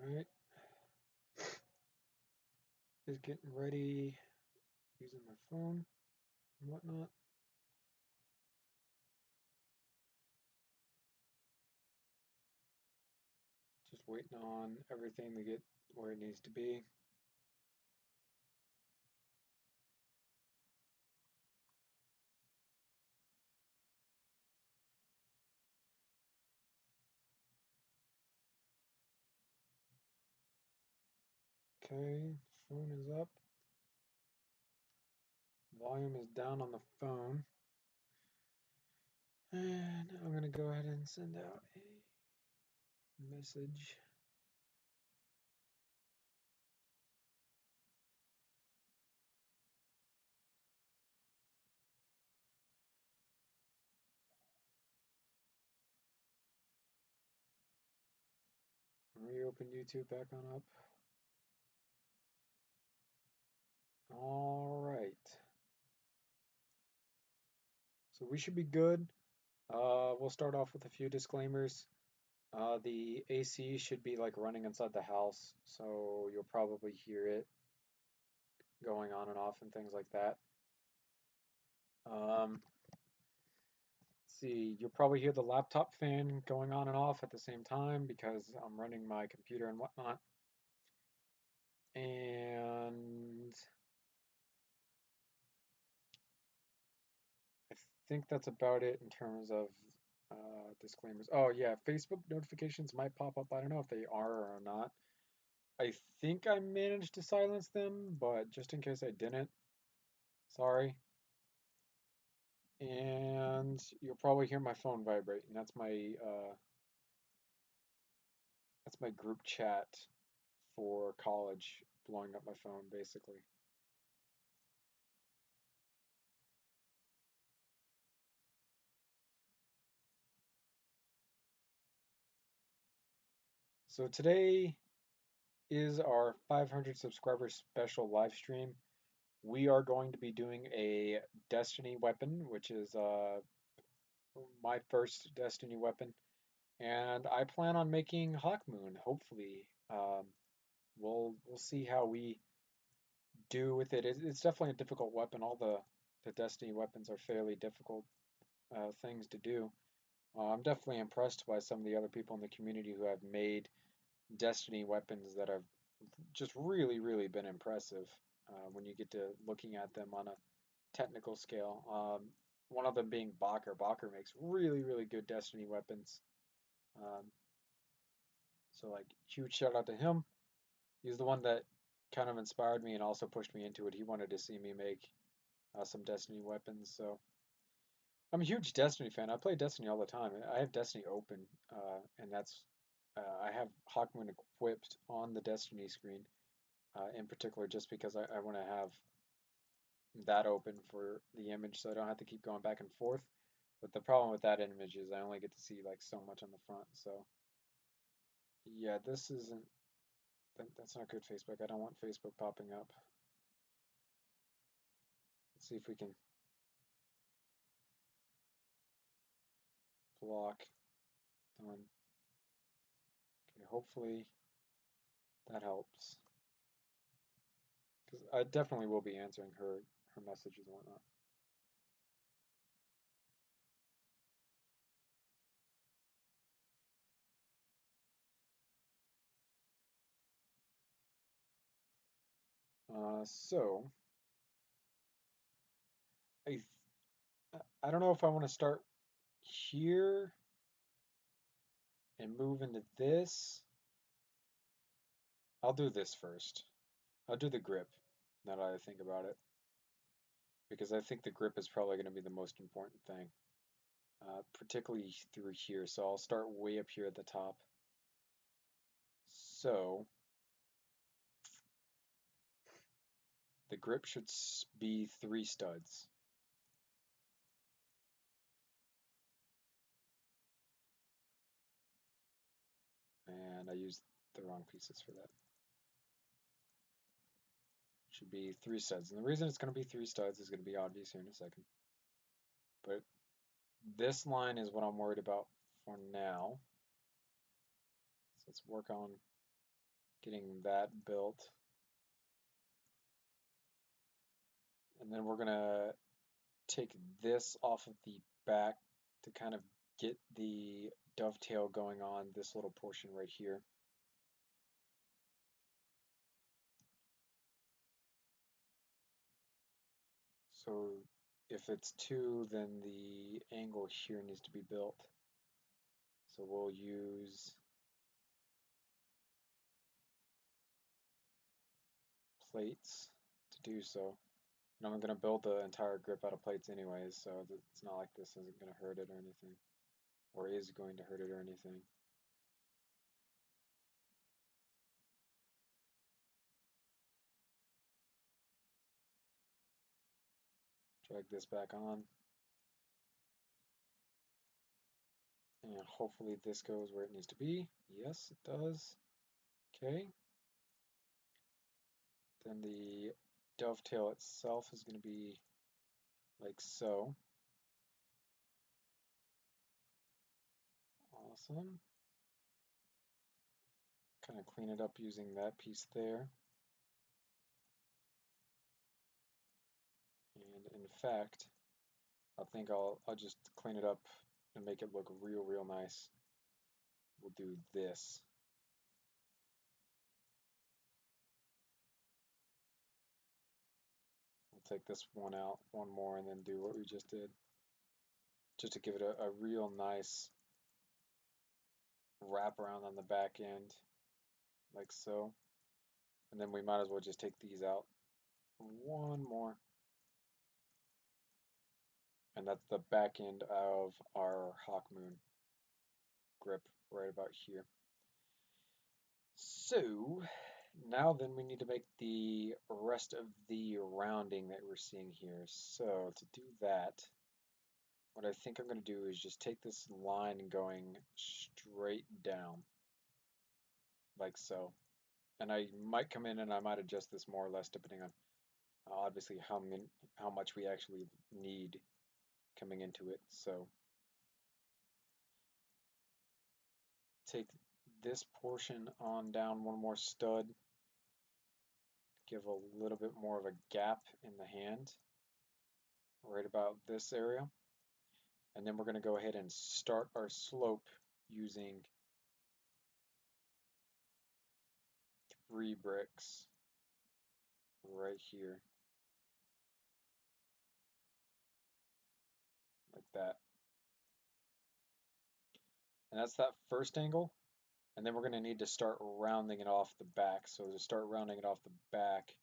Alright. Just getting ready, using my phone and whatnot. Just waiting on everything to get where it needs to be. Okay, phone is up. Volume is down on the phone. And I'm going to go ahead and send out a message. Reopen YouTube back on up. All right. So we should be good. We'll start off with a few disclaimers. The AC should be like running inside the house, so you'll probably hear it going on and off and things like that. Let's see, you'll probably hear the laptop fan going on and off at the same time because I'm running my computer and whatnot. And I think that's about it in terms of disclaimers. Oh yeah, Facebook notifications might pop up. I don't know if they are or not. I think I managed to silence them, but just in case I didn't, sorry. And you'll probably hear my phone vibrate, and that's my group chat for college blowing up my phone, basically. So today is our 500 subscriber special live stream. We are going to be doing a Destiny weapon, which is my first Destiny weapon, and I plan on making HawkMoon. Hopefully, we'll see how we do with it. It's definitely a difficult weapon. All the Destiny weapons are fairly difficult things to do. I'm definitely impressed by some of the other people in the community who have made Destiny weapons that have just really, really been impressive when you get to looking at them on a technical scale. One of them being Bakker. Bakker makes really, really good Destiny weapons. Um, so, like, huge shout out to him. He's the one that kind of inspired me and also pushed me into it. He wanted to see me make some Destiny weapons. So, I'm a huge Destiny fan. I play Destiny all the time. I have Destiny open, and I have HawkMoon equipped on the Destiny screen, in particular, just because I want to have that open for the image, so I don't have to keep going back and forth. But the problem with that image is I only get to see like so much on the front. So yeah, this isn't. That's not good, Facebook. I don't want Facebook popping up. Let's see if we can block. Done. Okay, hopefully that helps. Because I definitely will be answering her messages and whatnot. So I I don't know if I want to start here and move into this. I'll do this first. I'll do the grip, now that I think about it, because I think the grip is probably going to be the most important thing, particularly through here. So I'll start way up here at the top. So the grip should be 3 studs. And I used the wrong pieces for that. Should be 3 studs. And the reason it's going to be 3 studs is going to be obvious here in a second. But this line is what I'm worried about for now. So let's work on getting that built. And then we're gonna take this off of the back to kind of get the dovetail going on this little portion right here. So if it's 2, then the angle here needs to be built. So we'll use plates to do so. And I'm going to build the entire grip out of plates anyways, so it's not like this isn't going to hurt it or anything, or is going to hurt it or anything. Drag this back on. And hopefully this goes where it needs to be. Yes, it does. Okay. Then the dovetail itself is going to be like so. Awesome. Kind of clean it up using that piece there. And in fact, I think I'll just clean it up and make it look real nice. We'll do this. We'll take this one out, one more, and then do what we just did. Just to give it a real nice wrap around on the back end, like so. And then we might as well just take these out. One more. And that's the back end of our HawkMoon grip right about here. So now then we need to make the rest of the rounding that we're seeing here. So to do that, what I think I'm going to do is just take this line going straight down, like so. And I might come in and I might adjust this more or less depending on obviously how much we actually need coming into it. So take this portion on down one more stud, give a little bit more of a gap in the hand, right about this area. And then we're going to go ahead and start our slope using 3 bricks right here, like that. And that's that first angle. And then we're going to need to start rounding it off the back. So to start rounding it off the back,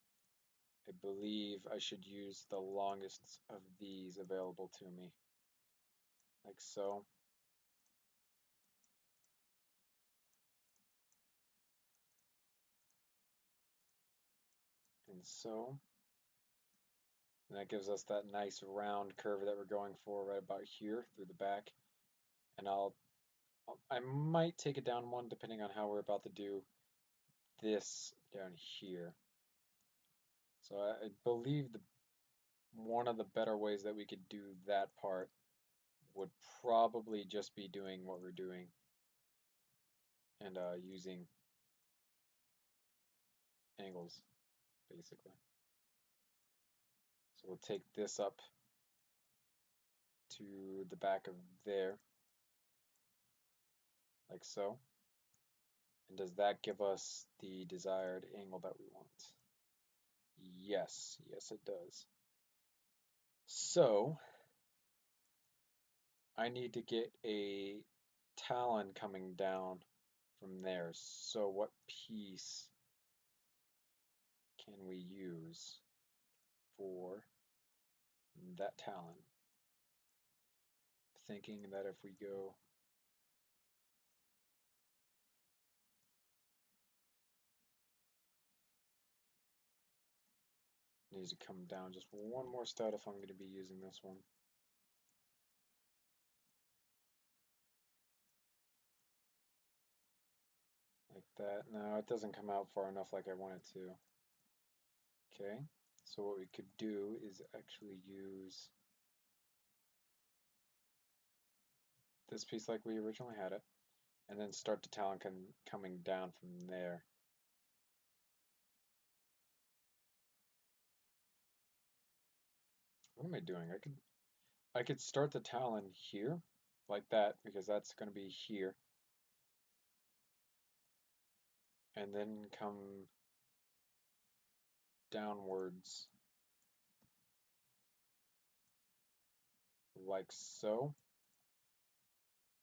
I believe I should use the longest of these available to me, like so. And so. And that gives us that nice round curve that we're going for right about here through the back. And I might take it down one depending on how we're about to do this down here. So I believe one of the better ways that we could do that part would probably just be doing what we're doing and using angles, basically. So we'll take this up to the back of there, like so. And does that give us the desired angle that we want? Yes, yes it does. So I need to get a talon coming down from there. So what piece can we use for that talon? Thinking that if we go needs to come down just one more stud if I'm going to be using this one. Like that. No, it doesn't come out far enough like I want it to. Okay, so what we could do is actually use this piece like we originally had it, and then start the talon coming down from there. What am I doing? I could start the talon here, like that, because that's going to be here, and then come downwards like so,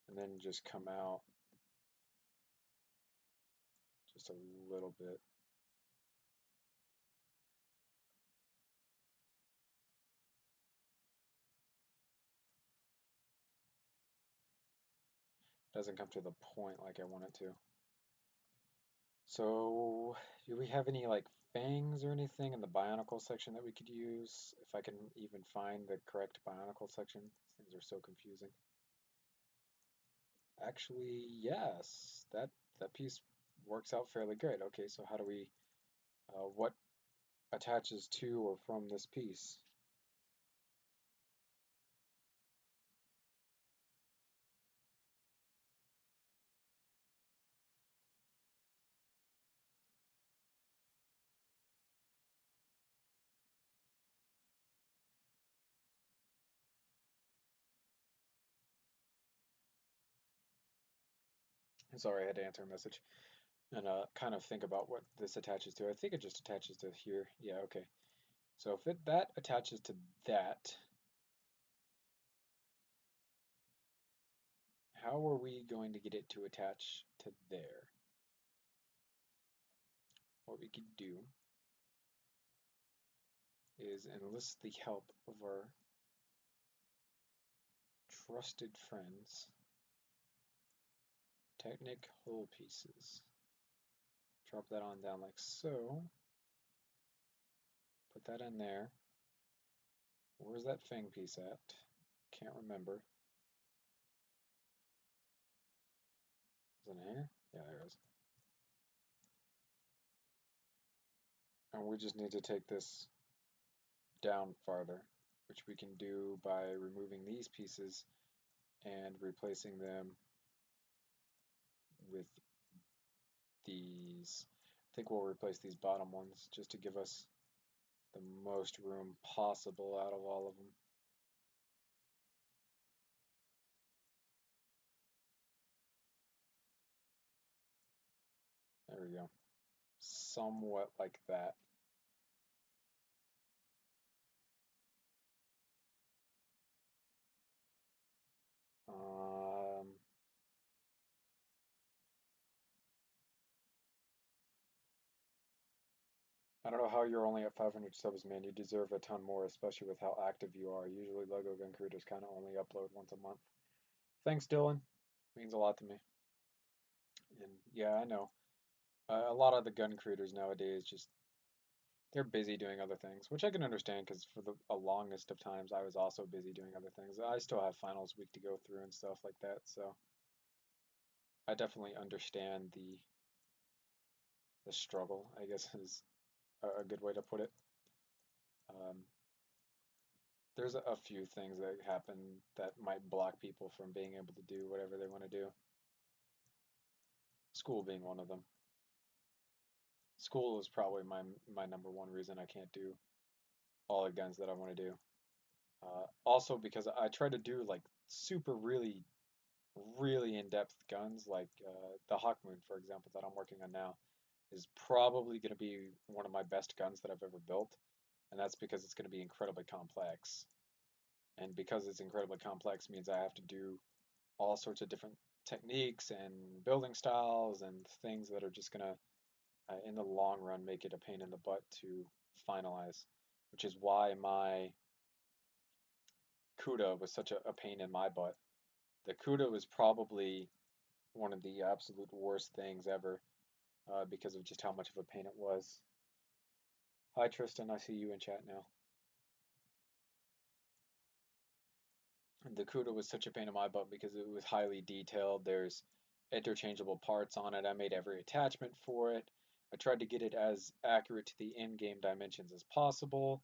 and then just come out just a little bit. Doesn't come to the point like I want it to. So, do we have any like fangs or anything in the bionicle section that we could use? If I can even find the correct bionicle section. These things are so confusing. Actually, yes, that piece works out fairly good. Okay, so how do we, what attaches to or from this piece? Sorry, I had to answer a message and kind of think about what this attaches to. I think it just attaches to here. Yeah, okay. So if that attaches to that, how are we going to get it to attach to there? What we could do is enlist the help of our trusted friends, Technic hole pieces. Drop that on down like so. Put that in there. Where's that fang piece at? Can't remember. Is it in here? Yeah, there it is. And we just need to take this down farther, which we can do by removing these pieces and replacing them with these. I think we'll replace these bottom ones just to give us the most room possible out of all of them. There we go. Somewhat like that. Um, I don't know how you're only at 500 subs, man. You deserve a ton more, especially with how active you are. Usually LEGO gun creators kind of only upload once a month. Thanks, Dylan. Means a lot to me. And yeah, I know. A lot of the gun creators nowadays just they're busy doing other things, which I can understand because for the longest of times I was also busy doing other things. I still have finals week to go through and stuff like that, so I definitely understand the struggle, I guess is a good way to put it. Um, there's a few things that happen that might block people from being able to do whatever they want to do. School being one of them. School is probably my number one reason I can't do all the guns that I want to do. Also because I try to do like super really in-depth guns like the HawkMoon, for example, that I'm working on now is probably going to be one of my best guns that I've ever built, and that's because it's going to be incredibly complex. And because it's incredibly complex means I have to do all sorts of different techniques and building styles and things that are just going to, in the long run, make it a pain in the butt to finalize, which is why my CUDA was such a pain in my butt. The CUDA was probably one of the absolute worst things ever because of just how much of a pain it was. Hi Tristan, I see you in chat now. The CUDA was such a pain in my butt because it was highly detailed. There's interchangeable parts on it. I made every attachment for it. I tried to get it as accurate to the in-game dimensions as possible.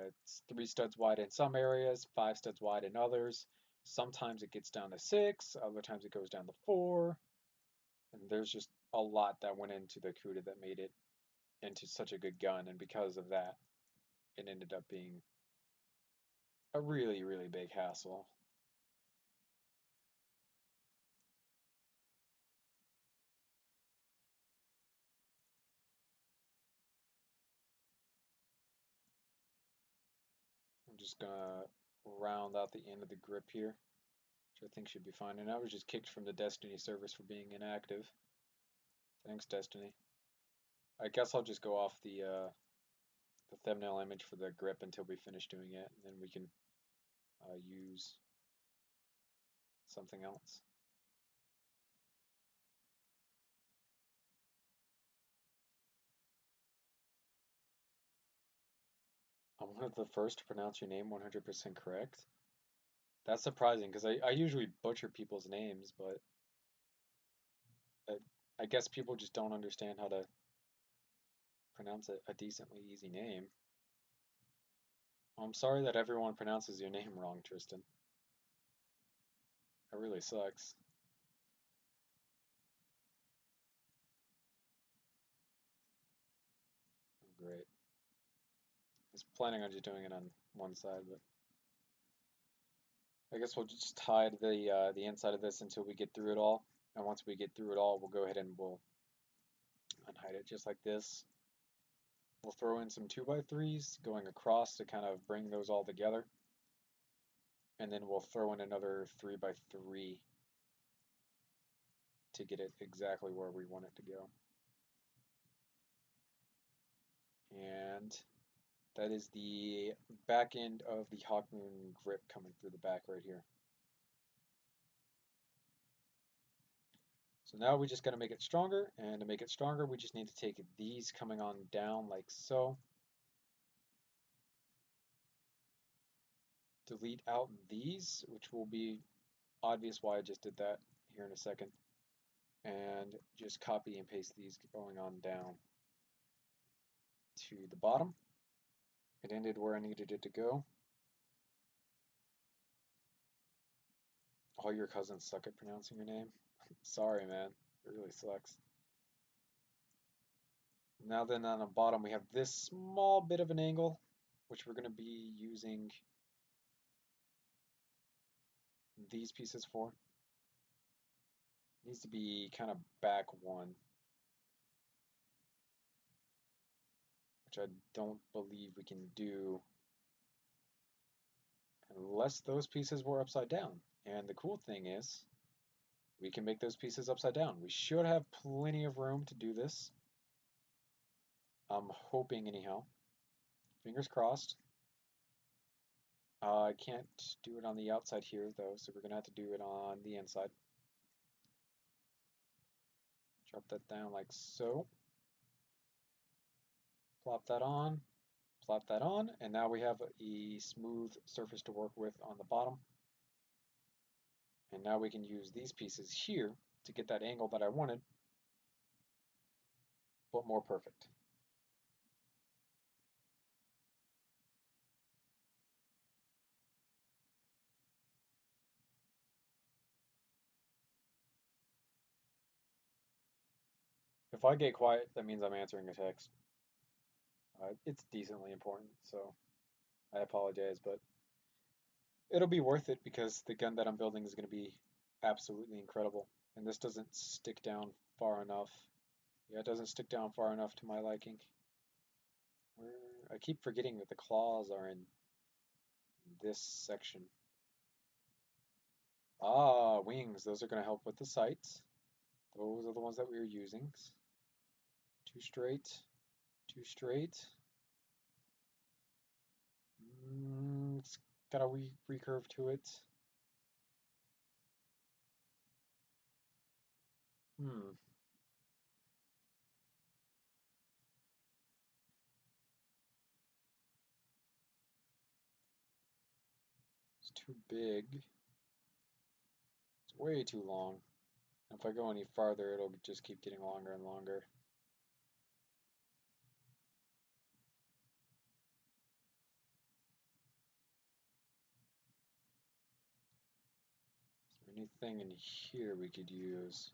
It's 3 studs wide in some areas, 5 studs wide in others. Sometimes it gets down to 6, other times it goes down to 4. And there's just a lot that went into the CUDA that made it into such a good gun. And because of that, it ended up being a really, really big hassle. I'm just gonna round out the end of the grip here, which I think should be fine. And I was just kicked from the Destiny servers for being inactive. Thanks, Destiny. I guess I'll just go off the thumbnail image for the grip until we finish doing it, and then we can use something else. I'm one of the first to pronounce your name 100% correct. That's surprising because I usually butcher people's names, but I, I guess people just don't understand how to pronounce a decently easy name. I'm sorry that everyone pronounces your name wrong, Tristan. That really sucks. Great. I was planning on just doing it on one side, but I guess we'll just hide the inside of this until we get through it all. And once we get through it all, we'll go ahead and we'll unhide it just like this. We'll throw in some 2x3s going across to kind of bring those all together. And then we'll throw in another 3x3 to get it exactly where we want it to go. And that is the back end of the HawkMoon grip coming through the back right here. So now we just got to make it stronger, and to make it stronger, we just need to take these coming on down like so. Delete out these, which will be obvious why I just did that here in a second. And just copy and paste these going on down to the bottom. It ended where I needed it to go. All your cousins suck at pronouncing your name. Sorry, man. It really sucks. Now then on the bottom we have this small bit of an angle, which we're going to be using these pieces for. It needs to be kind of back one, which I don't believe we can do unless those pieces were upside down. And the cool thing is, we can make those pieces upside down. We should have plenty of room to do this. I'm hoping anyhow. Fingers crossed. I can't do it on the outside here though, so we're gonna have to do it on the inside. Drop that down like so. Plop that on. Plop that on, and now we have a smooth surface to work with on the bottom. And now we can use these pieces here to get that angle that I wanted, but more perfect. If I get quiet, that means I'm answering a text. It's decently important, so I apologize, but it'll be worth it because the gun that I'm building is going to be absolutely incredible. And this doesn't stick down far enough. Yeah, it doesn't stick down far enough to my liking. I keep forgetting that the claws are in this section. Ah, wings. Those are going to help with the sights. Those are the ones that we were using. Two straight. Two straight. It's got a recurve to it. Hmm. It's too big. It's way too long. If I go any farther, it'll just keep getting longer and longer. Is there anything in here we could use?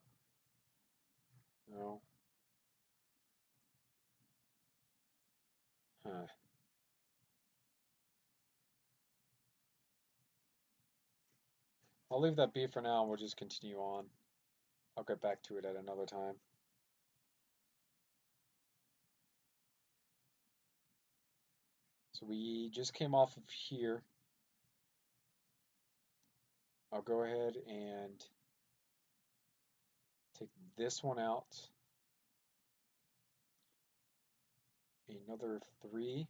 No. Huh. I'll leave that be for now and we'll just continue on. I'll get back to it at another time. So we just came off of here. I'll go ahead and take this one out. Another 3.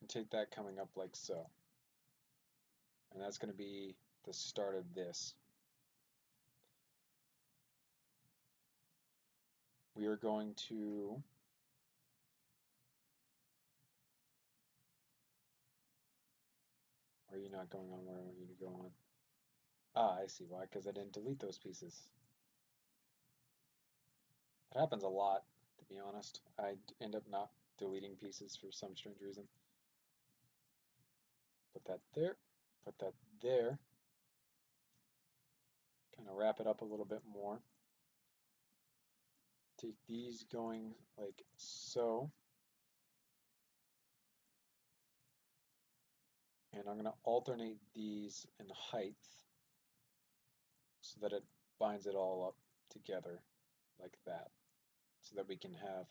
And take that coming up like so. And that's going to be the start of this. We are going to Are you not going on where I want you to go on? Ah, I see why, because I didn't delete those pieces. It happens a lot, to be honest. I end up not deleting pieces for some strange reason. Put that there, put that there. Kind of wrap it up a little bit more. Take these going like so. And I'm going to alternate these in height so that it binds it all up together like that. So that we can have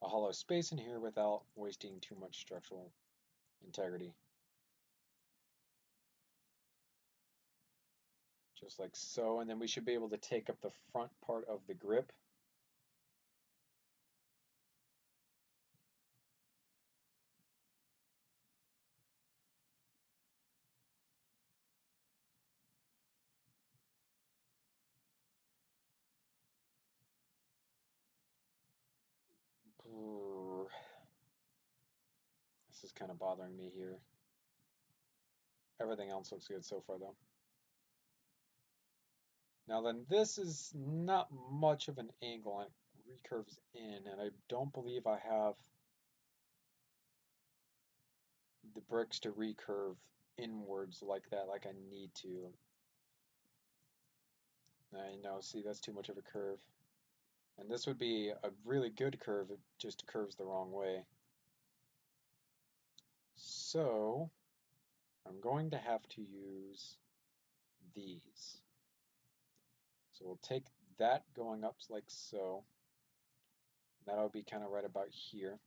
a hollow space in here without wasting too much structural integrity. Just like so, and then we should be able to take up the front part of the grip. This is kind of bothering me here. Everything else looks good so far though. Now then, this is not much of an angle, and it recurves in, and I don't believe I have the bricks to recurve inwards like that, like I need to. I know, see, that's too much of a curve. And this would be a really good curve, it just curves the wrong way. So, I'm going to have to use these. So we'll take that going up like so. That'll be kind of right about here.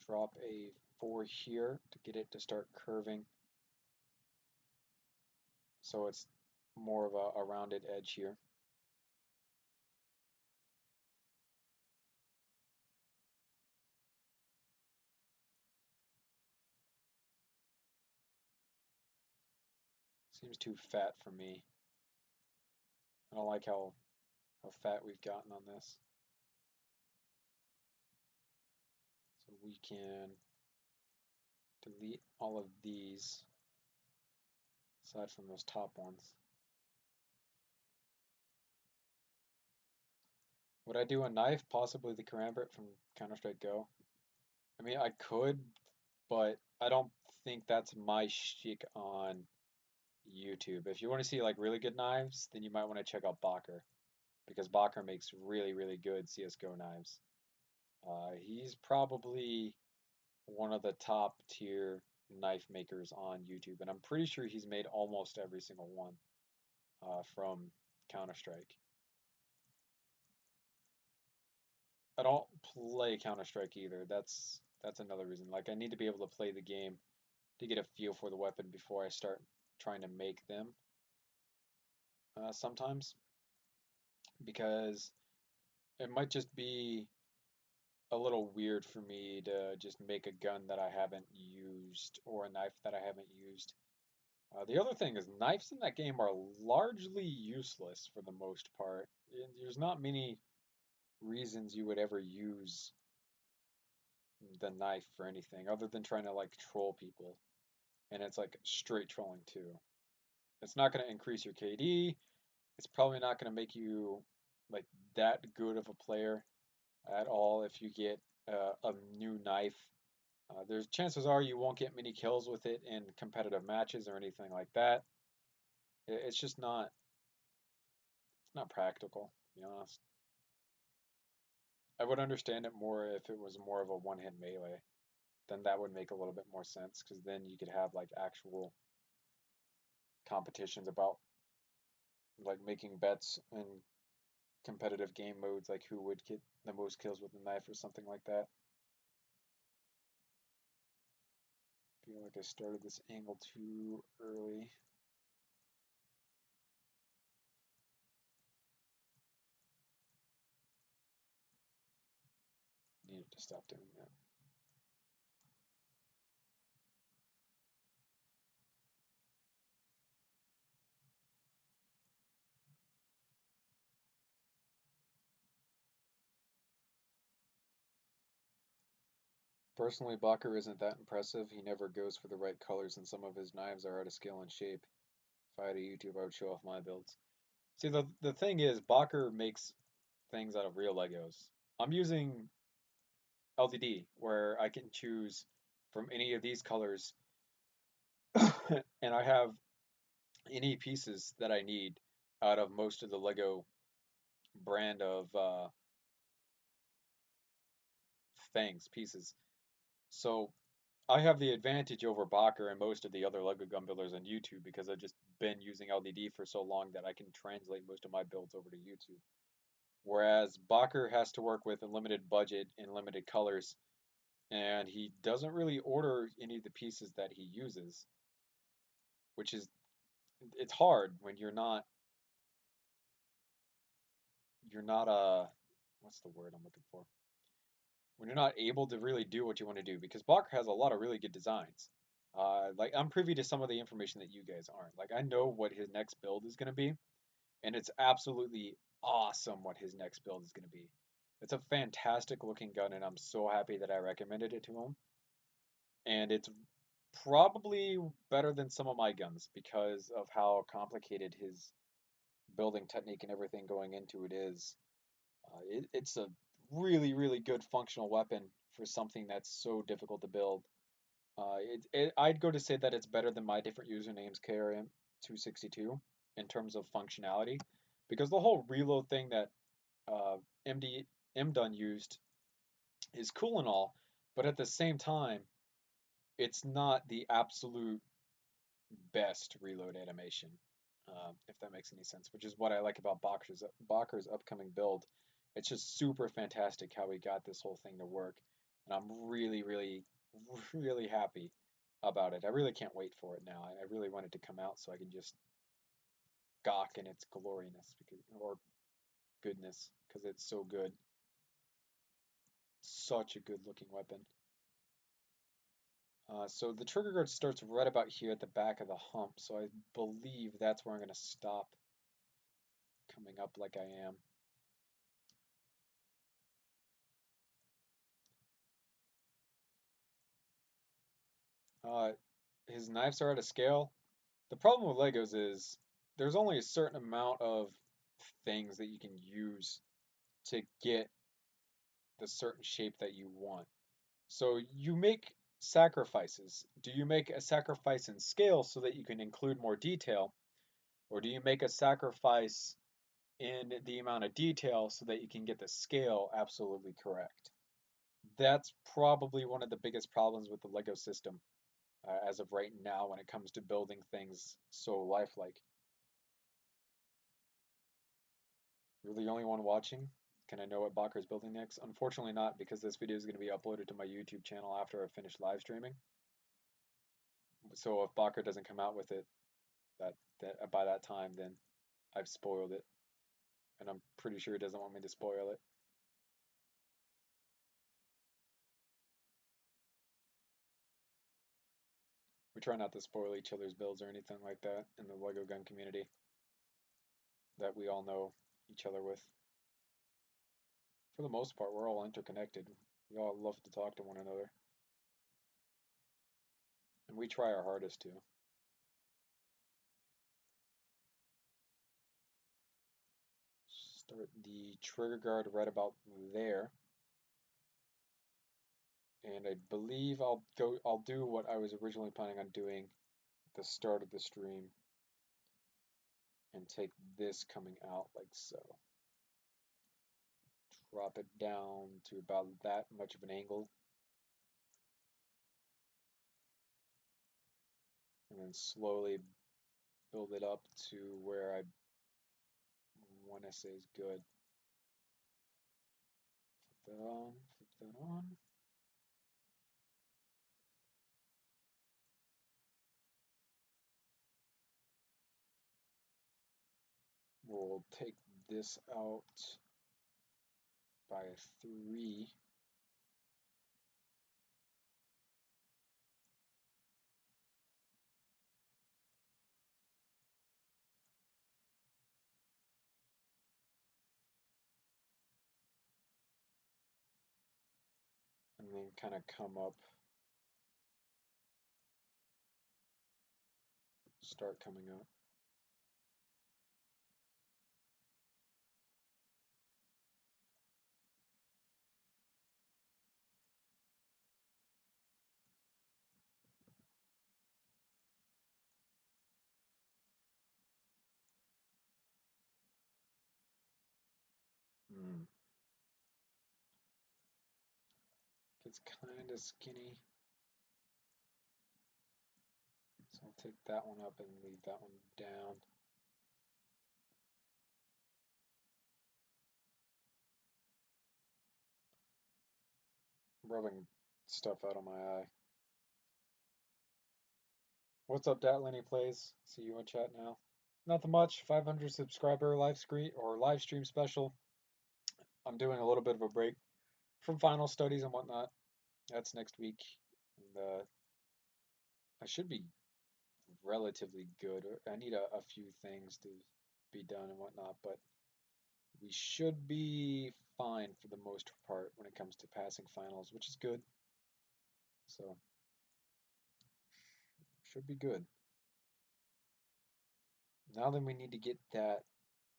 Drop a 4 here to get it to start curving. So it's more of a rounded edge here. Seems too fat for me. I don't like how fat we've gotten on this. So we can delete all of these aside from those top ones. Would I do a knife, possibly the Karambit from Counter-Strike Go? I mean, I could, but I don't think that's my shtick on YouTube. If you want to see like really good knives, then you might want to check out Bacher, because Bacher makes really, really good CSGO knives. He's probably one of the top tier knife makers on YouTube, and I'm pretty sure he's made almost every single one from Counter-Strike. I don't play Counter-Strike either. That's another reason. Like I need to be able to play the game to get a feel for the weapon before I start trying to make them. Sometimes, because it might just be a little weird for me to just make a gun that I haven't used or a knife that I haven't used. The other thing is knives in that game are largely useless for the most part. There's not many reasons you would ever use the knife for anything other than trying to like troll people. And it's like straight trolling too. It's not going to increase your KD. It's probably not going to make you like that good of a player at all if you get a new knife. There's chances are you won't get many kills with it in competitive matches or anything like that. It's just not practical, to be honest. I would understand it more if it was more of a one-hit melee. Then that would make a little bit more sense because then you could have like actual competitions about like making bets in competitive game modes, like who would get the most kills with a knife or something like that. Feel like I started this angle too early. Needed to stop doing that. Personally, Bacher isn't that impressive. He never goes for the right colors, and some of his knives are out of scale and shape. If I had a YouTube, I would show off my builds. See, the thing is, Bacher makes things out of real Legos. I'm using LDD, where I can choose from any of these colors, and I have any pieces that I need out of most of the Lego brand of pieces. So I have the advantage over Bacher and most of the other Lego gun builders on YouTube because I've just been using LDD for so long that I can translate most of my builds over to YouTube. Whereas Bacher has to work with a limited budget and limited colors, and he doesn't really order any of the pieces that he uses, which is it's hard when you're not what's the word I'm looking for? When you're not able to really do what you want to do because Bacher has a lot of really good designs. Like I'm privy to some of the information that you guys aren't. Like I know what his next build is going to be, and it's absolutely awesome what his next build is going to be. It's a fantastic looking gun, and I'm so happy that I recommended it to him. And it's probably better than some of my guns because of how complicated his building technique and everything going into it is. It's a really, really good functional weapon for something that's so difficult to build. I'd go to say that it's better than my different usernames KRM262 in terms of functionality, because the whole reload thing that uh, MD MDone used is cool and all, but at the same time, it's not the absolute best reload animation, if that makes any sense. Which is what I like about Bacher's upcoming build. It's just super fantastic how he got this whole thing to work, and I'm really, really, really happy about it. I really can't wait for it now. I really want it to come out so I can just gawk in its gloriness or goodness because it's so good. Such a good looking weapon. So the trigger guard starts right about here at the back of the hump, so I believe that's where I'm going to stop coming up like I am. Uh, his knives are out of scale. The problem with Legos is there's only a certain amount of things that you can use to get the certain shape that you want. So you make sacrifices. Do you make a sacrifice in scale so that you can include more detail, or do you make a sacrifice in the amount of detail so that you can get the scale absolutely correct? That's probably one of the biggest problems with the Lego system as of right now when it comes to building things so lifelike. You're the only one watching? Can I know what Bacher's building next? Unfortunately not, because this video is going to be uploaded to my YouTube channel after I finish live streaming. So if Bacher doesn't come out with it that by that time, then I've spoiled it. And I'm pretty sure he doesn't want me to spoil it. We try not to spoil each other's builds or anything like that in the Lego gun community that we all know each other with. For the most part, we're all interconnected. We all love to talk to one another. And we try our hardest to. Start the trigger guard right about there. And I believe I'll do what I was originally planning on doing at the start of the stream and take this coming out like so. drop it down to about that much of an angle, and then slowly build it up to where I want to say is good. Flip that on, flip that on. We'll take this out by 3. And then kind of come up, start coming up. Gets kind of skinny. So I'll take that one up and leave that one down. I'm rubbing stuff out of my eye. What's up, Dat Lenny Plays? See you in chat now. Nothing much. 500 subscriber live stream special. I'm doing a little bit of a break from final studies and whatnot. That's next week, and I should be relatively good. I need a few things to be done and whatnot, but we should be fine for the most part when it comes to passing finals, which is good. So should be good. Now then we need to get that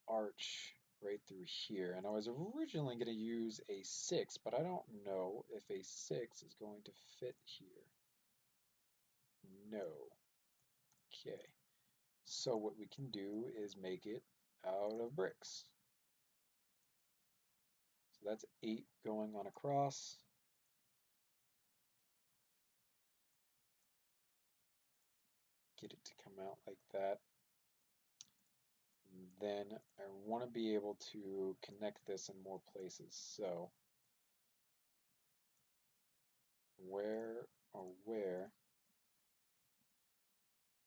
arch right through here. And I was originally going to use a 6, but I don't know if a 6 is going to fit here. No. Okay. So what we can do is make it out of bricks. So that's 8 going on across. Get it to come out like that. And then I want to be able to connect this in more places. So where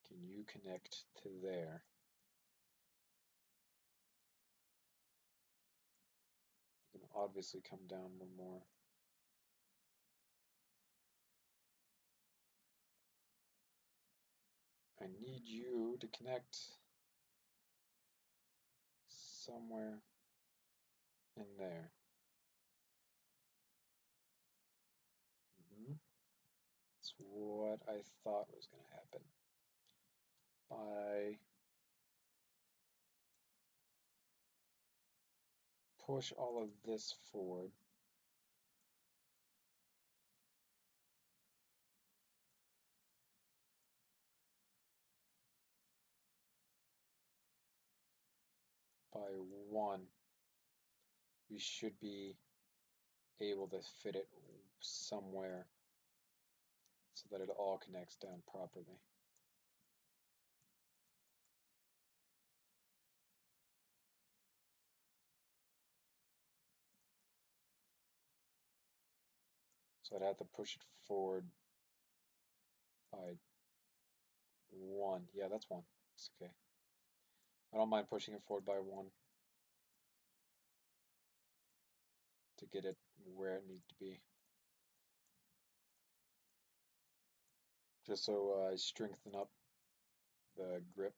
can you connect to there? You can obviously come down one more. I need you to connect somewhere in there. That's what I thought was going to happen. I push all of this forward. By 1, we should be able to fit it somewhere so that it all connects down properly. So I'd have to push it forward by 1. Yeah, that's 1. It's okay. I don't mind pushing it forward by 1 to get it where it needs to be. Just so I strengthen up the grip.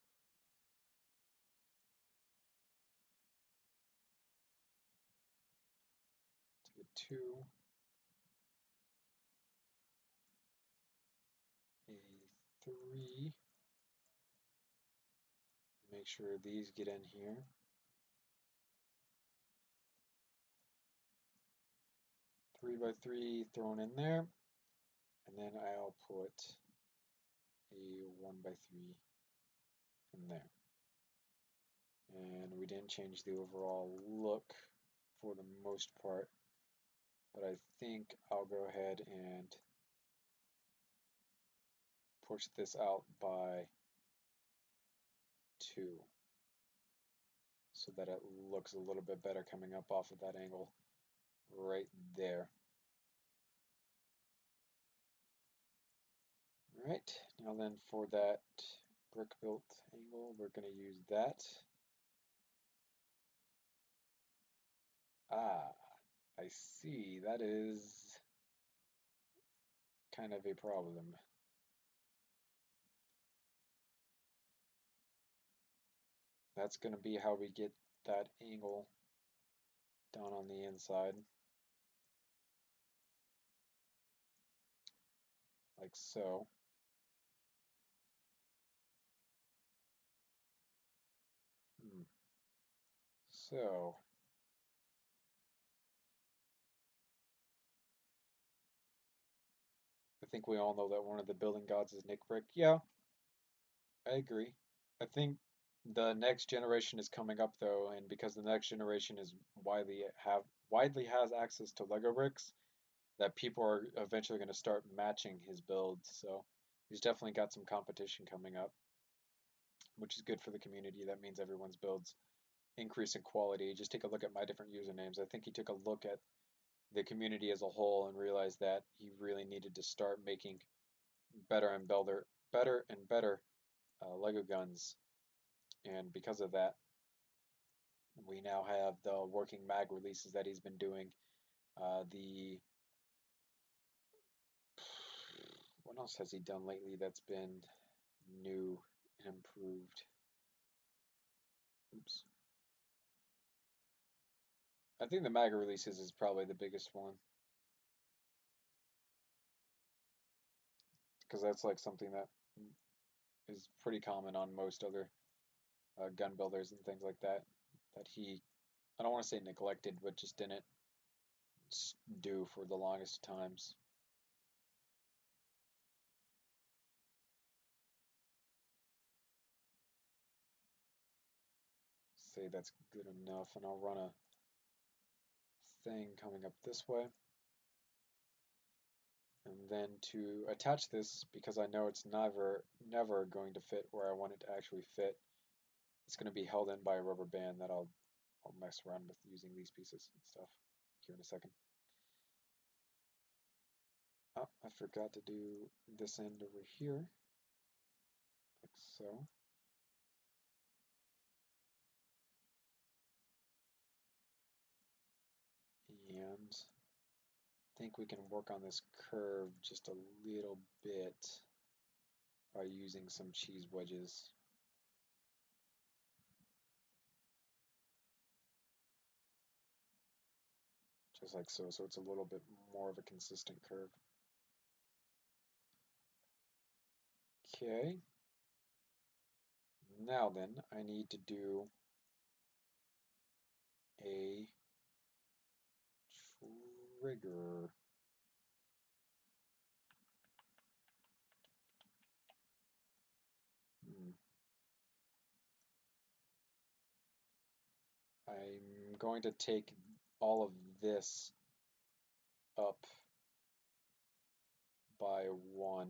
Take a 2. A 3. Make sure these get in here. 3 by 3 thrown in there. And then I'll put a 1 by 3 in there. And we didn't change the overall look for the most part, but I think I'll go ahead and push this out by 2 so that it looks a little bit better coming up off of that angle right there. Alright, now then for that brick built angle, we're going to use that. Ah, I see. That is kind of a problem. That's going to be how we get that angle down on the inside. Like so. So, I think we all know that one of the building gods is Nick Brick. Yeah, I agree. I think the next generation is coming up though, and because the next generation is widely has access to Lego bricks, that people are eventually going to start matching his builds. So he's definitely got some competition coming up, which is good for the community. That means everyone's builds increase in quality. Just take a look at my different usernames. I think he took a look at the community as a whole and realized that he really needed to start making better and better Lego guns. And because of that, we now have the working mag releases that he's been doing. The what else has he done lately that's been new and improved? Oops. I think the mag releases is probably the biggest one because that's like something that is pretty common on most other gun builders and things like that. That he, I don't want to say neglected, but just didn't do for the longest times. Say that's good enough, and I'll run a thing coming up this way. And then to attach this, because I know it's never going to fit where I want it to actually fit, it's going to be held in by a rubber band that I'll mess around with using these pieces and stuff here in a second. Oh, I forgot to do this end over here, like so. And I think we can work on this curve just a little bit by using some cheese wedges. Just like so, so it's a little bit more of a consistent curve. Okay. Now then, I need to do a trigger. I'm going to take all of this up by 1.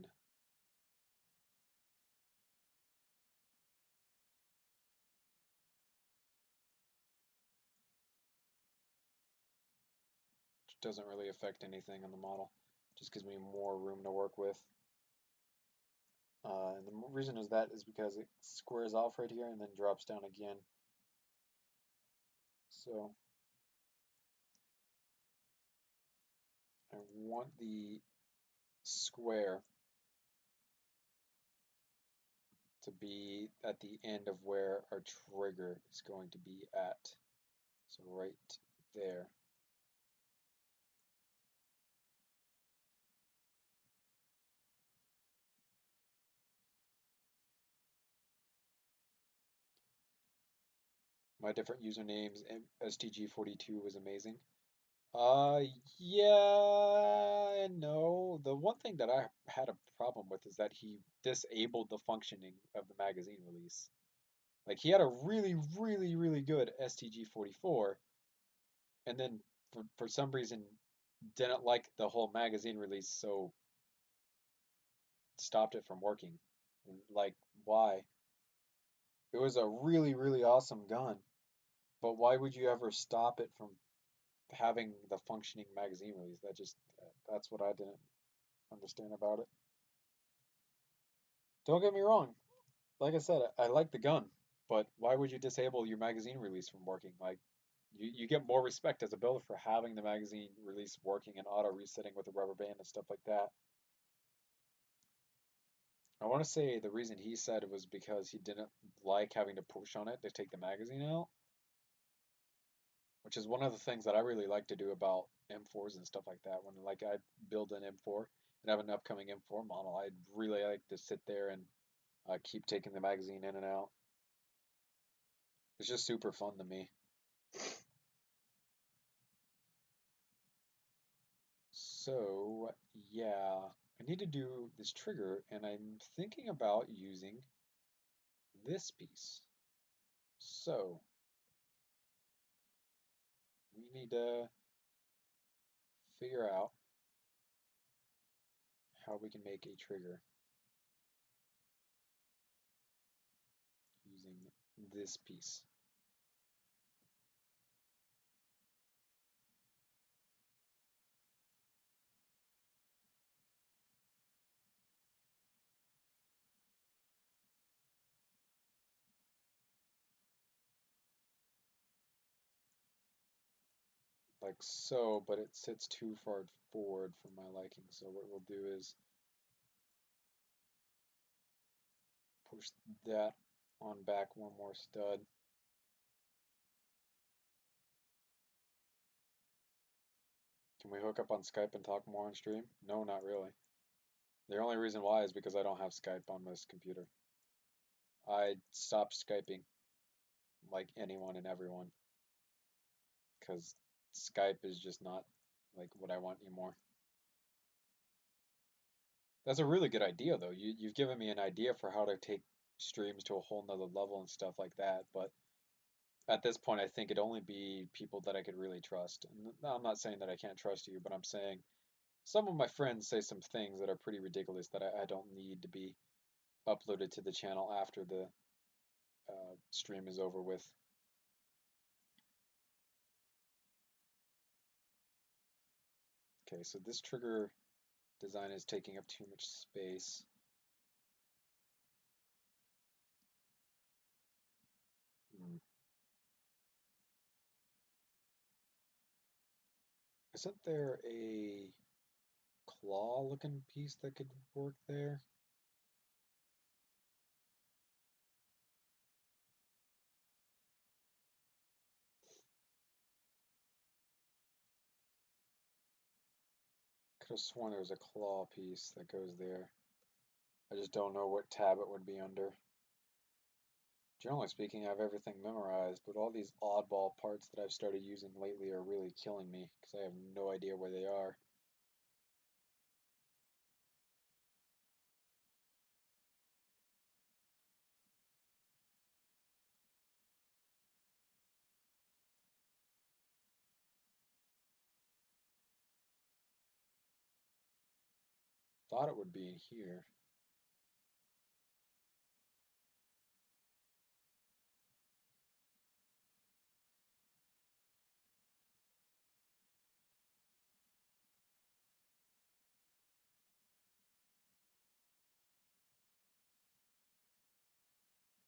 Which doesn't really affect anything on the model. Just gives me more room to work with. And the reason is that is because it squares off right here and then drops down again. So I want the square to be at the end of where our trigger is going to be at. So right there. My different usernames, STG42 was amazing. Uh, yeah and no. The one thing that I had a problem with is that he disabled the functioning of the magazine release. Like he had a really good STG44, and then for some reason didn't like the whole magazine release, so stopped it from working. Like, why? It was a really, really awesome gun, but why would you ever stop it from having the functioning magazine release? That's what I didn't understand about it. Don't get me wrong. Like I said, I like the gun, but why would you disable your magazine release from working? Like, you get more respect as a builder for having the magazine release working and auto resetting with a rubber band and stuff like that. I want to say the reason he said it was because he didn't like having to push on it to take the magazine out, which is one of the things that I really like to do about M4s and stuff like that. When like I build an M4 and have an upcoming M4 model, I'd really like to sit there and keep taking the magazine in and out. It's just super fun to me. So, yeah, I need to do this trigger, and I'm thinking about using this piece. So, we need to figure out how we can make a trigger using this piece. Like so, but it sits too far forward for my liking. So what we'll do is push that on back one more stud. Can we hook up on Skype and talk more on stream? No, not really. The only reason why is because I don't have Skype on this computer. I stopped Skyping like anyone and everyone because Skype is just not like what I want anymore. That's a really good idea though. You've given me an idea for how to take streams to a whole nother level and stuff like that, but at this point I think it'd only be people that I could really trust. And I'm not saying that I can't trust you, but I'm saying some of my friends say some things that are pretty ridiculous that I don't need to be uploaded to the channel after the stream is over with. Okay, so this trigger design is taking up too much space. Hmm. Isn't there a claw looking piece that could work there? Could have sworn there was a claw piece that goes there. I just don't know what tab it would be under. Generally speaking, I have everything memorized, but all these oddball parts that I've started using lately are really killing me because I have no idea where they are. Thought it would be in here.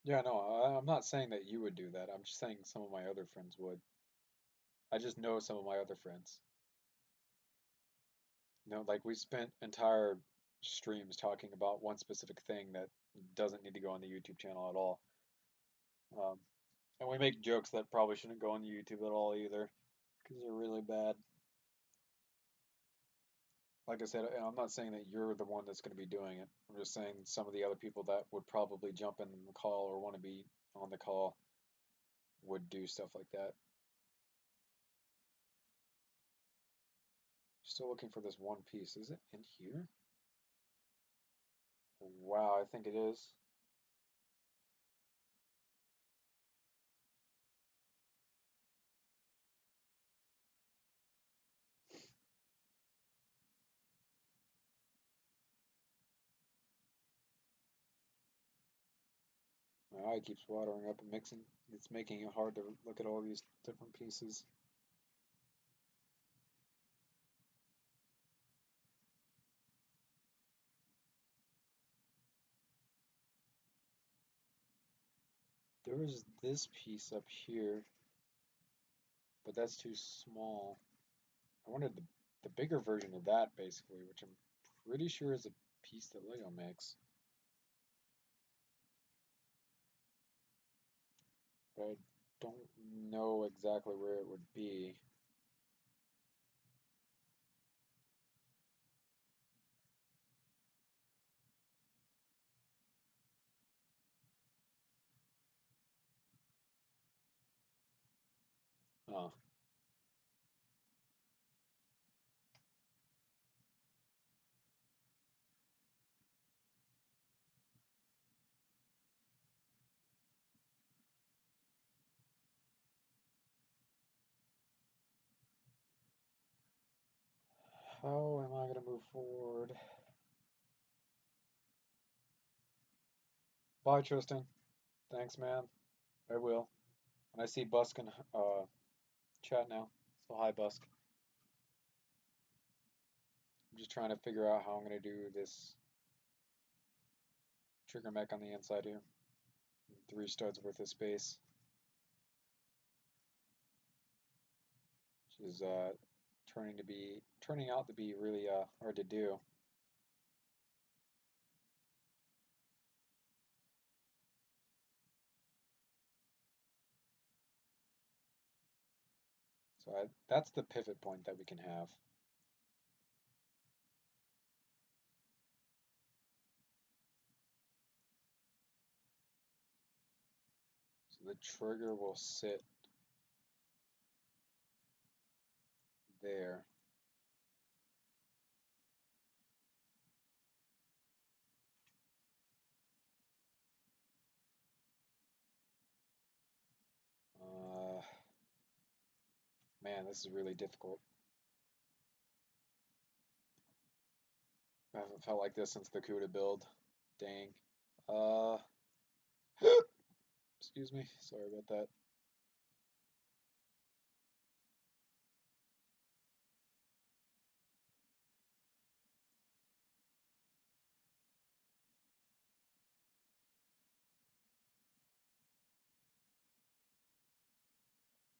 Yeah, no, I'm not saying that you would do that. I'm just saying some of my other friends would. I just know some of my other friends. Like we spent entire streams talking about one specific thing that doesn't need to go on the YouTube channel at all. Um, and we make jokes that probably shouldn't go on YouTube at all either, because they're really bad. Like I said, I'm not saying that you're the one that's going to be doing it. I'm just saying some of the other people that would probably jump in the call or want to be on the call would do stuff like that. Still looking for this one piece. Is it in here? Wow, I think it is. My eye keeps watering up and it's making it hard to look at all these different pieces. There was this piece up here, but that's too small. I wanted the bigger version of that, basically, which I'm pretty sure is a piece that Lego makes. But I don't know exactly where it would be. Huh. How am I going to move forward? Bye, Tristan. Thanks, man. I will. And I see Busk in chat now. So hi, Busk. I'm just trying to figure out how I'm going to do this trigger mech on the inside here. 3 studs worth of space, which is turning out to be really hard to do. So that's the pivot point that we can have. So the trigger will sit there. Man, this is really difficult. I haven't felt like this since the CUDA build. Dang. Uh, excuse me. Sorry about that.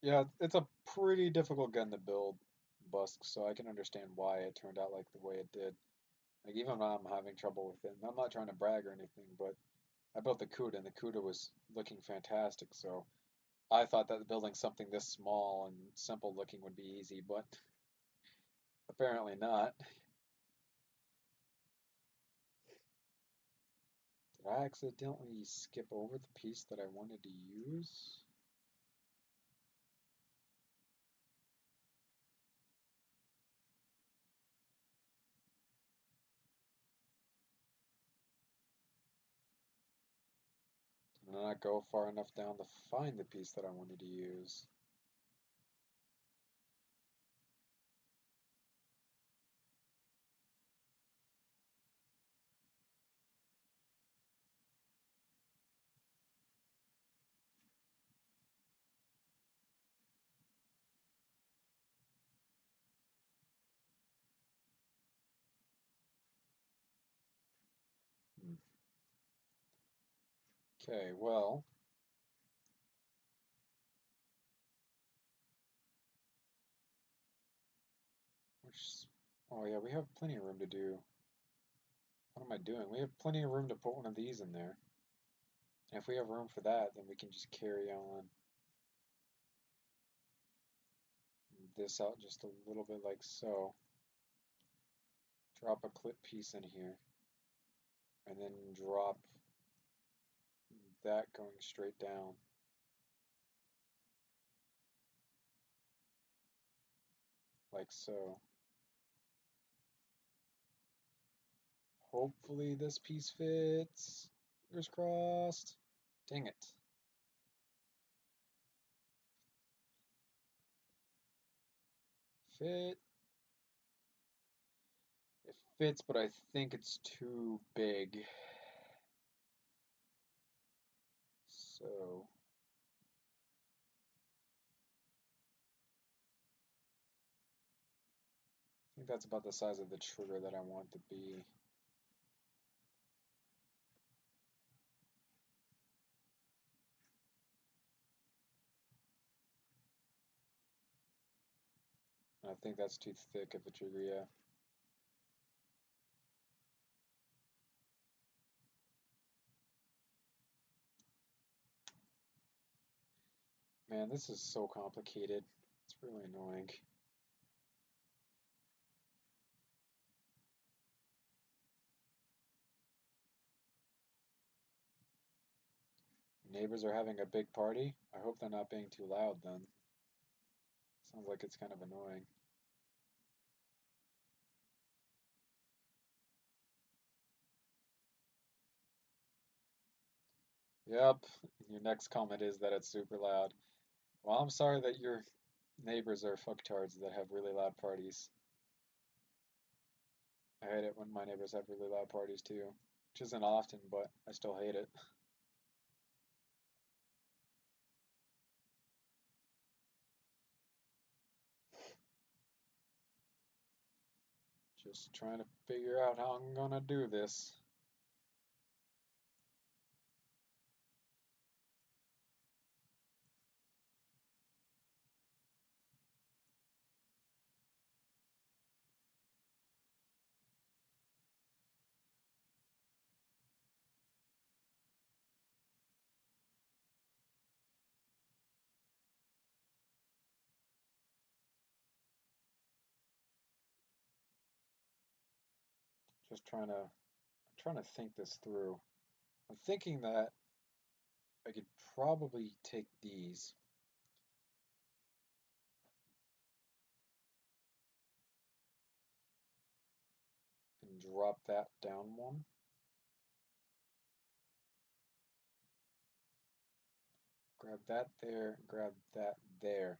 Yeah, it's a pretty difficult gun to build, Busk, so I can understand why it turned out like the way it did. Like even though I'm having trouble with it, and I'm not trying to brag or anything, but I built the CUDA and the CUDA was looking fantastic, so I thought that building something this small and simple looking would be easy, but apparently not. Did I accidentally skip over the piece that I wanted to use? Did I not go far enough down to find the piece that I wanted to use? Hmm. Okay, well, which, oh yeah, we have plenty of room to do. What am I doing? We have plenty of room to put one of these in there. And if we have room for that, then we can just carry on this out just a little bit like so. Drop a clip piece in here, and then drop that going straight down, like so. Hopefully this piece fits. Fingers crossed. Dang it. Fit. It fits, but I think it's too big. So I think that's about the size of the trigger that I want to be. And I think that's too thick of a trigger, yeah. Man, this is so complicated. It's really annoying. Neighbors are having a big party. I hope they're not being too loud then. Sounds like it's kind of annoying. Yep, your next comment is that it's super loud. Well, I'm sorry that your neighbors are fucktards that have really loud parties. I hate it when my neighbors have really loud parties too, which isn't often, but I still hate it. Just trying to figure out how I'm gonna do this. Just trying to think this through. I'm thinking that I could probably take these and drop that down one. Grab that there, grab that there.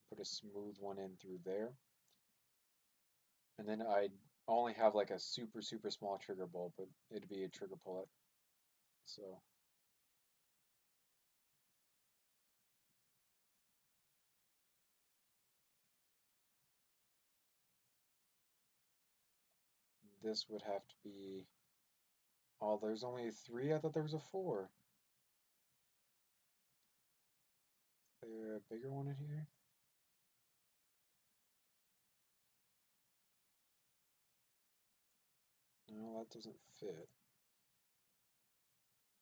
Put a smooth one in through there. And then I'd only have like a super, super small trigger bolt, but it'd be a trigger pullet. So this would have to be, oh, there's only three? I thought there was a four. Is there a bigger one in here? No, that doesn't fit.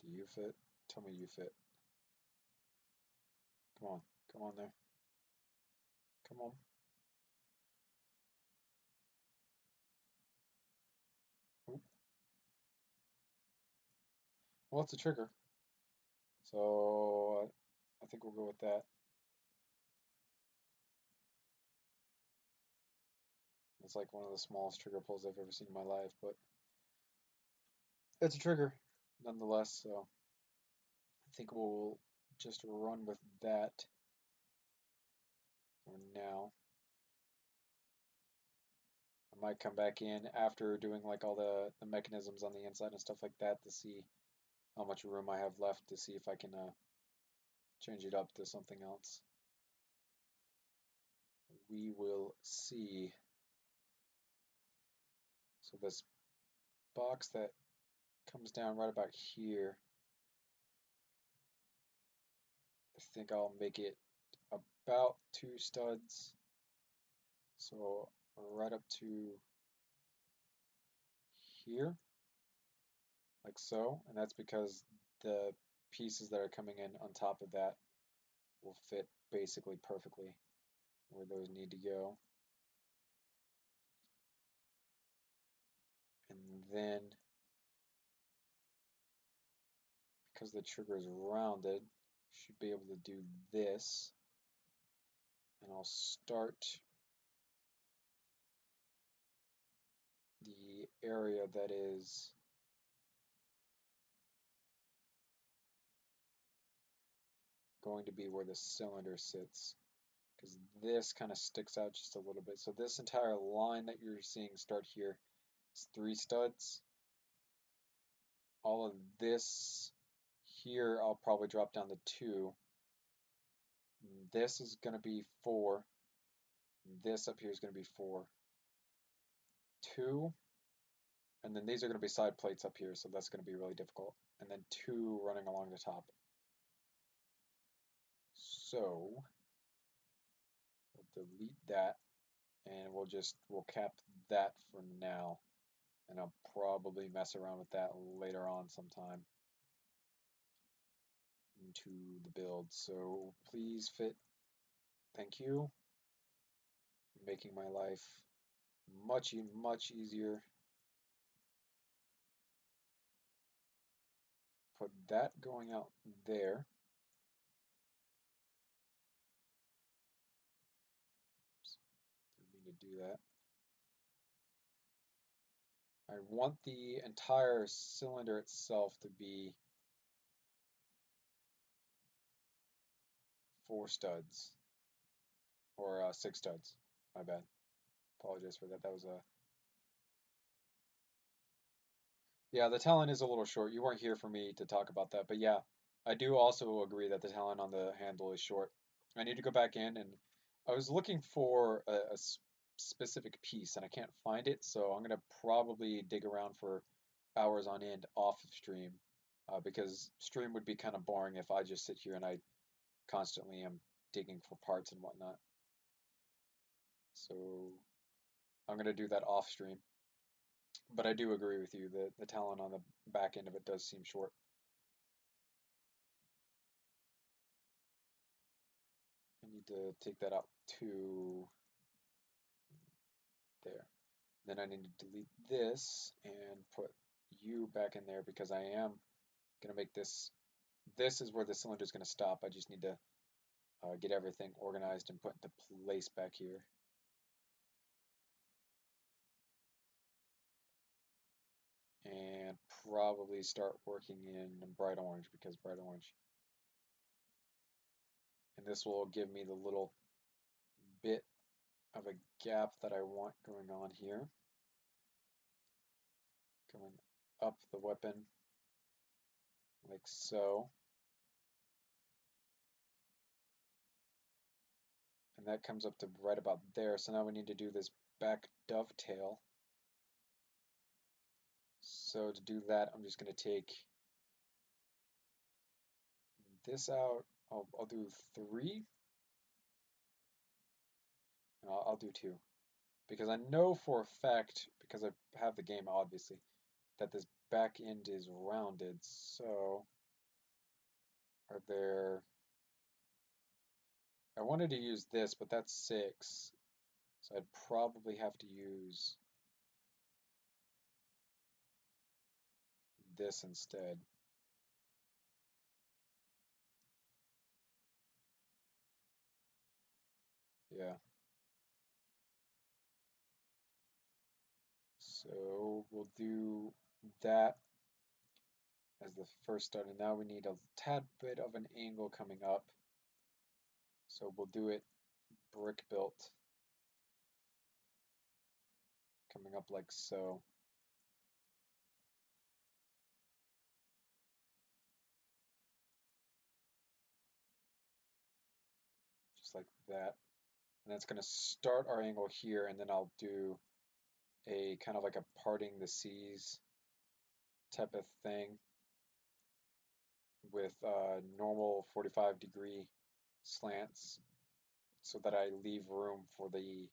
Do you fit? Tell me you fit. Come on there. Come on. Oop. Well, it's a trigger. So I think we'll go with that. It's like one of the smallest trigger pulls I've ever seen in my life, but it's a trigger nonetheless. So I think we'll just run with that for now. I might come back in after doing like all the mechanisms on the inside and stuff like that to see how much room I have left to see if I can change it up to something else. We will see. So this box that comes down right about here, I think I'll make it about two studs. So right up to here, like so. And that's because the pieces that are coming in on top of that will fit basically perfectly where those need to go. And then because the trigger is rounded, should be able to do this. And I'll start the area that is going to be where the cylinder sits, because this kind of sticks out just a little bit. So this entire line that you're seeing start here is three studs. All of this here I'll probably drop down to 2. This is going to be 4. This up here is going to be 4. 2. And then these are going to be side plates up here, so that's going to be really difficult. And then 2 running along the top. So we'll delete that, and we'll cap that for now. And I'll probably mess around with that later on sometime into the build. So please fit. Thank you. You're making my life much easier. Put that going out there. Oops, didn't mean to do that. I want the entire cylinder itself to be 4 studs, or 6 studs. My bad. Apologize for that. That was a Yeah, the talent is a little short. You weren't here for me to talk about that, but yeah, I do also agree that the talent on the handle is short. I need to go back in, and I was looking for a specific piece and I can't find it, so I'm gonna probably dig around for hours on end off of stream, because stream would be kind of boring if I just sit here and I constantly am digging for parts and whatnot. So I'm gonna do that off stream. But I do agree with you that the talent on the back end of it does seem short. I need to take that out to there. Then I need to delete this and put you back in there because I am going to make this is where the cylinder is going to stop. I just need to get everything organized and put into place back here. And probably start working in bright orange because bright orange. And this will give me the little bit of a gap that I want going on here. Going up the weapon like so. And that comes up to right about there. So now we need to do this back dovetail. So to do that, I'm just going to take this out. I'll do 3. No, I'll do 2. Because I know for a fact, because I have the game obviously, that this back end is rounded. So are there... I wanted to use this, but that's 6. So I'd probably have to use this instead. Yeah. So we'll do that as the first start, and now we need a tad bit of an angle coming up. So we'll do it brick built, coming up like so. Just like that. And that's going to start our angle here, and then I'll do a kind of like a parting the seas type of thing with normal 45-degree slants so that I leave room for the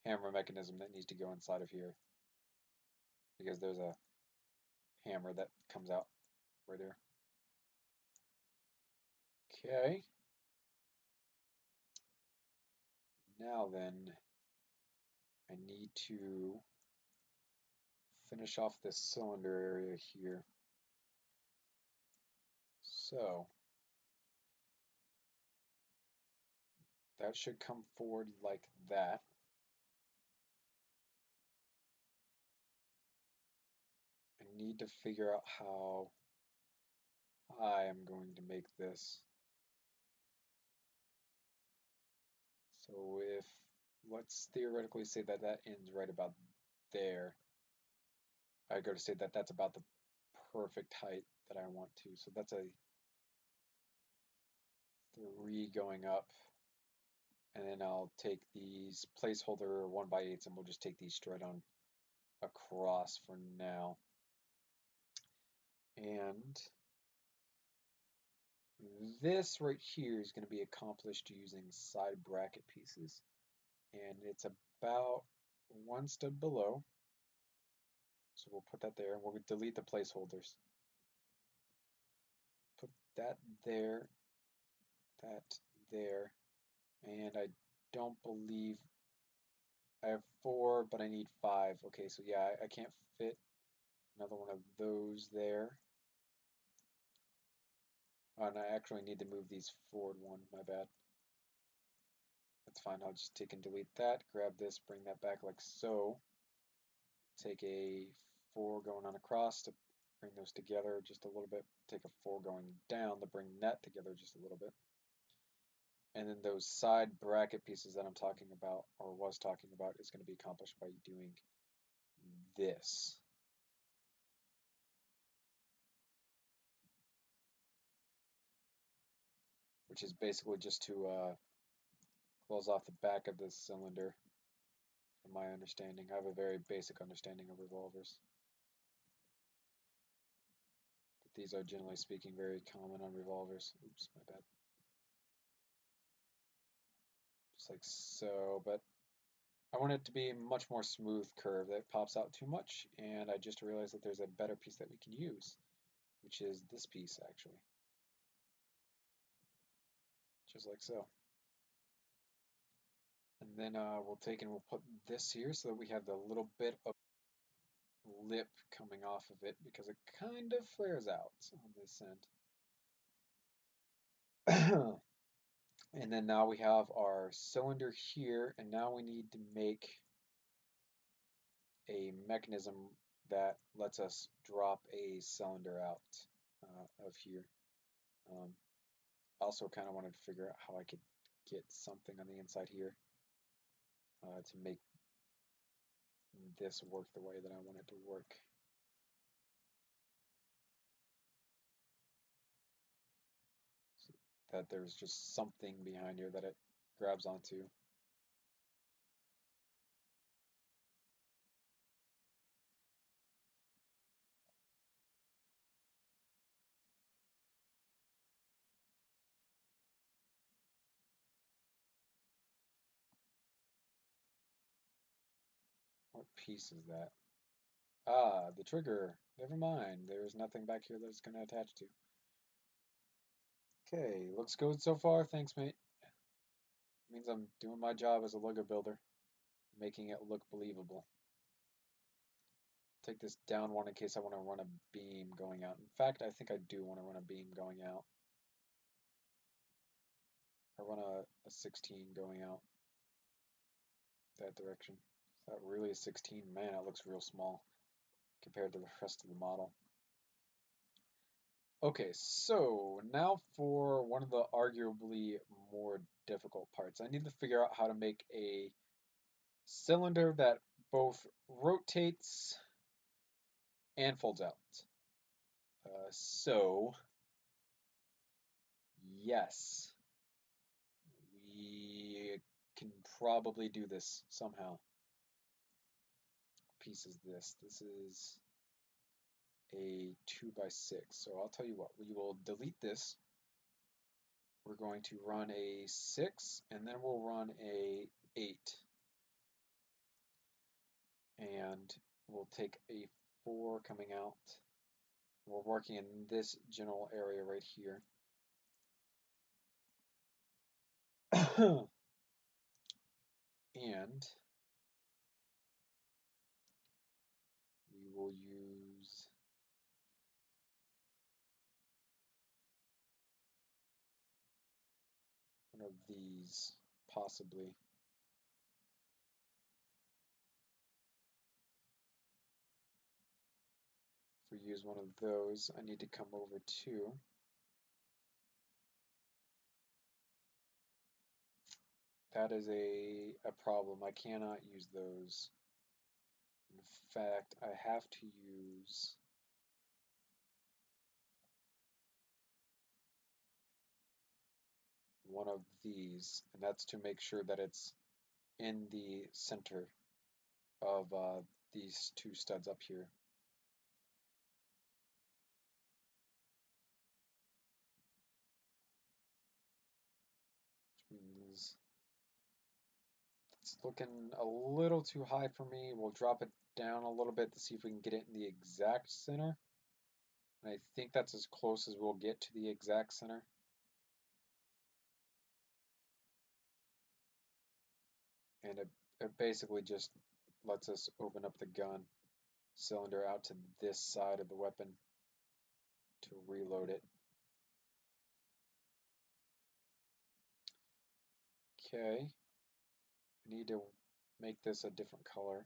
hammer mechanism that needs to go inside of here because there's a hammer that comes out right here. Okay. Now then, I need to finish off this cylinder area here. So that should come forward like that. I need to figure out how I am going to make this. So if, let's theoretically say that that ends right about there. I go to say that that's about the perfect height that I want to. So that's a 3 going up. And then I'll take these placeholder 1x8s and we'll just take these straight on across for now. And this right here is going to be accomplished using side bracket pieces. And it's about 1 step below. So we'll put that there and we'll delete the placeholders. Put that there, that there, and I don't believe I have 4, but I need 5. Okay, so yeah, I can't fit another one of those there. Oh, and I actually need to move these forward 1, my bad. That's fine, I'll just take and delete that, grab this, bring that back like so. Take a 4 going on across to bring those together just a little bit. Take a 4 going down to bring that together just a little bit. And then those side bracket pieces that I'm talking about, or was talking about, is going to be accomplished by doing this. Which is basically just to close off the back of this cylinder, from my understanding. I have a very basic understanding of revolvers. But these are, generally speaking, very common on revolvers. Oops, my bad. Just like so, but I want it to be a much more smooth curve that pops out too much, and I just realized that there's a better piece that we can use, which is this piece, actually. Just like so. And then we'll take and we'll put this here so that we have the little bit of lip coming off of it, because it kind of flares out on this end. And then now we have our cylinder here, and now we need to make a mechanism that lets us drop a cylinder out of here. Also kind of wanted to figure out how I could get something on the inside here to make this work the way that I want it to work. So that there's just something behind here that it grabs onto. What piece is that? Ah, the trigger. Never mind. There's nothing back here that's going to attach to. Okay, looks good so far. Thanks, mate. Means I'm doing my job as a Lego builder, making it look believable. Take this down one in case I want to run a beam going out. In fact, I think I do want to run a beam going out. I run a 16 going out that direction. Is that really a 16? Man, it looks real small compared to the rest of the model. Okay, so now for one of the arguably more difficult parts. I need to figure out how to make a cylinder that both rotates and folds out. So, yes, we can probably do this somehow. What piece is this? This is a 2x6. So I'll tell you what, we will delete this. We're going to run a 6, and then we'll run a 8. And we'll take a 4 coming out. We're working in this general area right here. And we will use one of these, possibly. If we use one of those, I need to come over to that is a problem. I cannot use those. In fact, I have to use one of these, and that's to make sure that it's in the center of these two studs up here. Which means it's looking a little too high for me. We'll drop it down a little bit to see if we can get it in the exact center. And I think that's as close as we'll get to the exact center. And it basically just lets us open up the gun cylinder out to this side of the weapon to reload it. Okay, I need to make this a different color.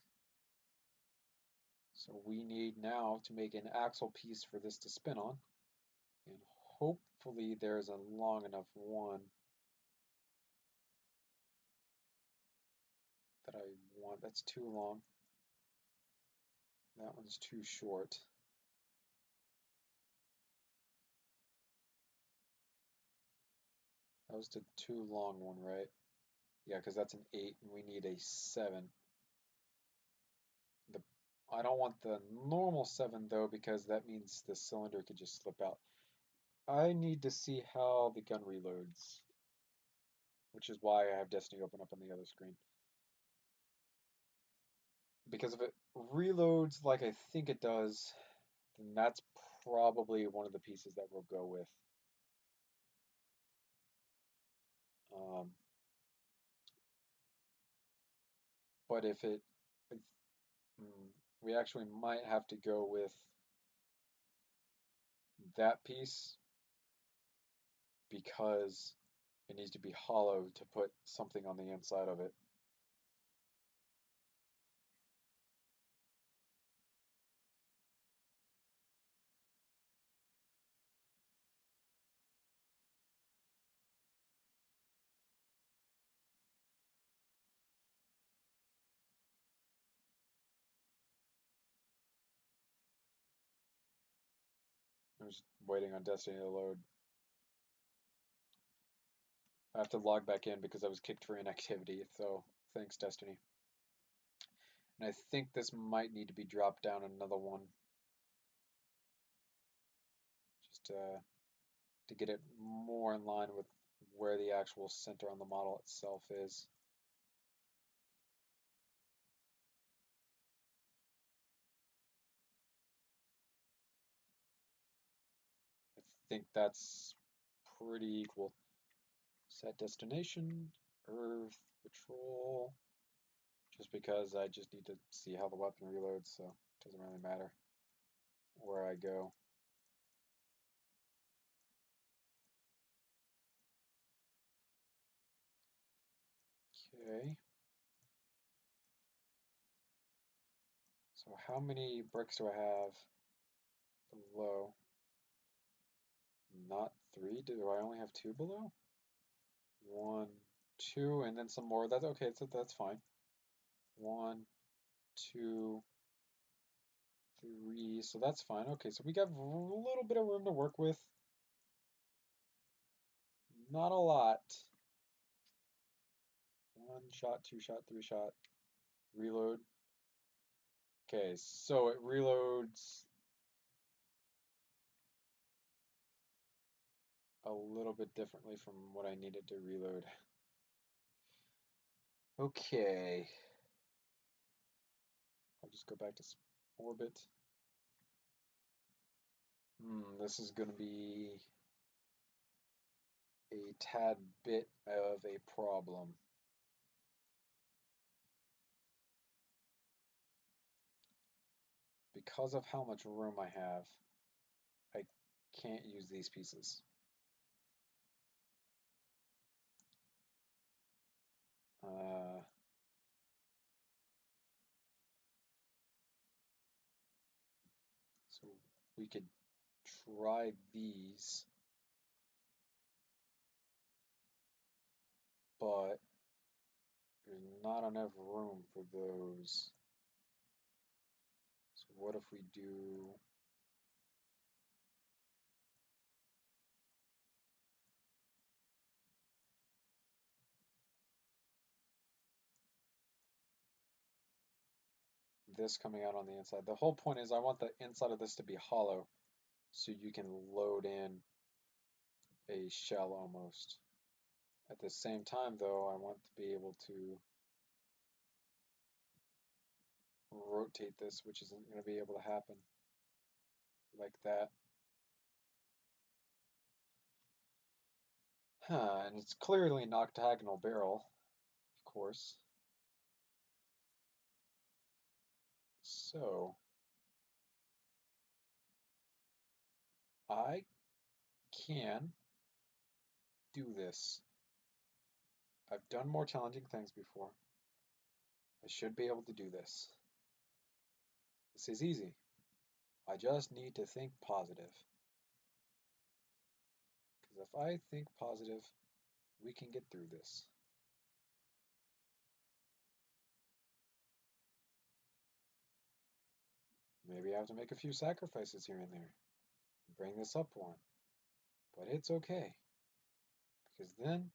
So we need now to make an axle piece for this to spin on. And hopefully there's a long enough one that I want. That's too long. That one's too short. That was the too long one, right? Yeah, because that's an 8 and we need a 7. I don't want the normal 7 though, because that means the cylinder could just slip out. I need to see how the gun reloads, which is why I have Destiny open up on the other screen. Because if it reloads like I think it does, then that's probably one of the pieces that we'll go with. Um, but if it, we actually might have to go with that piece because it needs to be hollow to put something on the inside of it. I'm just waiting on Destiny to load. I have to log back in because I was kicked for inactivity, so thanks, Destiny. And I think this might need to be dropped down another one. Just to get it more in line with where the actual center on the model itself is. I think that's pretty equal. Set destination, Earth, Patrol. Just because I just need to see how the weapon reloads, so it doesn't really matter where I go. Okay. So how many bricks do I have below? Not 3. Do I only have 2 below? 1, 2, and then some more. That's okay, so that's fine. 1, 2, 3. So that's fine. Okay, so we got a little bit of room to work with. Not a lot. 1 shot, 2 shot, 3 shot. Reload. Okay, so it reloads a little bit differently from what I needed to reload. Okay. I'll just go back to orbit. This is going to be a tad bit of a problem. Because of how much room I have, I can't use these pieces. So we could try these, but there's not enough room for those. So what if we do this coming out on the inside. The whole point is I want the inside of this to be hollow so you can load in a shell almost. At the same time, though, I want to be able to rotate this, which isn't going to be able to happen like that. And it's clearly an octagonal barrel, of course. So I can do this. I've done more challenging things before. I should be able to do this. This is easy. I just need to think positive. Because if I think positive, we can get through this. Maybe I have to make a few sacrifices here and there. Bring this up one. But it's okay. Because then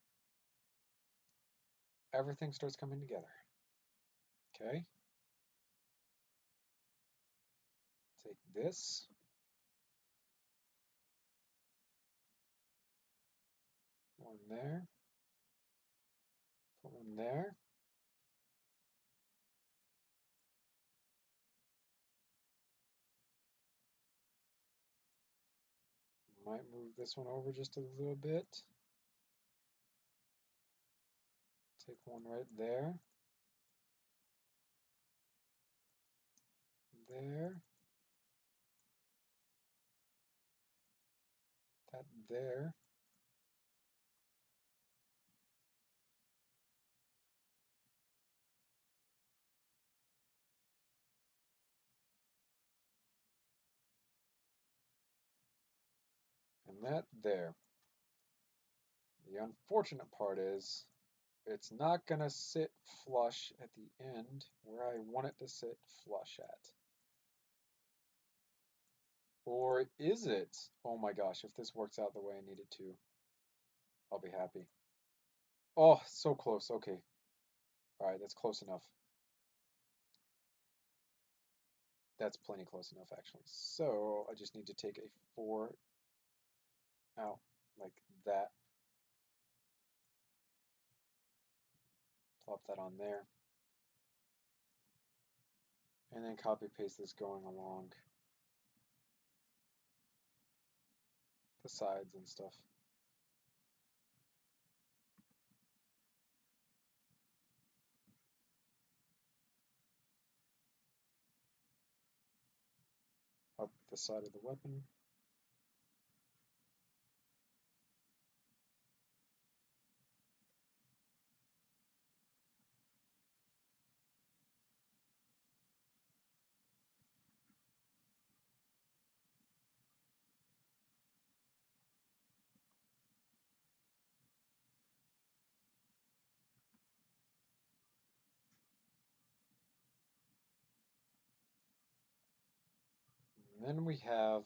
everything starts coming together. Okay? Take this. One there. Put one there. Might move this one over just a little bit. Take one right there. There. That there. And that there. The unfortunate part is it's not going to sit flush at the end where I want it to sit flush at. Or is it? Oh my gosh, if this works out the way I need it to, I'll be happy. Oh, so close. Okay. All right, that's close enough. That's plenty close enough, actually. So I just need to take a 4 out like that. Plop that on there. And then copy paste this going along the sides and stuff. Up the side of the weapon. And then we have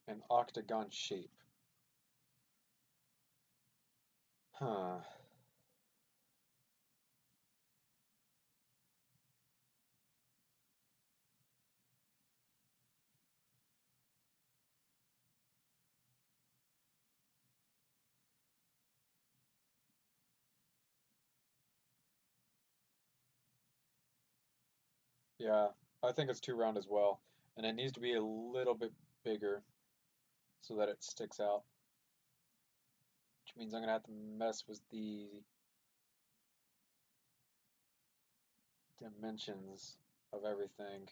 an octagon shape. Huh. Yeah, I think it's too round as well. And it needs to be a little bit bigger so that it sticks out. Which means I'm gonna have to mess with the dimensions of everything.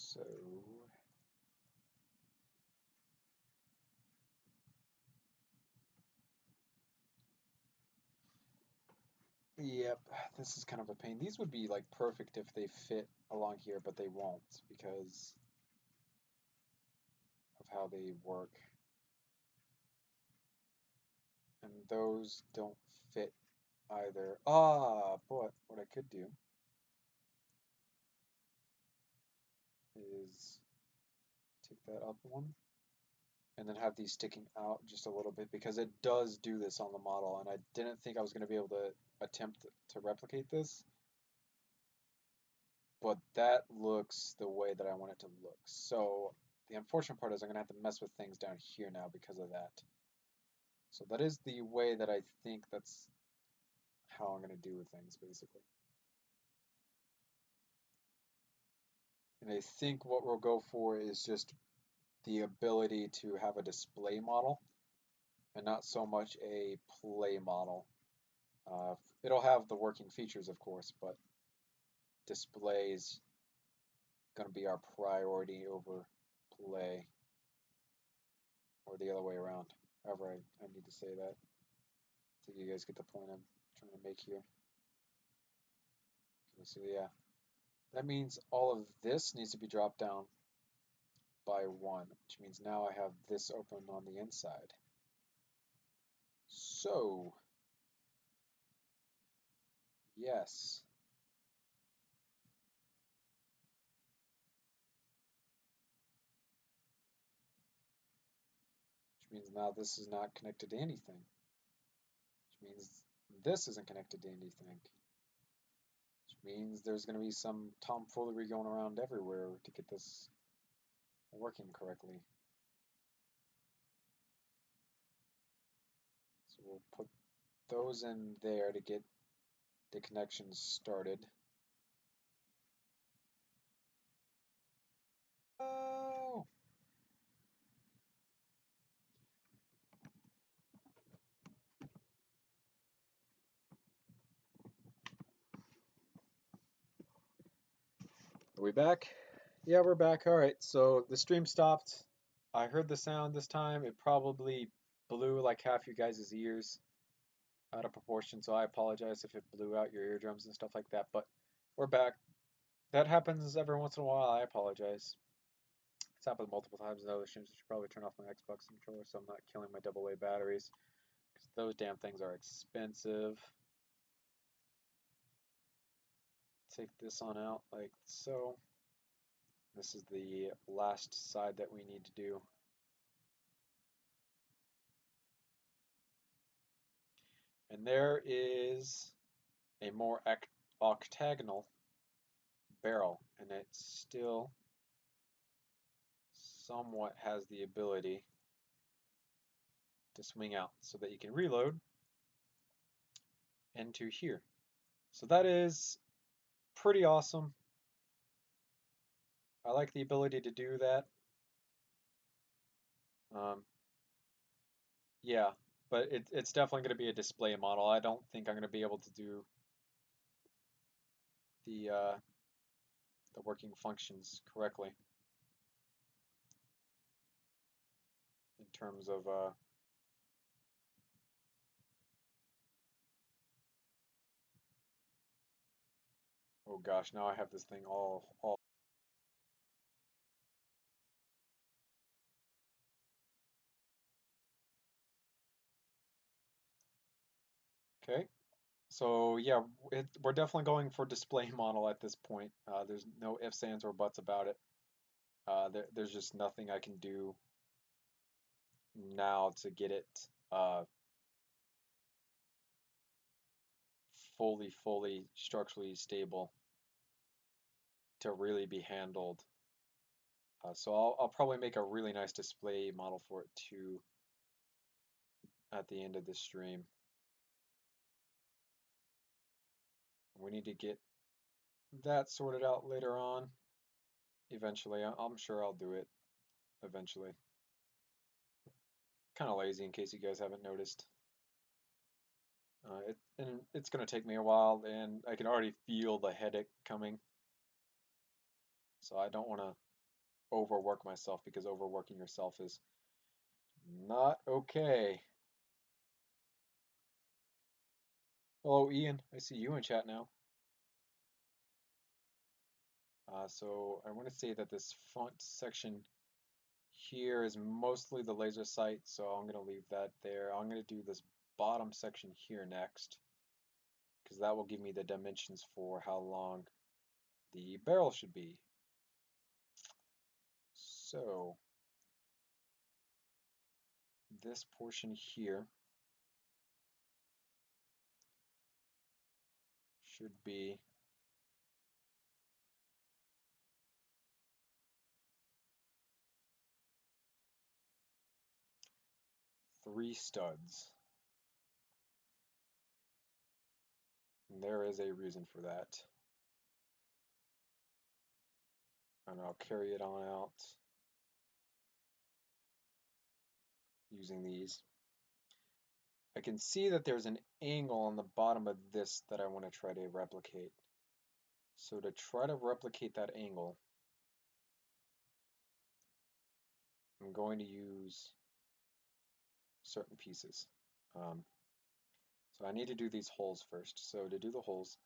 So, yep, this is kind of a pain. These would be like perfect if they fit along here, but they won't because of how they work. And those don't fit either. But what I could do is take that up one and then have these sticking out just a little bit because it does do this on the model, and I didn't think I was going to be able to attempt to replicate this, but that looks the way that I want it to look. So the unfortunate part is I'm going to have to mess with things down here now because of that. So that is the way that I think that's how I'm going to do things basically. And I think what we'll go for is just the ability to have a display model and not so much a play model. Uh, it'll have the working features, of course, but display is going to be our priority over play, or the other way around. However, I need to say that. I think you guys get the point I'm trying to make here. Okay, so yeah, that means all of this needs to be dropped down by 1, which means now I have this open on the inside. So, yes. Which means now this is not connected to anything. Which means this isn't connected to anything. Which means there's going to be some tomfoolery going around everywhere to get this working correctly. So we'll put those in there to get the connections started. Oh! Are we back? Yeah, we're back. All right, so the stream stopped. I heard the sound this time. It probably blew like half you guys' ears out of proportion, so I apologize if it blew out your eardrums and stuff like that, but we're back. That happens every once in a while. I apologize. It's happened multiple times in other streams. I should probably turn off my Xbox controller so I'm not killing my AA batteries, because those damn things are expensive. Take this on out like so. This is the last side that we need to do. And there is a more octagonal barrel, and it still somewhat has the ability to swing out so that you can reload into here. So that is pretty awesome. I like the ability to do that. Um, yeah, but it's definitely going to be a display model. I don't think I'm going to be able to do the the working functions correctly in terms of oh gosh, now I have this thing all okay. So yeah, we're definitely going for display model at this point. There's no ifs, ands, or buts about it. There's just nothing I can do now to get it uh, fully structurally stable to really be handled. So I'll probably make a really nice display model for it too at the end of this stream. We need to get that sorted out later on. Eventually, I'm sure I'll do it eventually. Kind of lazy in case you guys haven't noticed. And it's going to take me a while, and I can already feel the headache coming. So I don't want to overwork myself because overworking yourself is not okay. Hello, Ian. I see you in chat now. So I want to say that this front section here is mostly the laser sight, so I'm going to leave that there. I'm going to do this bottom section here next. because that will give me the dimensions for how long the barrel should be. So this portion here should be 3 studs. And there is a reason for that. And I'll carry it on out using these. I can see that there's an angle on the bottom of this that I want to try to replicate. So to try to replicate that angle, I'm going to use certain pieces. So I need to do these holes first. So to do the holes,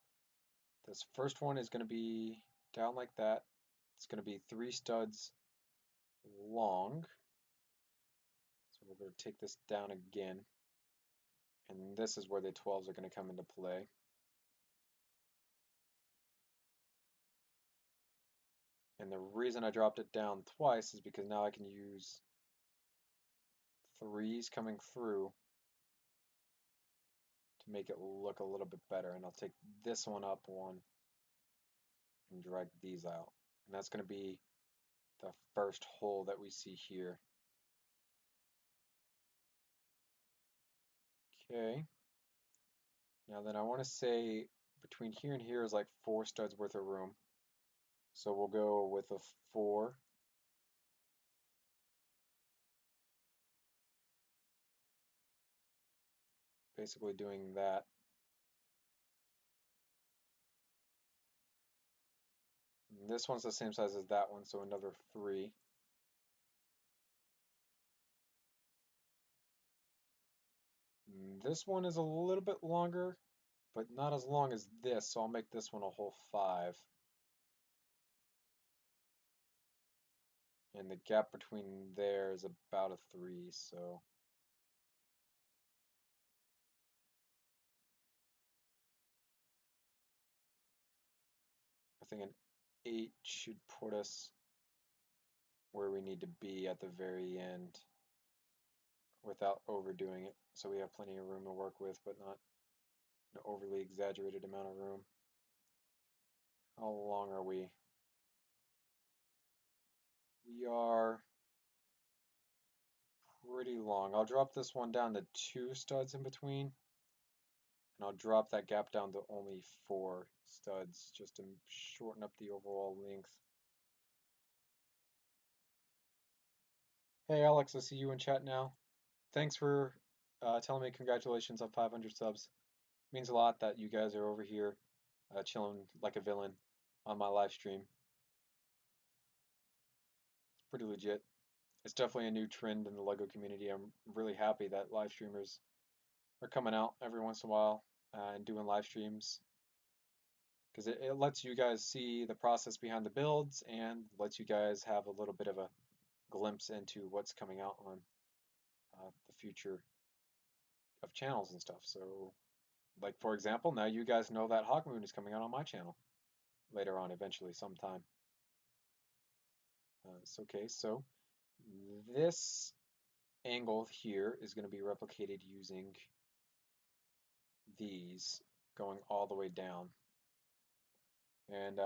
this first one is going to be down like that. It's going to be 3 studs long. So we're going to take this down again. And this is where the 12s are going to come into play. And the reason I dropped it down twice is because now I can use 3s coming through to make it look a little bit better. And I'll take this one up one and drag these out. And that's going to be the first hole that we see here. Okay. Now then I want to say between here and here is like 4 studs worth of room. So we'll go with a 4. Basically doing that. And this one's the same size as that one, so another 3. And this one is a little bit longer, but not as long as this, so I'll make this one a whole 5. And the gap between there is about a 3, so I think an 8 should put us where we need to be at the very end without overdoing it. So we have plenty of room to work with, but not an overly exaggerated amount of room. How long are we? We are pretty long. I'll drop this one down to 2 studs in between, and I'll drop that gap down to only 4 studs just to shorten up the overall length. Hey Alex, I see you in chat now. Thanks for telling me congratulations on 500 subs. It means a lot that you guys are over here chilling like a villain on my live stream. It's pretty legit. It's definitely a new trend in the LEGO community. I'm really happy that live streamers are coming out every once in a while and doing live streams because it lets you guys see the process behind the builds and lets you guys have a little bit of a glimpse into what's coming out on the future of channels and stuff. So, like for example, now you guys know that HawkMoon is coming out on my channel later on, eventually, sometime. It's okay. So this angle here is going to be replicated using these going all the way down. And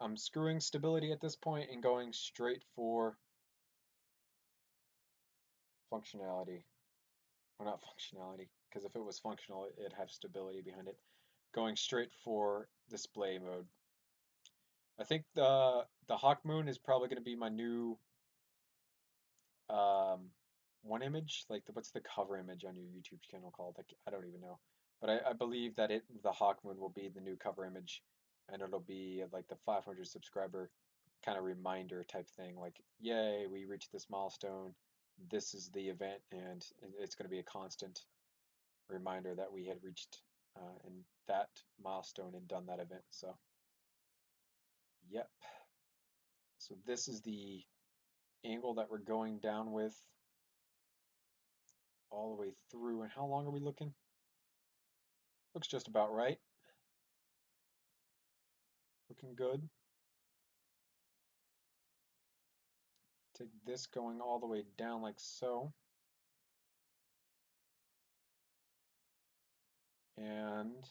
I'm screwing stability at this point and going straight for functionality. Well, not functionality, because if it was functional, it'd have stability behind it. Going straight for display mode. I think the HawkMoon is probably going to be my new one image. Like what's the cover image on your YouTube channel called? Like, I don't even know. But I believe that the HawkMoon will be the new cover image, and it'll be like the 500 subscriber kind of reminder type thing. Like, yay, we reached this milestone. This is the event, and it's going to be a constant reminder that we had reached and that milestone and done that event. So, yep. So this is the angle that we're going down with all the way through. And how long are we looking? Looks just about right. Looking good. Take this going all the way down like so. And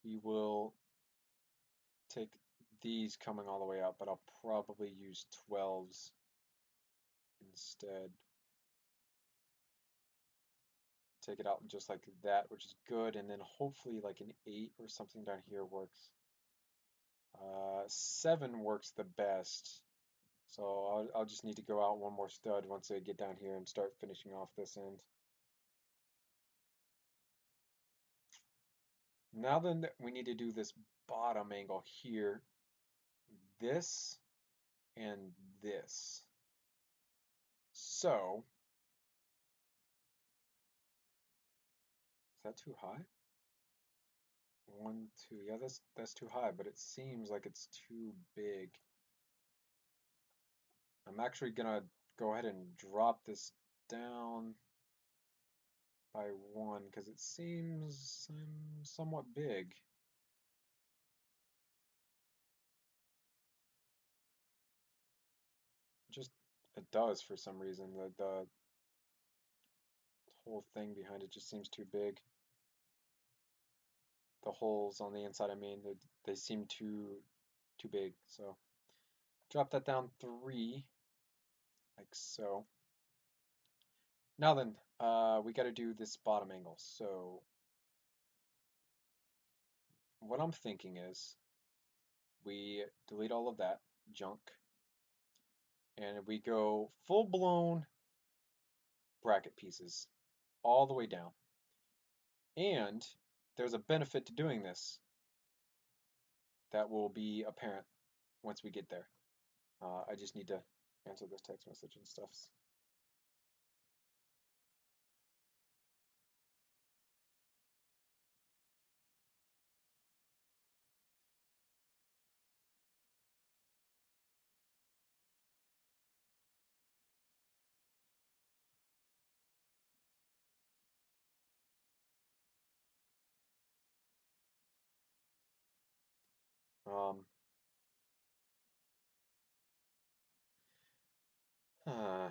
we will take these coming all the way out, but I'll probably use 12s instead. Take it out just like that, which is good, and then hopefully like an 8 or something down here works. 7 works the best, so I'll just need to go out one more stud once I get down here and start finishing off this end. Now then, we need to do this bottom angle here, this, and this. So, is that too high? 1, 2, yeah, that's too high, but it seems like it's too big. I'm actually gonna go ahead and drop this down by 1 because it seems somewhat big. Just it does for some reason. The whole thing behind it just seems too big. The holes on the inside, I mean, they seem too big. So drop that down 3, like so. Now then, we got to do this bottom angle. So what I'm thinking is we delete all of that junk and we go full-blown bracket pieces all the way down. And there's a benefit to doing this that will be apparent once we get there. I just need to answer this text message and stuff. Um, uh,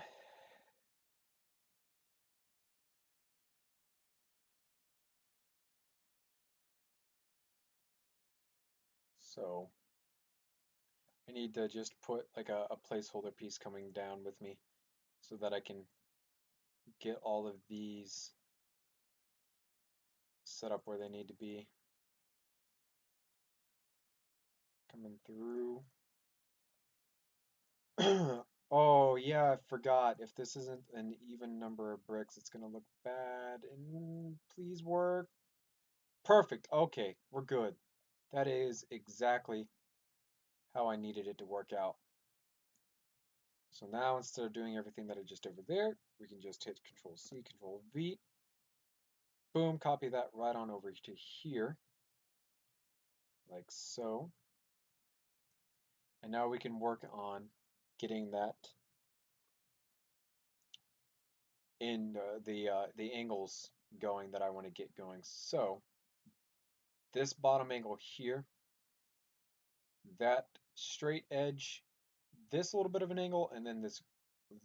so I need to just put like a placeholder piece coming down with me so that I can get all of these set up where they need to be. Coming through. Oh, yeah, I forgot. If this isn't an even number of bricks, it's gonna look bad. And please work. Perfect. Okay, we're good. That is exactly how I needed it to work out. So now instead of doing everything that I just over there, we can just hit Control C, Control V. Boom, copy that right on over to here, like so. And now we can work on getting that in the angles going that I want to get going. So this bottom angle here, that straight edge, this little bit of an angle, and then this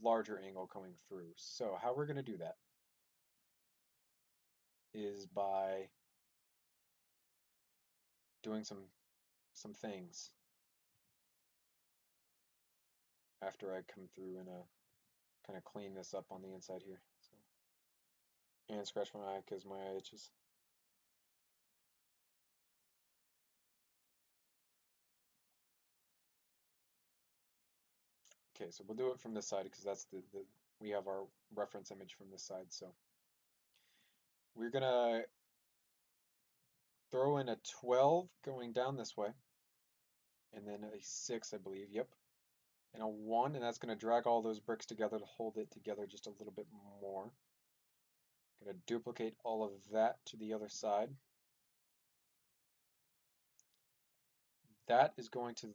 larger angle coming through. So how we're going to do that is by doing some things after I come through and kind of clean this up on the inside here. So, and scratch my eye because my eye itches. Okay, so we'll do it from this side because that's we have our reference image from this side. So we're gonna throw in a 12 going down this way, and then a 6, I believe. Yep, and a 1, and that's gonna drag all those bricks together to hold it together just a little bit more. Gonna duplicate all of that to the other side. That is going to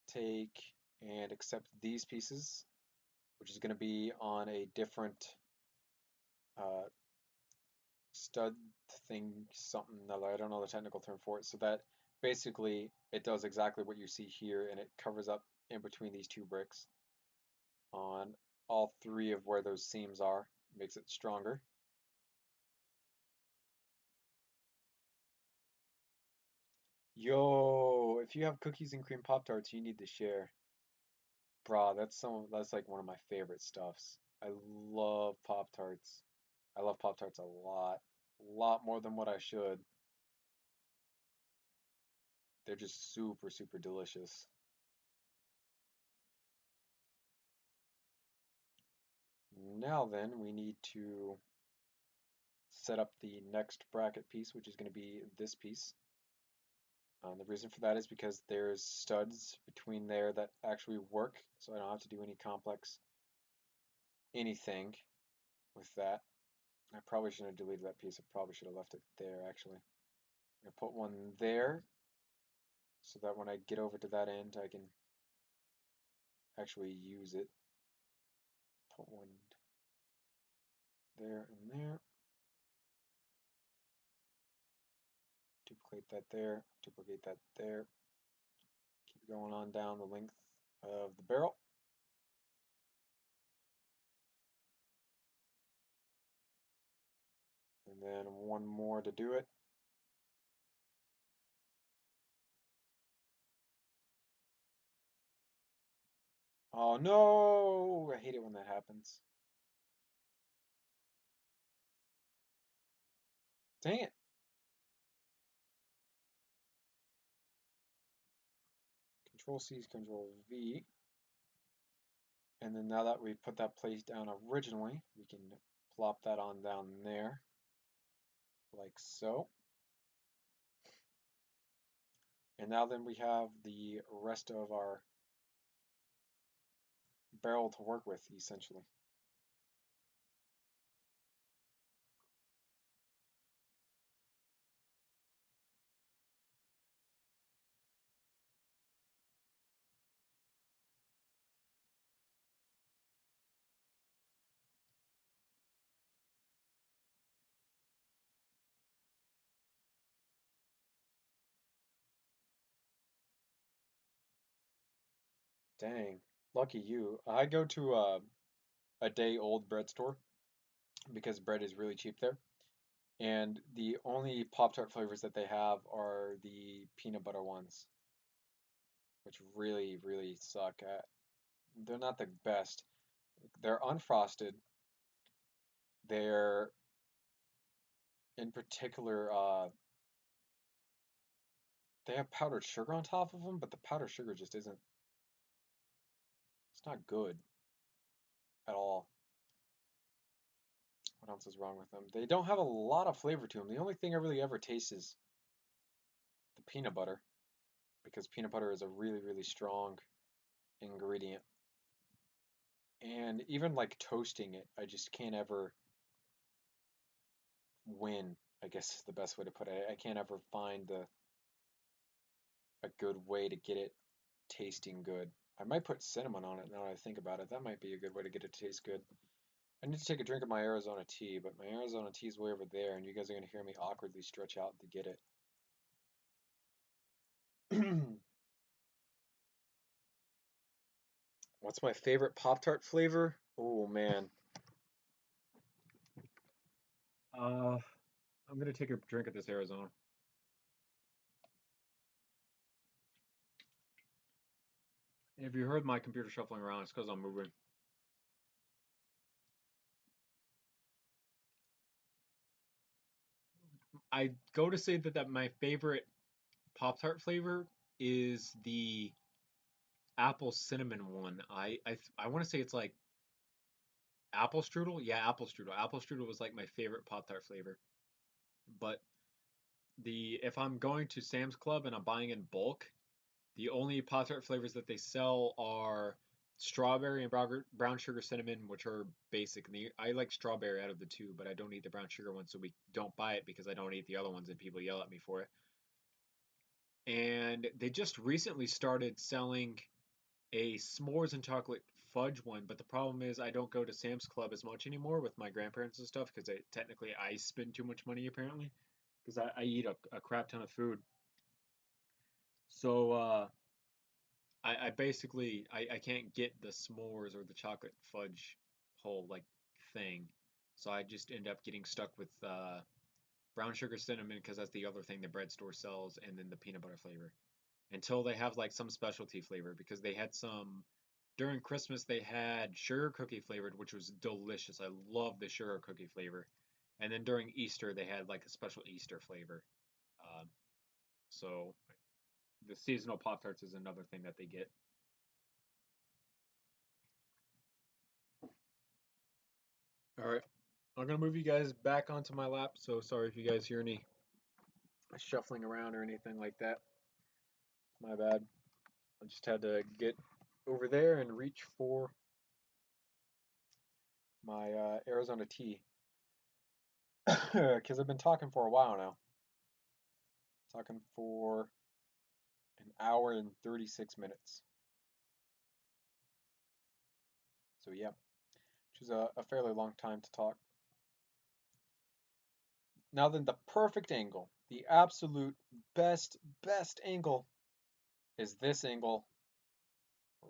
take and accept these pieces, which is going to be on a different stud thing, something other. I don't know the technical term for it. So that basically it does exactly what you see here, and it covers up in between these two bricks on all three of where those seams are, makes it stronger. Yo, if you have cookies and cream Pop Tarts, you need to share. Brah, that's like one of my favorite stuffs. I love Pop Tarts. I love Pop Tarts a lot more than what I should. They're just super, super delicious. Now then, we need to set up the next bracket piece, which is going to be this piece. The reason for that is because there's studs between there that actually work, so I don't have to do any complex anything with that. I probably shouldn't have deleted that piece. I probably should have left it there, actually. I'm going to put one there so that when I get over to that end, I can actually use it. Put one there and there. Duplicate that there. Duplicate that there. Keep going on down the length of the barrel. And then one more to do it. Oh no! I hate it when that happens. Dang it! Control C is Control V. And then now that we put that place down originally, we can plop that on down there, like so. And now then we have the rest of our barrel to work with, essentially. Dang, lucky you. I go to a day old bread store because bread is really cheap there. And the only Pop Tart flavors that they have are the peanut butter ones, which really, really suck at. They're not the best. They're unfrosted. They're in particular, they have powdered sugar on top of them, but the powdered sugar just isn't, it's not good at all. What else is wrong with them? They don't have a lot of flavor to them. The only thing I really ever taste is the peanut butter, because peanut butter is a really, really strong ingredient. And even like toasting it, I just can't ever win, I guess is the best way to put it. I can't ever find a good way to get it tasting good. I might put cinnamon on it now that I think about it. That might be a good way to get it to taste good. I need to take a drink of my Arizona tea, but my Arizona tea is way over there, and you guys are going to hear me awkwardly stretch out to get it. What's my favorite Pop-Tart flavor? Oh man. Uh, I'm gonna take a drink of this Arizona. If you heard my computer shuffling around, it's because I'm moving. I go to say that my favorite Pop Tart flavor is the apple cinnamon one. I want to say it's like apple strudel. Yeah, apple strudel. Apple strudel was like my favorite Pop Tart flavor. But the if I'm going to Sam's Club and I'm buying in bulk, the only Pop Tart flavors that they sell are strawberry and brown sugar cinnamon, which are basic. I like strawberry out of the two, but I don't eat the brown sugar one, so we don't buy it because I don't eat the other ones and people yell at me for it. And they just recently started selling a s'mores and chocolate fudge one, but the problem is I don't go to Sam's Club as much anymore with my grandparents and stuff because technically I spend too much money apparently because I eat a crap ton of food. So I basically I can't get the s'mores or the chocolate fudge whole like thing. So I just end up getting stuck with brown sugar cinnamon because that's the other thing the bread store sells, and then the peanut butter flavor. Until they have like some specialty flavor because they had some during Christmas they had sugar cookie flavored, which was delicious. I love the sugar cookie flavor. And then during Easter they had like a special Easter flavor. Um, so the seasonal Pop Tarts is another thing that they get. All right, I'm gonna move you guys back onto my lap. So sorry if you guys hear any shuffling around or anything like that. My bad. I just had to get over there and reach for my Arizona tea because I've been talking for a while now. Talking for an hour and 36 minutes. So yeah, which is a fairly long time to talk. Now then, the perfect angle, the absolute best angle is this angle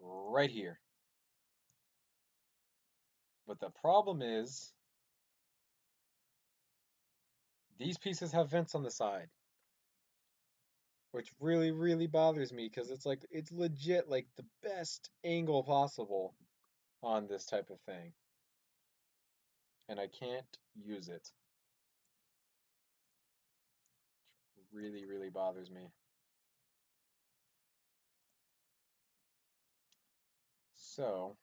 right here. But the problem is these pieces have vents on the side, which really bothers me because it's like it's legit like the best angle possible on this type of thing, and I can't use it. Really bothers me. So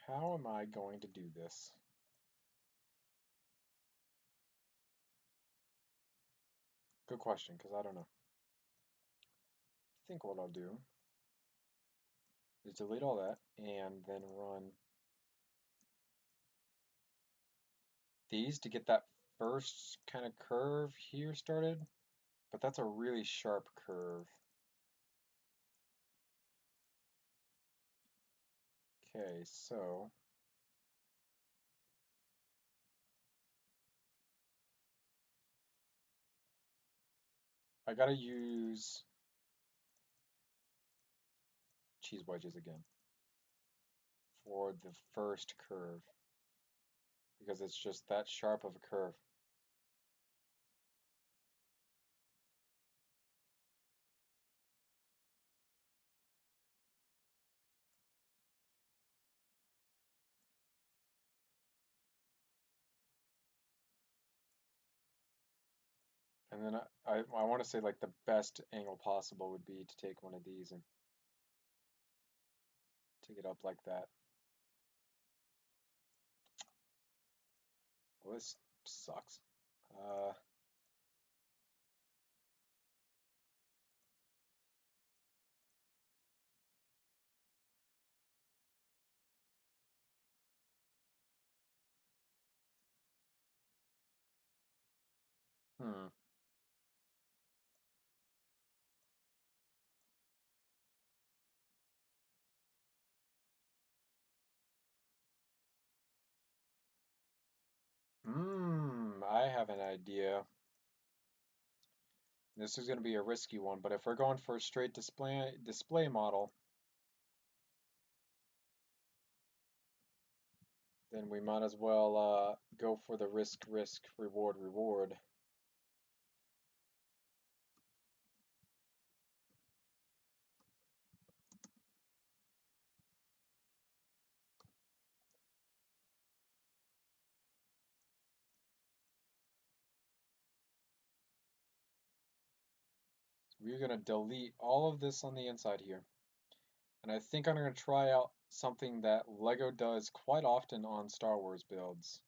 how am I going to do this? Good question, because I don't know. I think what I'll do is delete all that and then run these to get that first kind of curve here started, but that's a really sharp curve. Okay, so I gotta use cheese wedges again for the first curve because it's just that sharp of a curve. And then I want to say like the best angle possible would be to take one of these and take it up like that. Well, this sucks. Uh, hmm. I have an idea. This is going to be a risky one, but if we're going for a straight display model, then we might as well go for the risk, reward, reward. We're going to delete all of this on the inside here. And I think I'm going to try out something that LEGO does quite often on Star Wars builds.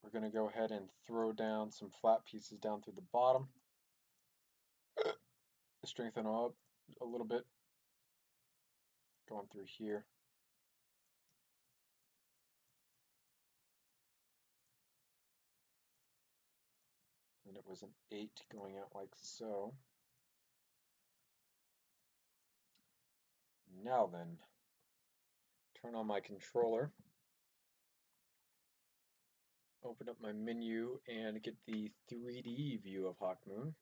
We're going to go ahead and throw down some flat pieces down through the bottom. Strengthen them up a little bit. going through here. And it was an 8 going out like so. Now then, turn on my controller, open up my menu, and get the 3D view of HawkMoon.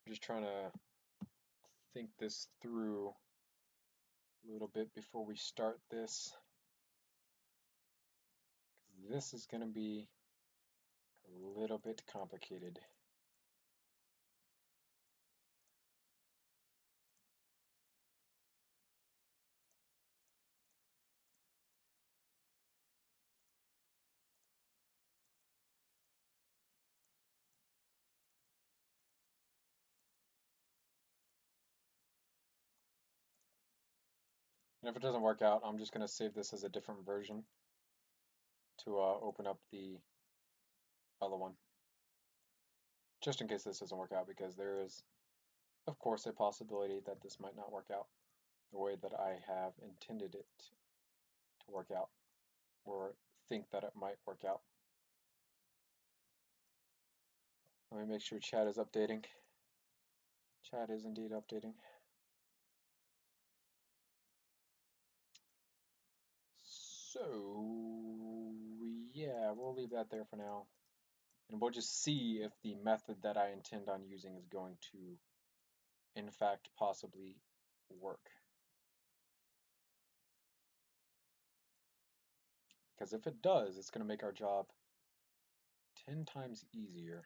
I'm just trying to think this through a little bit before we start this. This is going to be a little bit complicated. And if it doesn't work out, I'm just going to save this as a different version to open up the other one. Just in case this doesn't work out, because there is, of course, a possibility that this might not work out the way that I have intended it to work out, or think that it might work out. Let me make sure chat is updating. Chat is indeed updating. So, yeah, we'll leave that there for now. And we'll just see if the method that I intend on using is going to, in fact, possibly work. Because if it does, it's going to make our job 10 times easier.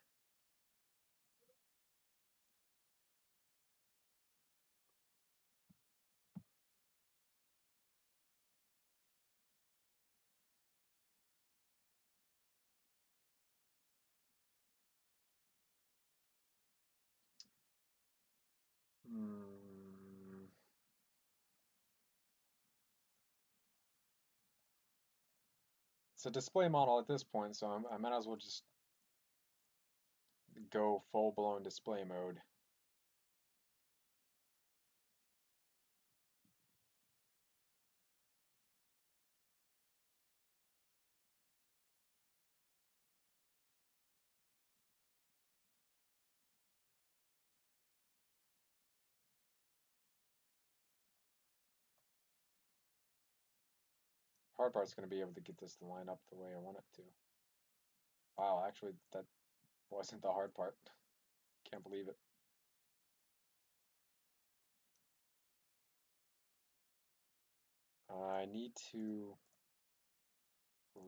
It's a display model at this point, so I might as well just go full-blown display mode. Hard part's going to be able to get this to line up the way I want it to. Wow, actually, that wasn't the hard part. Can't believe it. I need to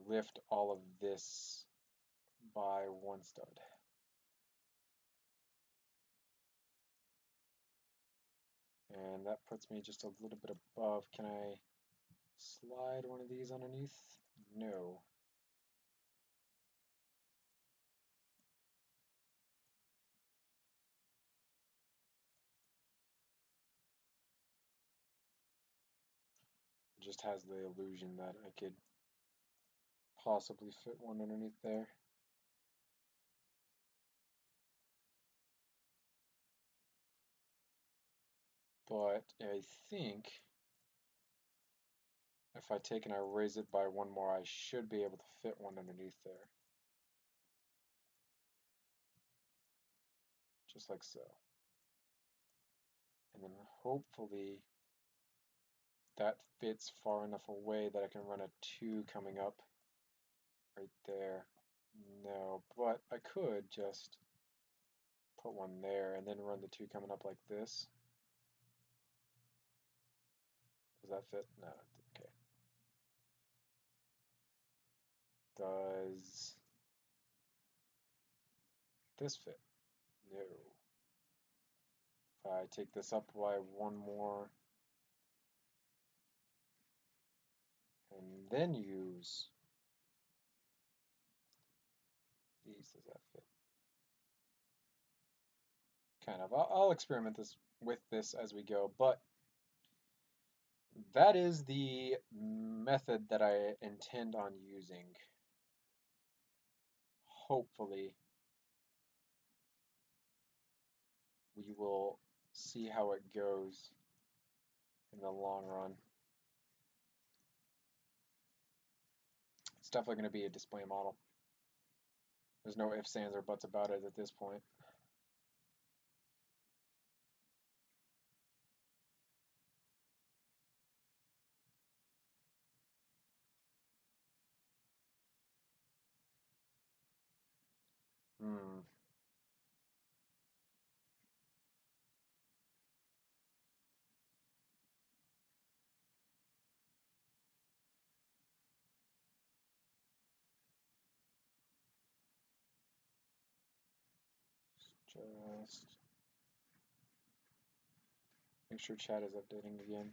lift all of this by one stud. And that puts me just a little bit above. Can I slide one of these underneath? No. It just has the illusion that I could possibly fit one underneath there. But I think if I take and I raise it by one more, I should be able to fit one underneath there. Just like so. And then hopefully that fits far enough away that I can run a 2 coming up right there. No, but I could just put one there and then run the 2 coming up like this. Does that fit? No, okay. Does this fit? No. If I take this up by one more, and then use these. Does that fit? Kind of. I'll experiment with this as we go, but that is the method that I intend on using. Hopefully, we will see how it goes in the long run. It's definitely going to be a display model. There's no ifs, ands, or buts about it at this point. Hmm. Just make sure chat is updating again.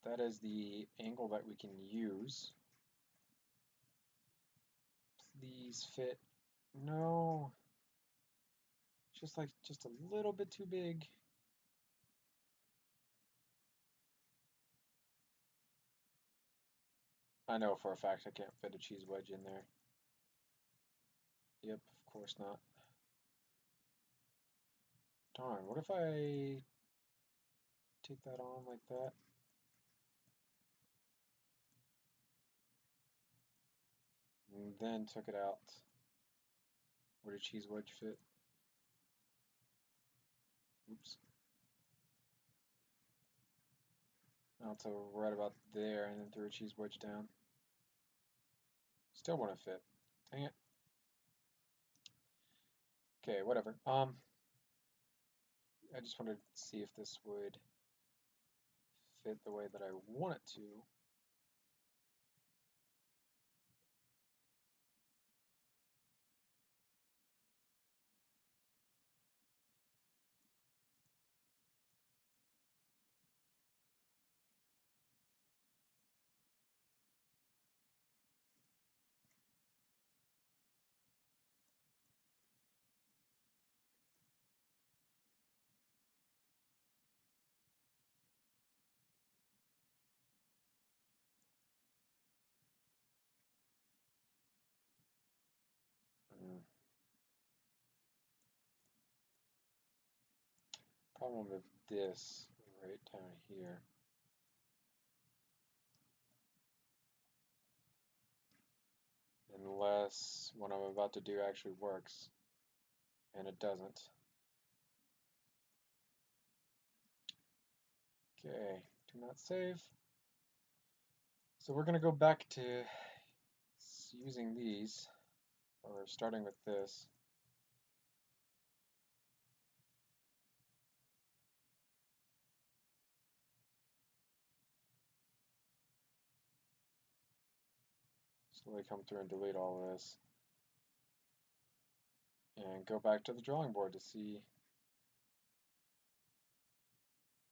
That is the angle that we can use. Please fit. No. Just a little bit too big. I know for a fact I can't fit a cheese wedge in there. Yep, of course not. Darn, what if I take that on like that? And then took it out. Would a cheese wedge fit? Oops. Out to right about there and then threw a cheese wedge down. Still wouldn't fit. Dang it. Okay, whatever. I just wanted to see if this would fit the way that I want it to. Mm. Problem with this right down here. Unless what I'm about to do actually works, and it doesn't. Okay, do not save. So we're gonna go back to using these, or starting with this. Slowly come through and delete all this. And go back to the drawing board to see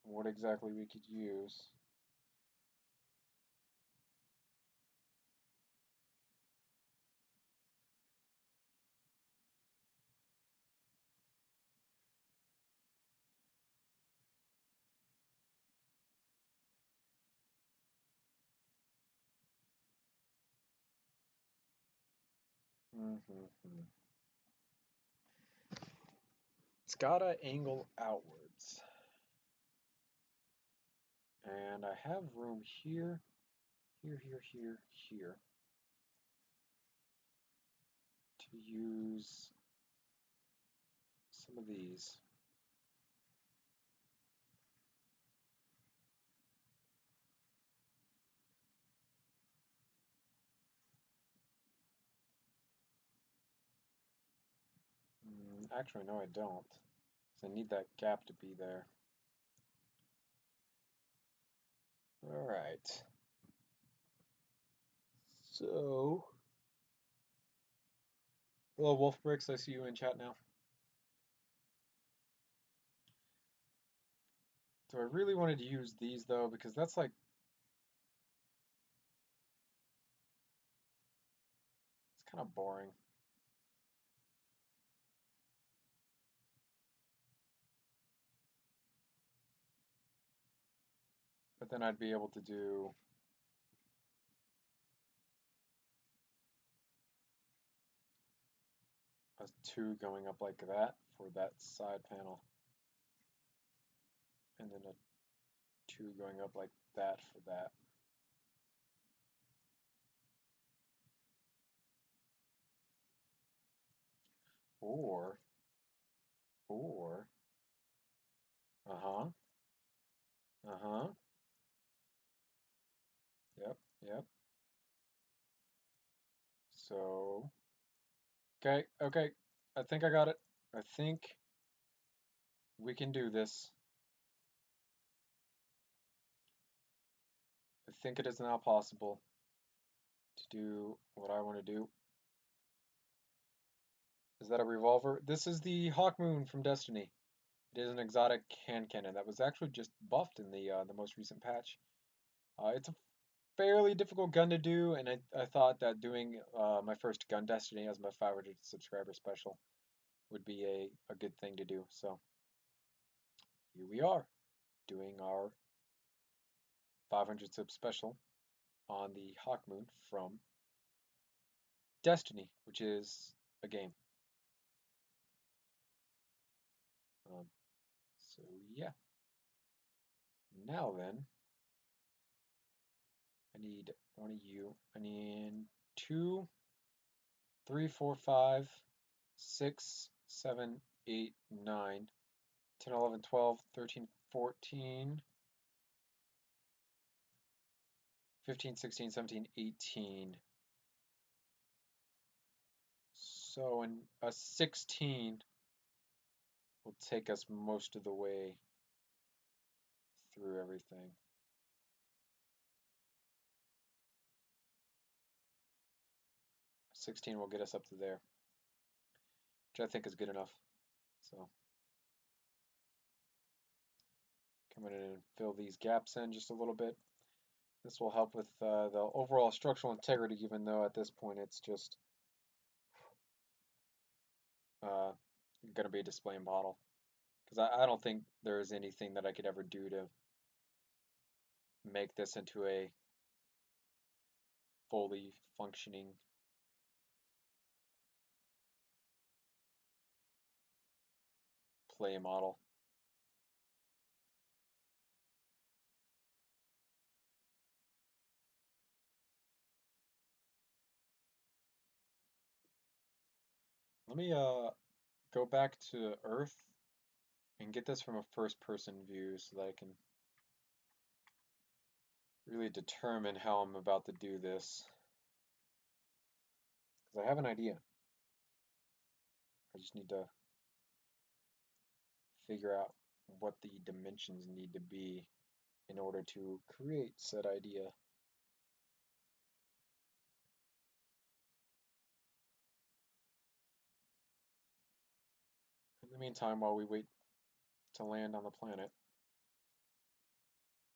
what exactly we could use. Mm-hmm. It's gotta angle outwards. And I have room here, here, here, here, here to use some of these. Actually, no, I don't. So I need that gap to be there. All right. So, hello, Wolf Bricks. I see you in chat now. So I really wanted to use these though because that's like it's kind of boring. But then I'd be able to do a 2 going up like that for that side panel, and then a 2 going up like that for that. Or, or, uh-huh, uh-huh, yep, yep. So, okay, okay, I think I got it. I think we can do this. I think it is now possible to do what I want to do. Is that a revolver? This is the HawkMoon from Destiny. It is an exotic hand cannon that was actually just buffed in the most recent patch. It's a fairly difficult gun to do, and I thought that doing my first gun Destiny as my 500 subscriber special would be a good thing to do. So here we are doing our 500 sub special on the HawkMoon from Destiny, which is a game. Um, so yeah, now then, I need one of you. I need 2, 3, 4, 5, 6, 7, 8, 9, 10, 11, 12, 13, 14, 15, 16, 17, 18. So a 16 will take us most of the way through everything. 16 will get us up to there, which I think is good enough. So come in and fill these gaps in just a little bit. This will help with the overall structural integrity, even though at this point it's just uh, going to be a display model. Because I don't think there is anything that I could ever do to make this into a fully functioning play model. Let me go back to Earth and get this from a first person view so that I can really determine how I'm about to do this. Because I have an idea. I just need to figure out what the dimensions need to be in order to create said idea. In the meantime, while we wait to land on the planet,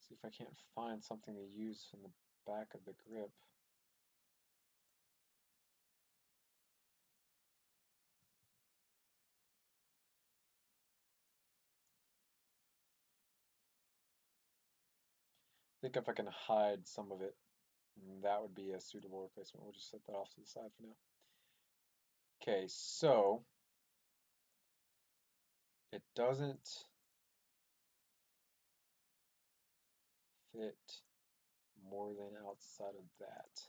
see if I can't find something to use in the back of the grip. I think if I can hide some of it, that would be a suitable replacement. We'll just set that off to the side for now. Okay, so it doesn't fit more than outside of that.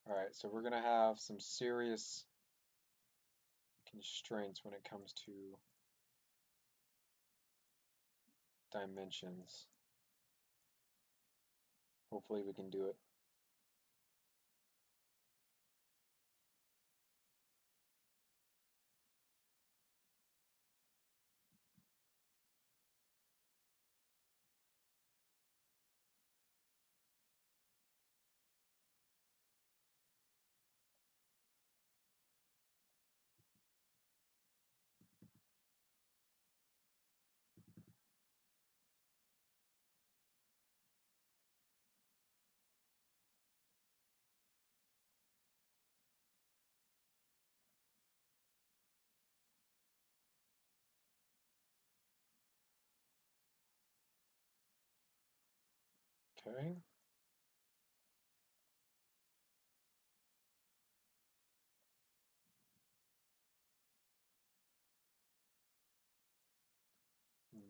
All right, so we're gonna have some serious constraints when it comes to dimensions. Hopefully we can do it. Okay.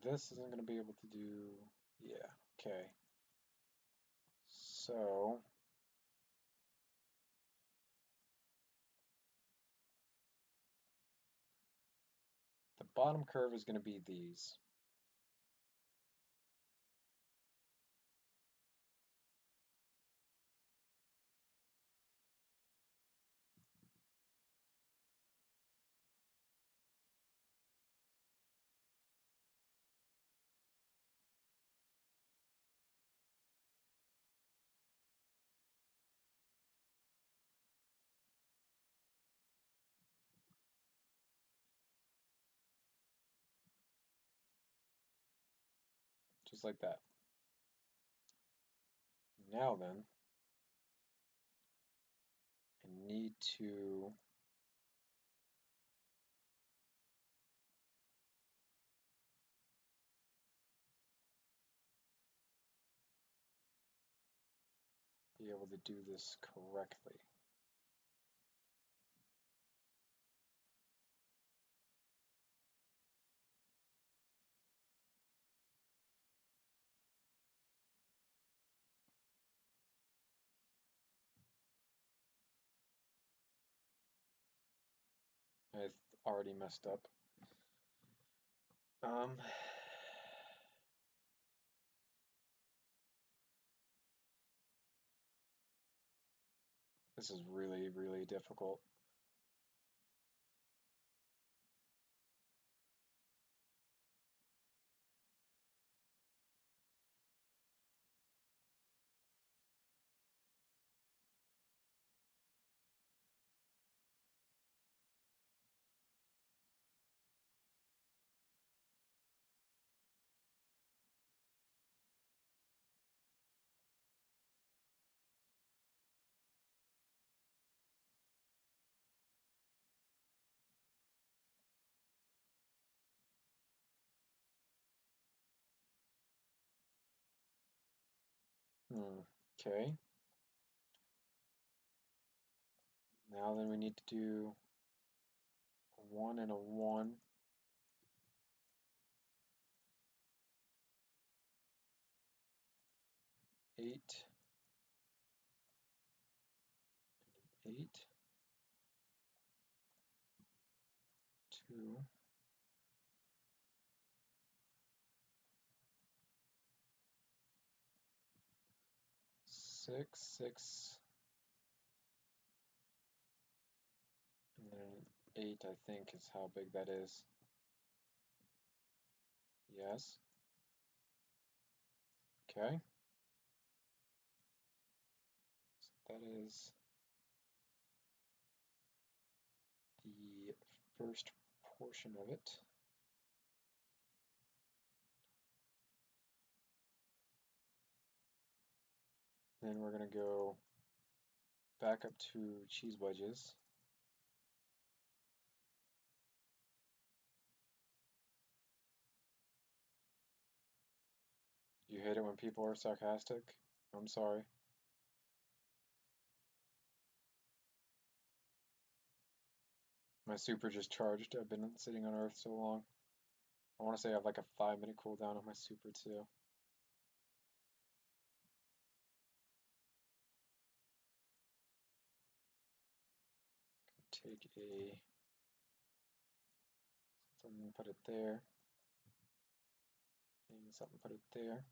This isn't going to be able to do, yeah, okay. So, the bottom curve is going to be these. Just like that. Now then, I need to be able to do this correctly. I've already messed up. This is really, really difficult. Okay. Now then we need to do a 1 and a 1. 8, 8, 2, 6, 6, and then 8, I think, is how big that is. Yes. Okay. So that is the first portion of it. Then we're going to go back up to cheese wedges. You hate it when people are sarcastic? I'm sorry. My super just charged. I've been sitting on Earth so long. I want to say I have like a 5-minute cooldown on my super too. Take a something, put it there, and something, put it there.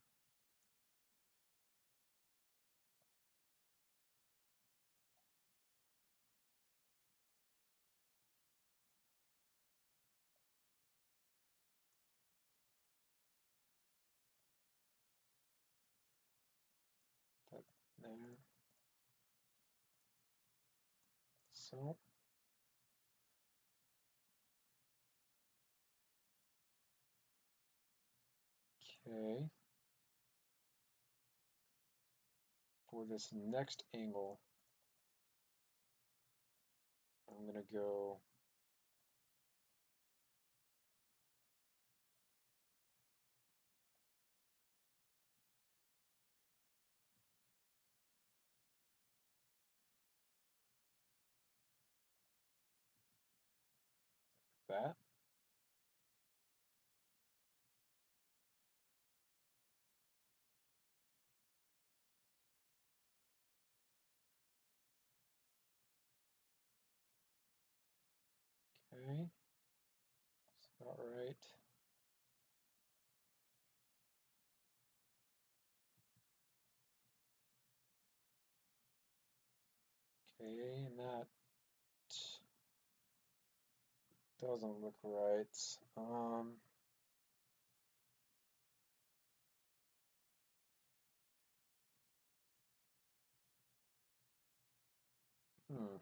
That there. So, okay. For this next angle, I'm going to go Okay, that's about right. Okay, and that doesn't look right. Hmm.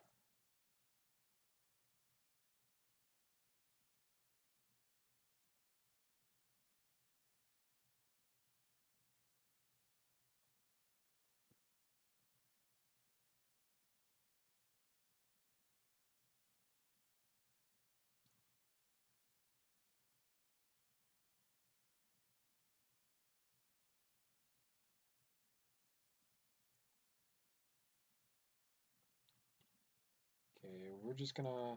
Okay, we're just gonna,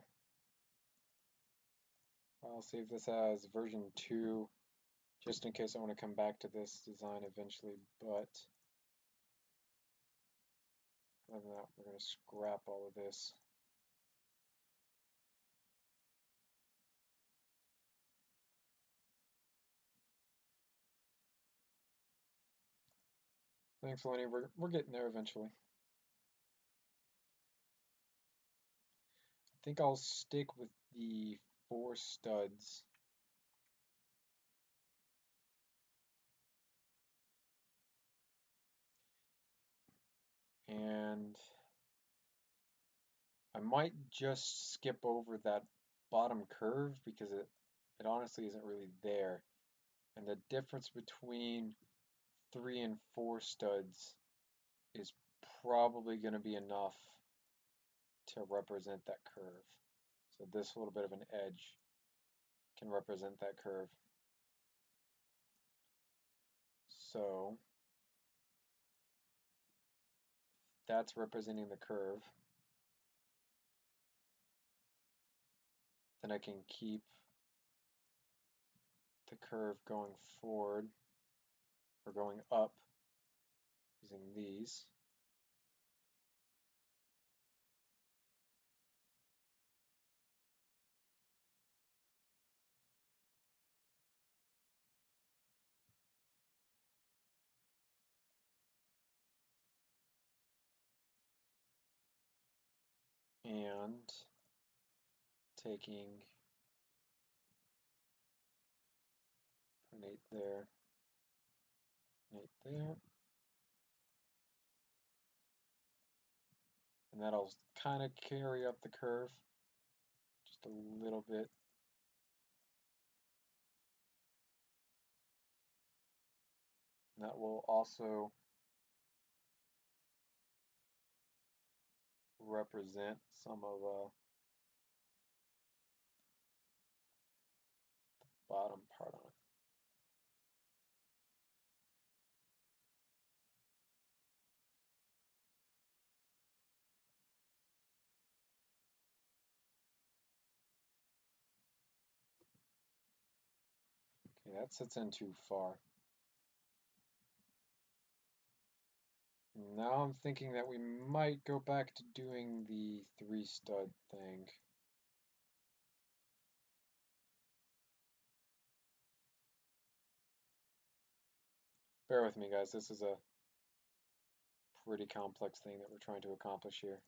I'll save this as version 2, just in case I want to come back to this design eventually, but other than that, we're gonna scrap all of this. Thanks, Lenny, we're getting there eventually. I think I'll stick with the 4 studs. And I might just skip over that bottom curve because it honestly isn't really there. And the difference between 3 and 4 studs is probably going to be enough to represent that curve. So this little bit of an edge can represent that curve. So that's representing the curve. Then I can keep the curve going forward or going up using these. And taking an 8 there, an 8 there, and that'll kind of carry up the curve just a little bit. And that will also represent some of the bottom part on it. Okay, that sits in too far. Now I'm thinking that we might go back to doing the 3 stud thing. Bear with me, guys. This is a pretty complex thing that we're trying to accomplish here.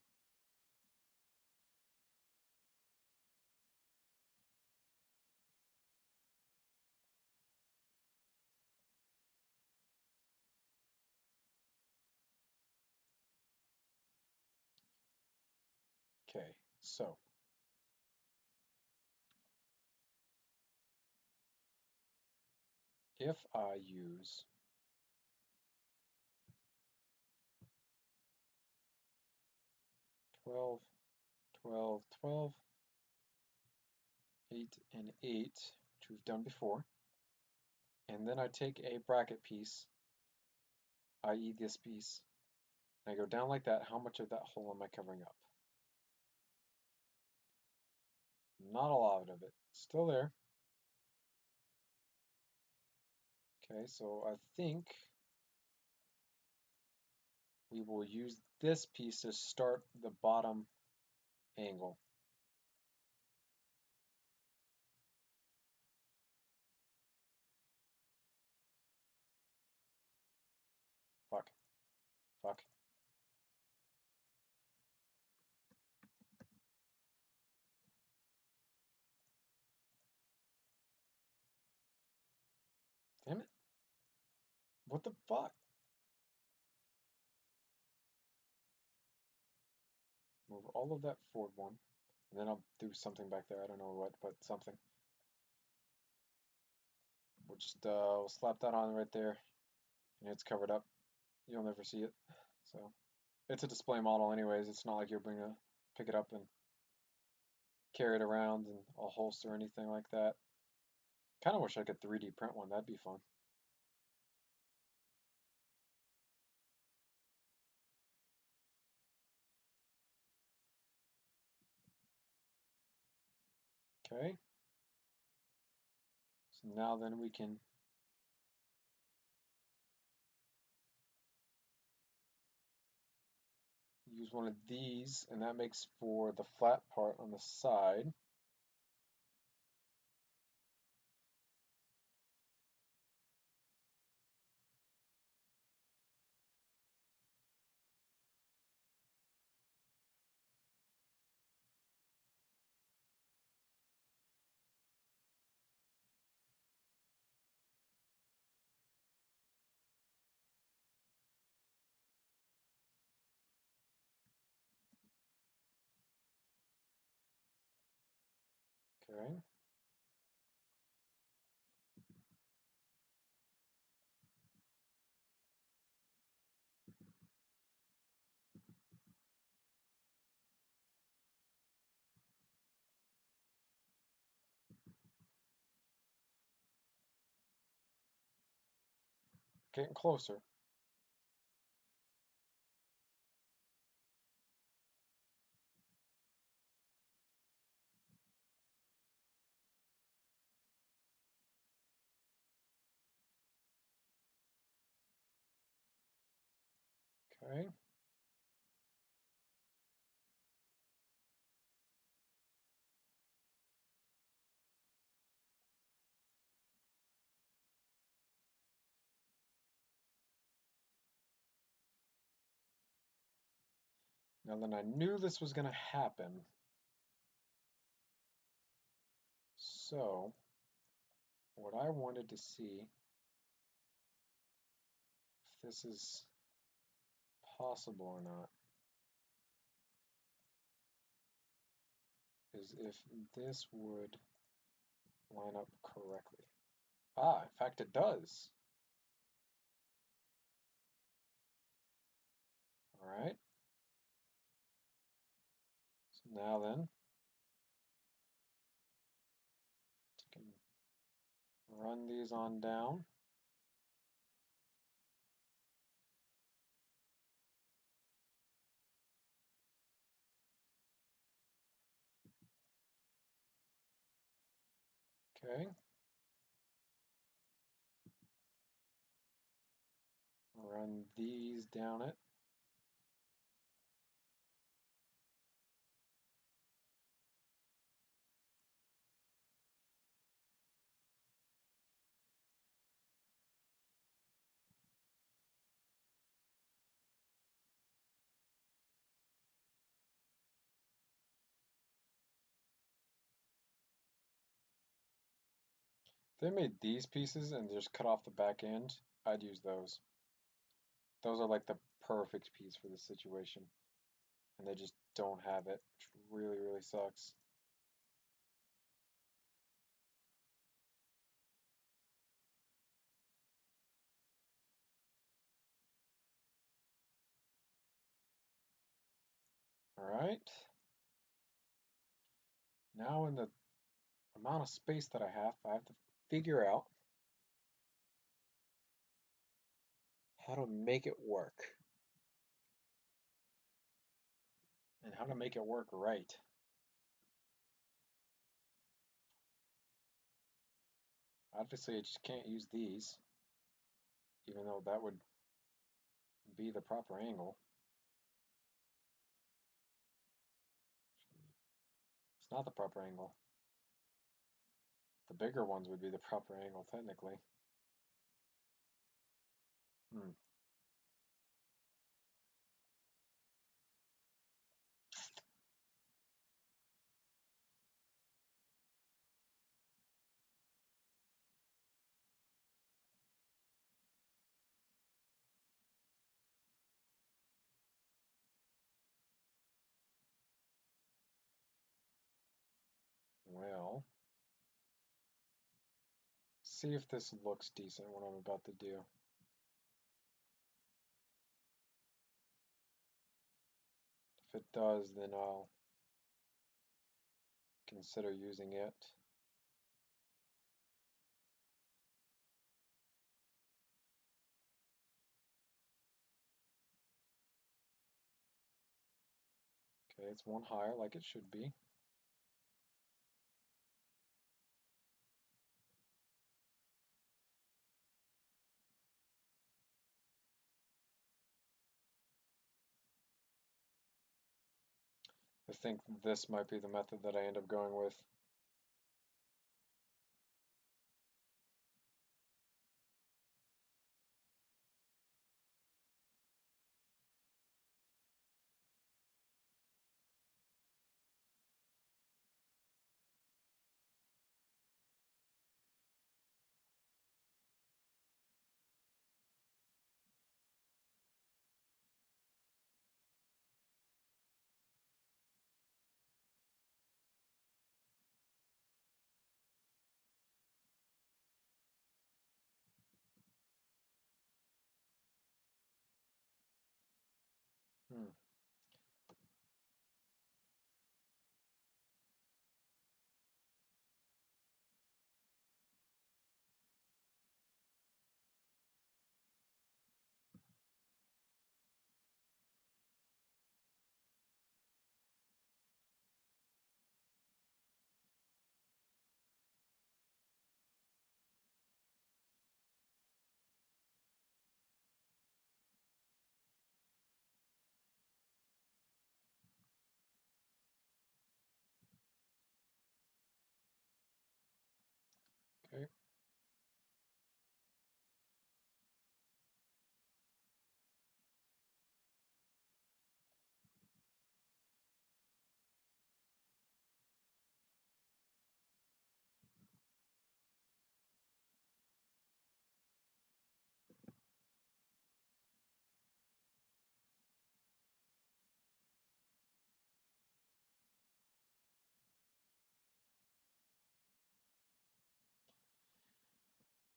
Okay, so if I use 12, 12, 12, 8, and 8, which we've done before, and then I take a bracket piece, i.e. this piece, and I go down like that, how much of that hole am I covering up? Not a lot of it. Still there. Okay, so I think we will use this piece to start the bottom angle. What the fuck? Move all of that forward one. And then I'll do something back there. I don't know what, but something. We'll slap that on right there. And it's covered up. You'll never see it. So it's a display model anyways. It's not like you're going to pick it up and carry it around in a holster or anything like that. Kind of wish I could 3D print one. That'd be fun. Okay. So now then we can use one of these, and that makes for the flat part on the side. Okay. Getting closer. Okay. Now then, I knew this was going to happen. So what I wanted to see if this is possible or not is if this would line up correctly. Ah, in fact it does. All right. So now then, you can run these on down. Okay. Run these down it. If they made these pieces and just cut off the back end, I'd use those. Those are like the perfect piece for this situation. And they just don't have it, which really, really sucks. All right. Now in the amount of space that I have to figure out how to make it work and how to make it work right. Obviously, I just can't use these, even though that would be the proper angle. It's not the proper angle. The bigger ones would be the proper angle, technically. Hmm. Well, see if this looks decent, what I'm about to do. If it does, then I'll consider using it. Okay, it's one higher like it should be. I think this might be the method that I end up going with. Hmm. Okay.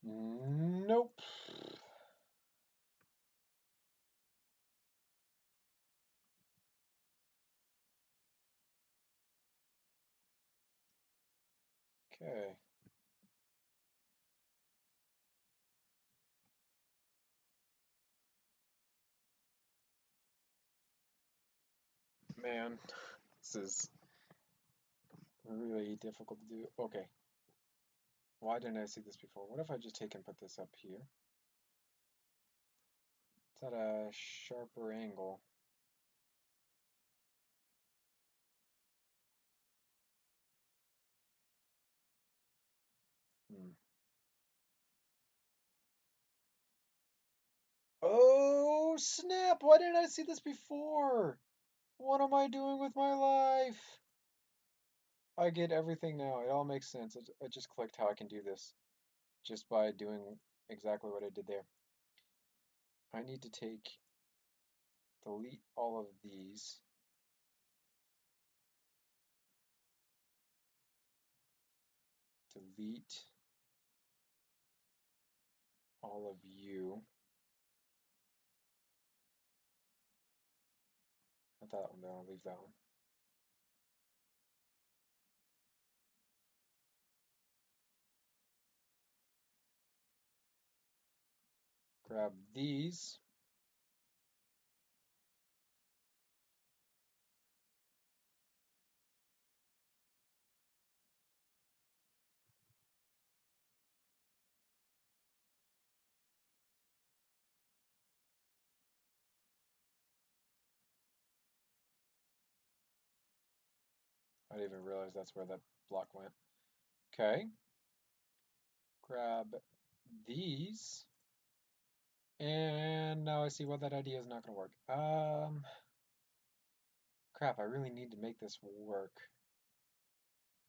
Nope. Okay. Man, this is really difficult to do. Okay. Why didn't I see this before? What if I just take and put this up here? It's at a sharper angle. Hmm. Oh, snap! Why didn't I see this before? What am I doing with my life? I get everything now. It all makes sense. I just clicked how I can do this just by doing exactly what I did there. I need to delete all of these, delete all of you. Not that one, though. I'll leave that one. Grab these. I didn't even realize that's where that block went. Okay. Grab these. And now I see why that idea is not going to work. Crap, I really need to make this work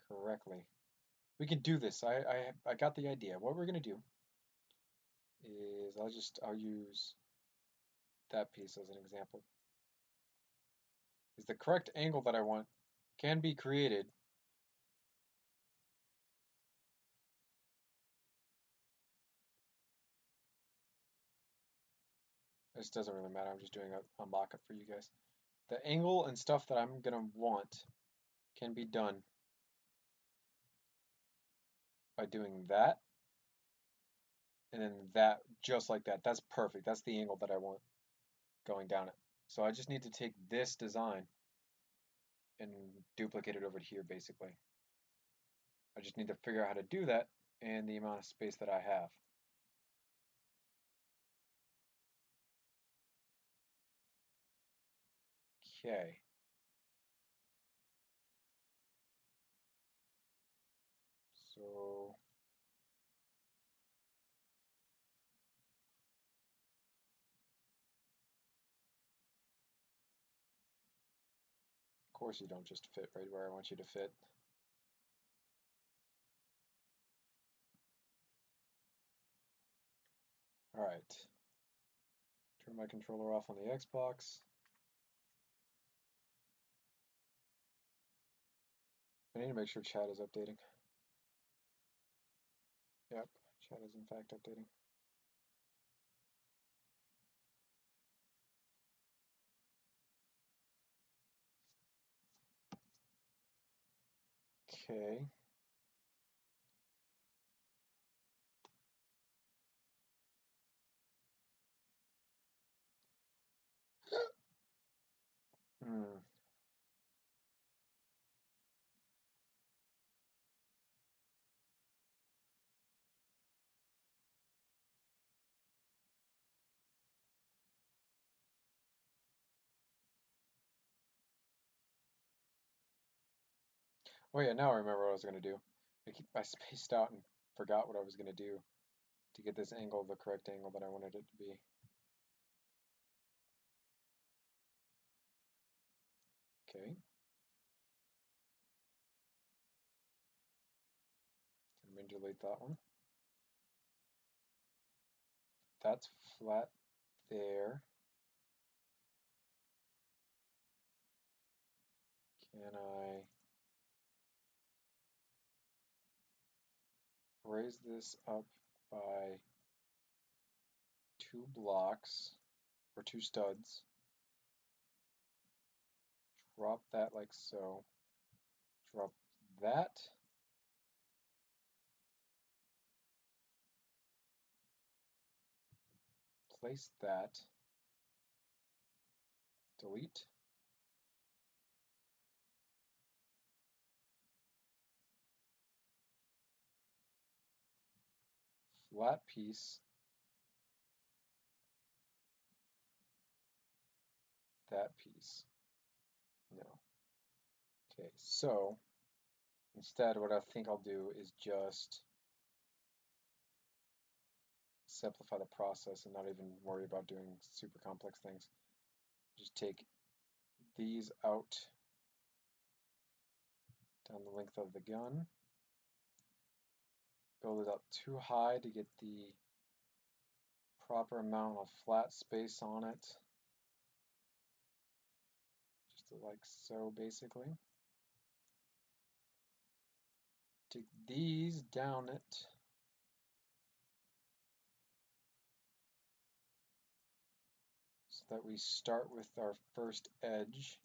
correctly. We can do this. I got the idea. What we're going to do is I'll use that piece as an example. Is the correct angle that I want can be created This doesn't really matter. I'm just doing a mock-up for you guys. The angle and stuff that I'm gonna want can be done by doing that and then that just like that. That's perfect. That's the angle that I want going down it. So I just need to take this design and duplicate it over here basically. I just need to figure out how to do that and the amount of space that I have. Okay. So of course you don't just fit right where I want you to fit. All right. Turn my controller off on the Xbox. I need to make sure chat is updating. Yep, chat is in fact updating. Okay. Hmm. Oh yeah, now I remember what I was going to do. I spaced out and forgot what I was going to do to get this angle the correct angle that I wanted it to be. Okay. I'm going to delete that one. That's flat there. Can I raise this up by 2 blocks or 2 studs? Drop that like so. Drop that. Place that. Delete. Flat piece. That piece. No. Okay, so instead what I think I'll do is just simplify the process and not even worry about doing super complex things. Just take these out down the length of the gun. Build it up too high to get the proper amount of flat space on it. Just like so basically. Take these down it. So that we start with our first edge.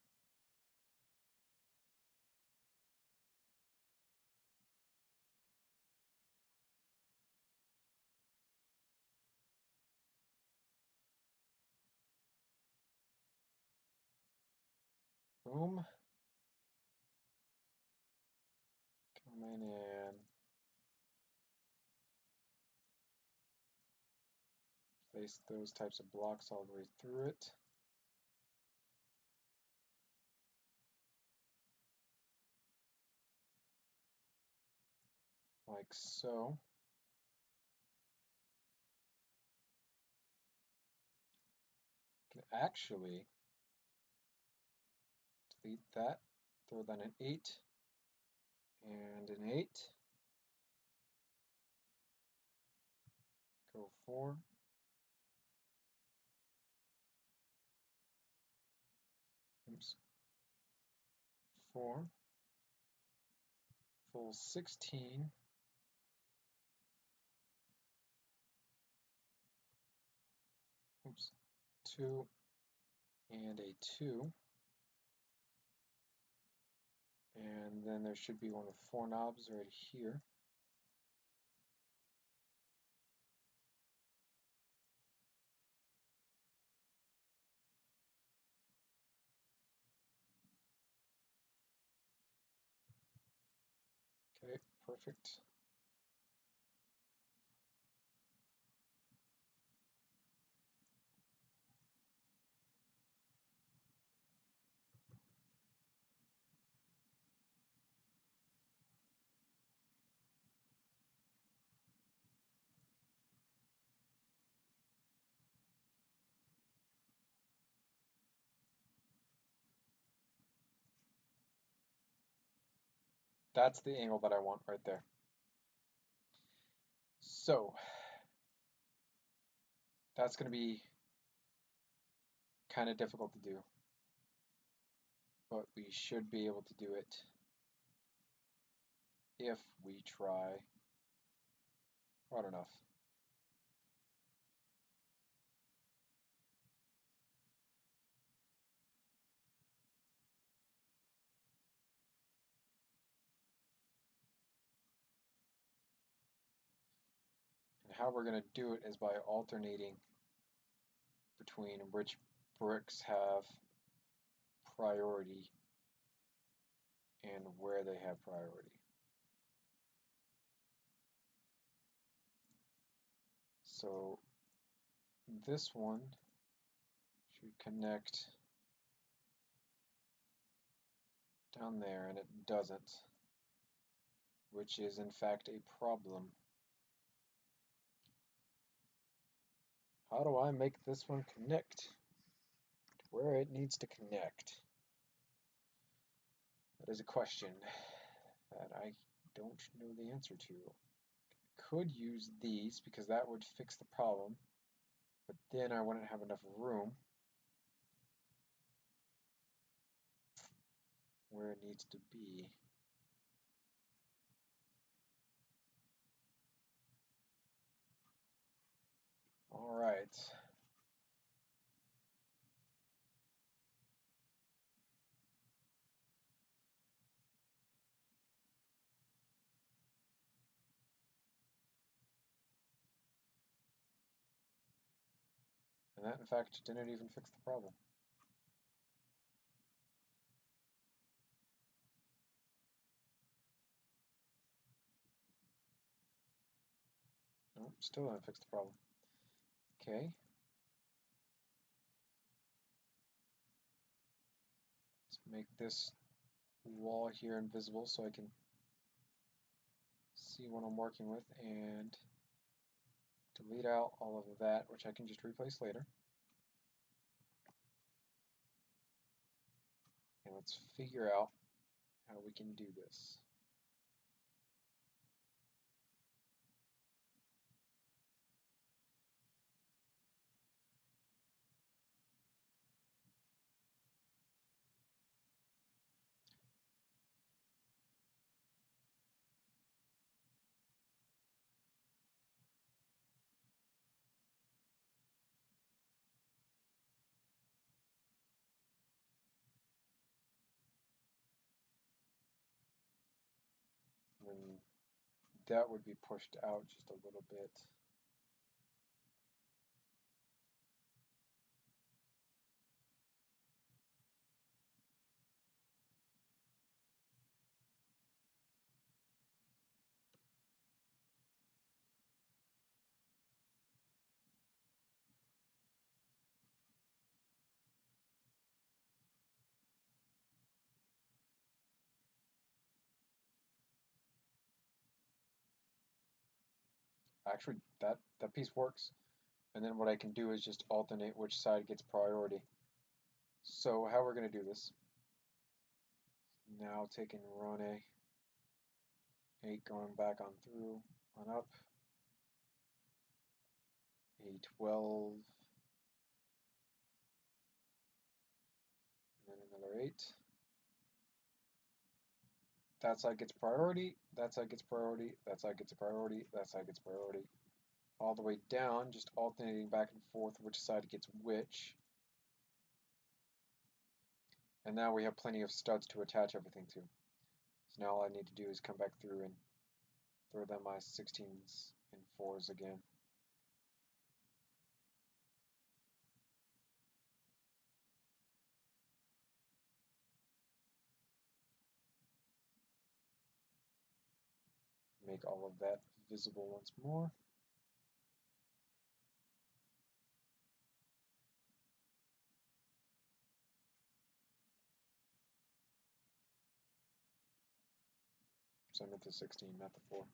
Boom. Coming in. Place those types of blocks all the way through it. Like so. You can actually delete that, throw that an 8 and an 8. Go 4. Oops. 4. Full 16. Oops. 2, and a 2. And then there should be one with 4 knobs right here. Okay, perfect. That's the angle that I want right there. So that's going to be kind of difficult to do, but we should be able to do it if we try hard enough. And how we're going to do it is by alternating between which bricks have priority and where they have priority. So this one should connect down there, and it doesn't, which is in fact a problem. How do I make this one connect to where it needs to connect? That is a question that I don't know the answer to. Could use these because that would fix the problem, but then I wouldn't have enough room where it needs to be. All right. And that, in fact, didn't even fix the problem. Nope, still didn't fix the problem. Okay. Let's make this wall here invisible so I can see what I'm working with and delete out all of that, which I can just replace later. And let's figure out how we can do this. And that would be pushed out just a little bit. Actually, that piece works. And then what I can do is just alternate which side gets priority. So how we're going to do this, now taking run A, 8 going back on through, on up, A12, and then another 8. That side gets priority, that side gets priority, that side gets a priority, that side gets priority. All the way down, just alternating back and forth which side gets which. And now we have plenty of studs to attach everything to. So now all I need to do is come back through and throw them my 16s and 4s again. Make all of that visible once more. So I meant the 16, not the 4.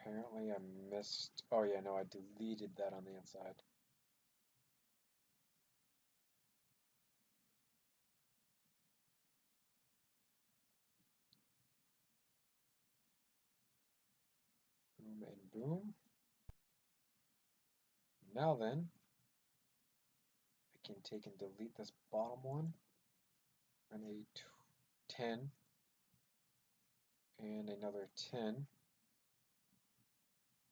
Apparently I missed, oh yeah, no, I deleted that on the inside. Boom and boom. Now then, I can take and delete this bottom one, run a 10, and another 10,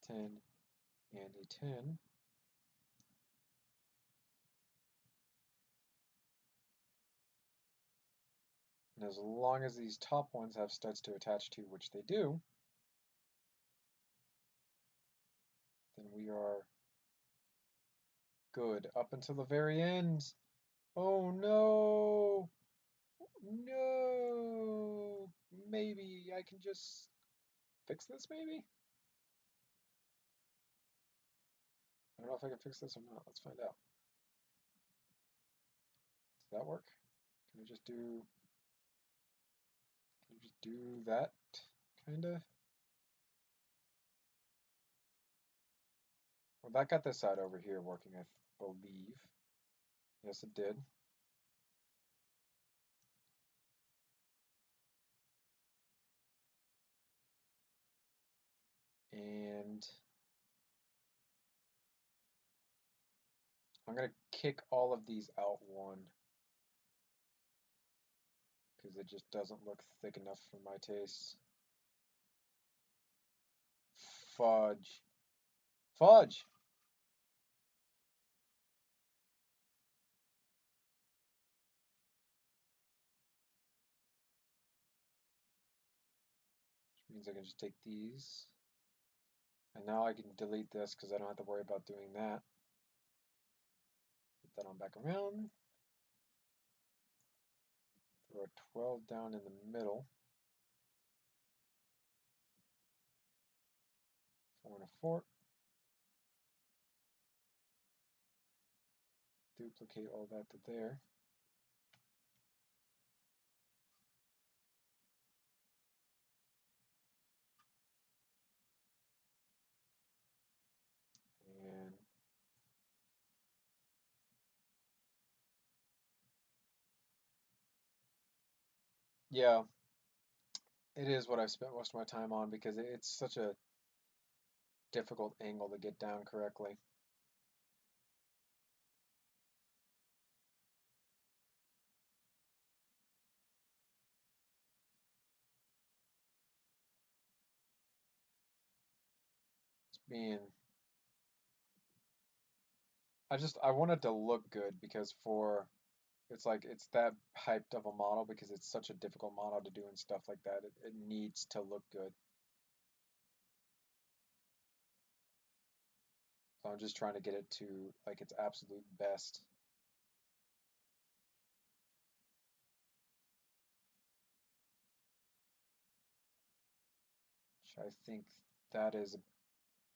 10, and a 10. And as long as these top ones have studs to attach to, which they do, then we are good up until the very end. Oh no! No! Maybe I can just fix this, maybe? I don't know if I can fix this or not. Let's find out. Does that work? Can I just do that? Kinda? Well, that got this side over here working, I believe. Yes, it did. And I'm gonna kick all of these out one because it just doesn't look thick enough for my taste. Fudge. Fudge! Which means I can just take these. And now I can delete this because I don't have to worry about doing that. Put that on back around. Throw a 12 down in the middle. 4 and a 4. Duplicate all that to there. And yeah, it is what I've spent most of my time on because it's such a difficult angle to get down correctly. It's being, I want it to look good because it's like it's that hyped of a model because it's such a difficult model to do and stuff like that. It needs to look good. So I'm just trying to get it to like its absolute best. Which I think that is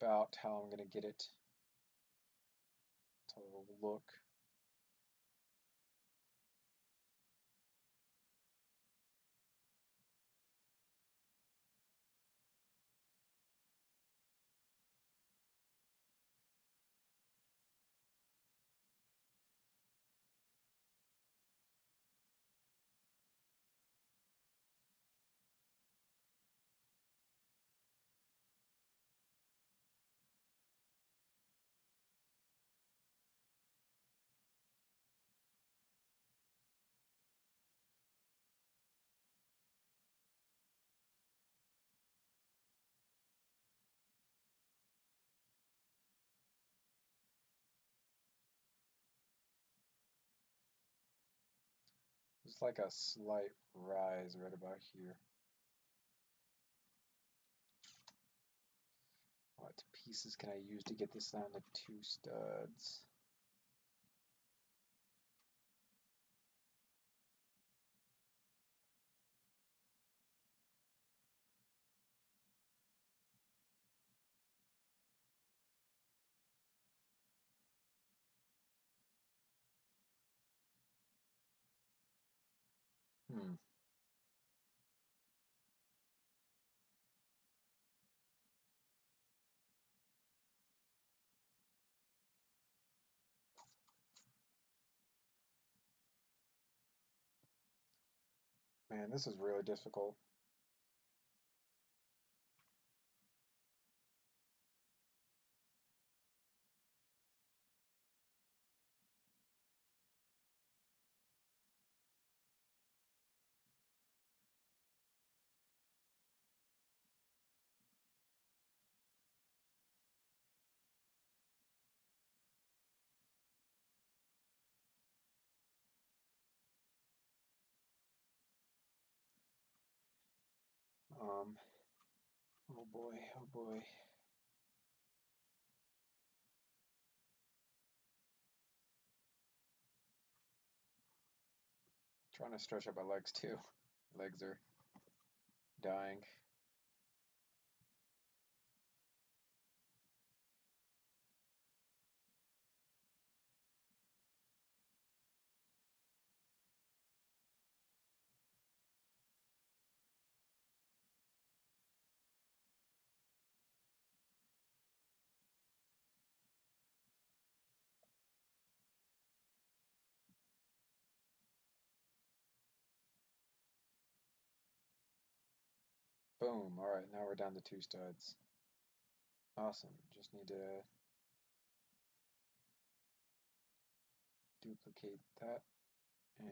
about how I'm going to get it to look. It's like a slight rise right about here. What pieces can I use to get this down to 2 studs? Hmm. Man, this is really difficult. Um, oh boy, oh boy. Trying to stretch out my legs too. Legs are dying. Boom. All right, now we're down to 2 studs. Awesome. Just need to duplicate that and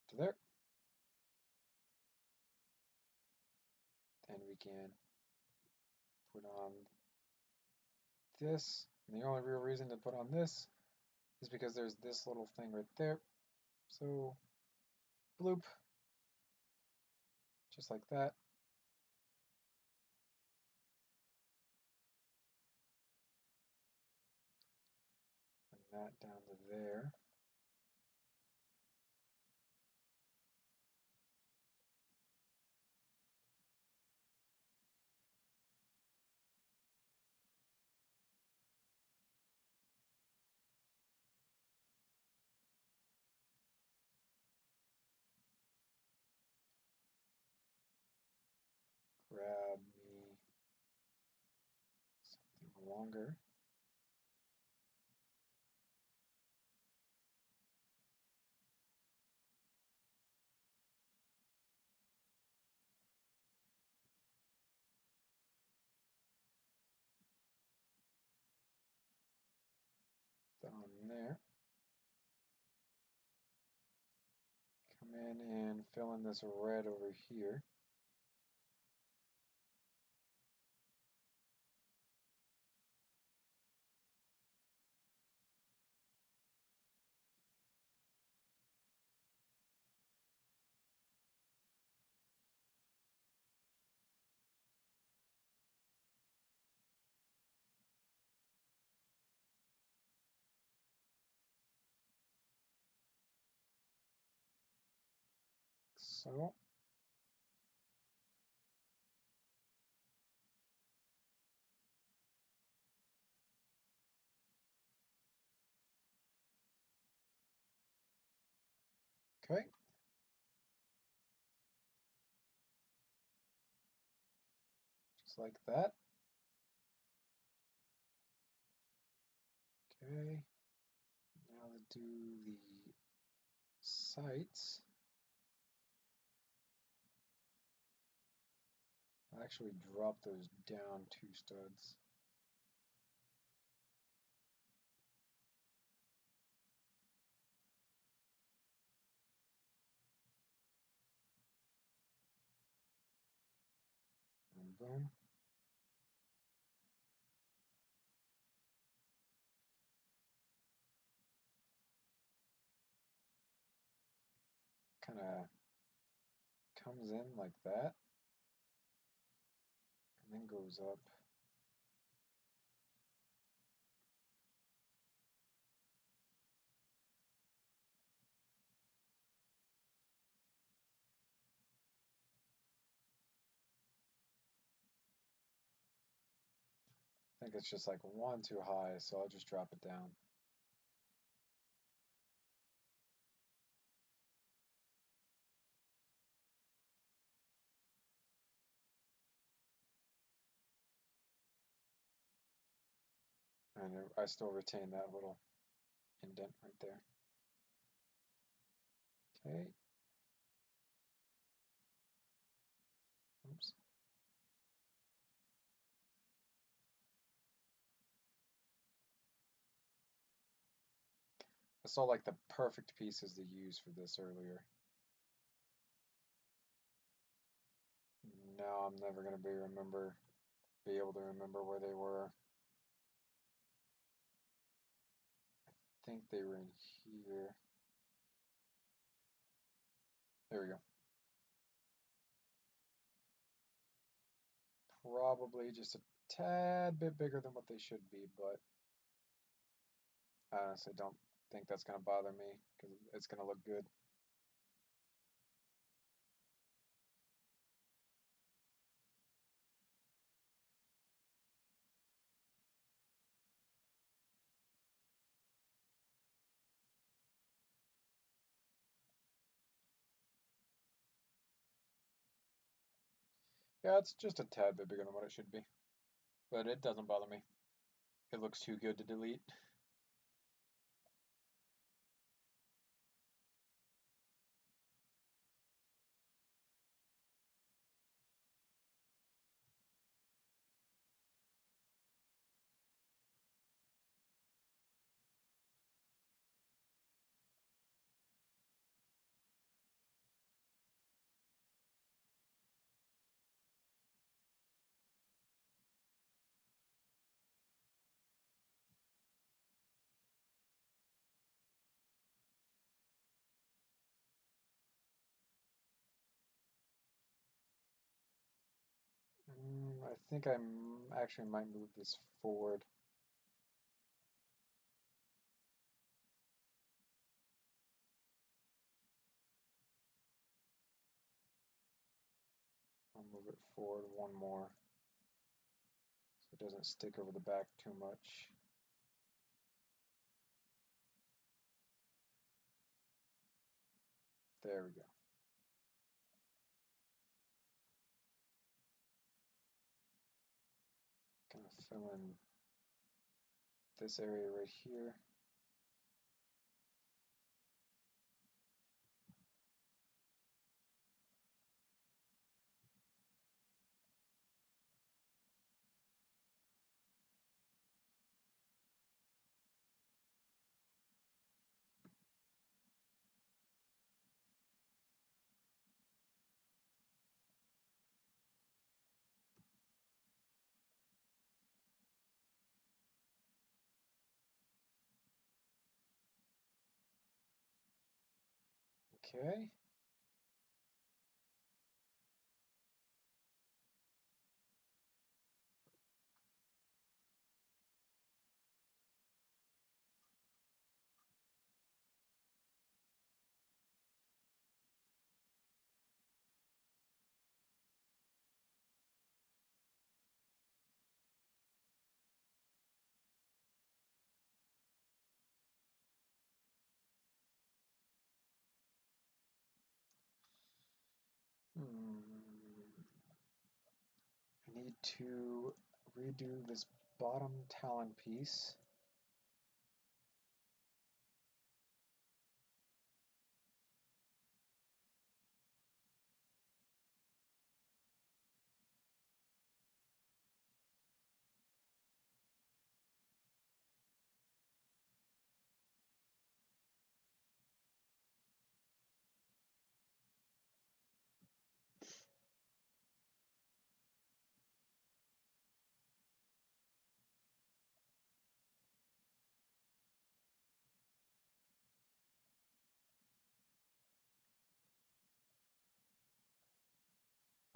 to there. Then we can put on this. And the only real reason to put on this is because there's this little thing right there. So, bloop, just like that. Bring that down to there. Grab me something longer. Down there. Come in and fill in this red over here. So, okay. Just like that. Okay. Now to do the sights. I'll actually drop those down 2 studs. And boom. kind of comes in like that and then goes up. I think it's just like one too high, so I'll just drop it down. And I still retain that little indent right there. Okay. Oops. I saw like the perfect pieces to use for this earlier. Now I'm never gonna be able to remember where they were. I think they were in here. There we go. Probably just a tad bit bigger than what they should be, but I honestly don't think that's gonna bother me because it's gonna look good. Yeah, it's just a tad bit bigger than what it should be, but it doesn't bother me. It looks too good to delete. I think I actually might move this forward. I'll move it forward one more so it doesn't stick over the back too much. There we go. Gonna fill in this area right here. Okay. I need to redo this bottom talon piece.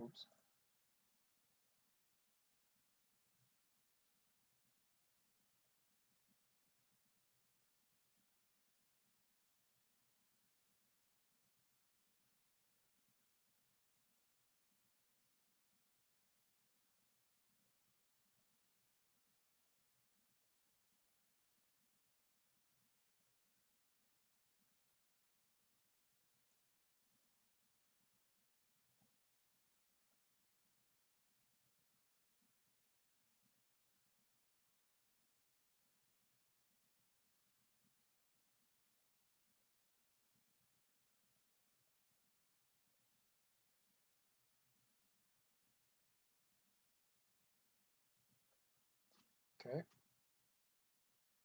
Oops. Okay.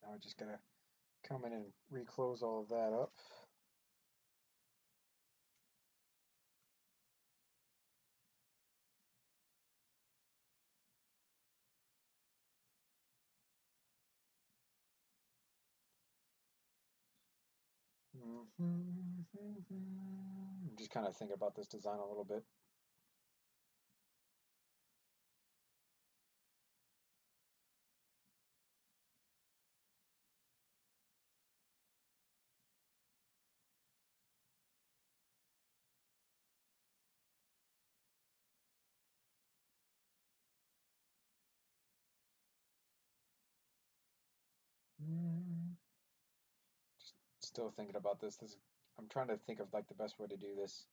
Now I just gotta come in and reclose all of that up. I'm just kind of thinking about this design a little bit. Just still thinking about this. I'm trying to think of like the best way to do this.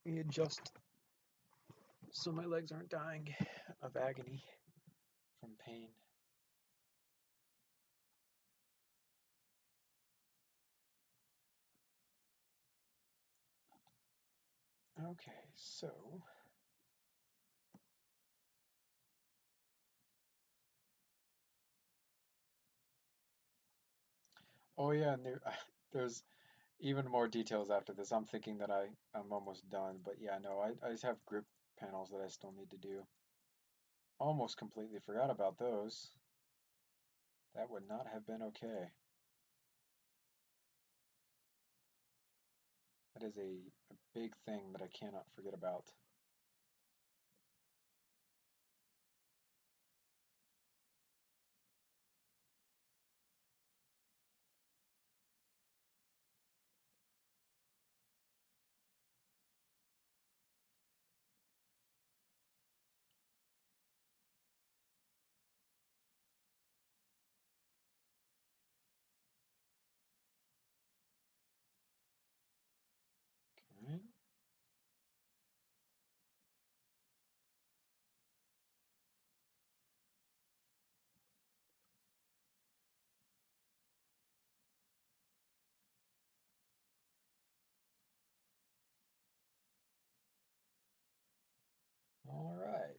Let me adjust so my legs aren't dying of agony from pain. Okay, so oh yeah, and there's even more details after this. I'm thinking that I'm almost done, but yeah, no, I just have grip panels that I still need to do. Almost completely forgot about those. That would not have been okay. That is a big thing that I cannot forget about. Okay. All right.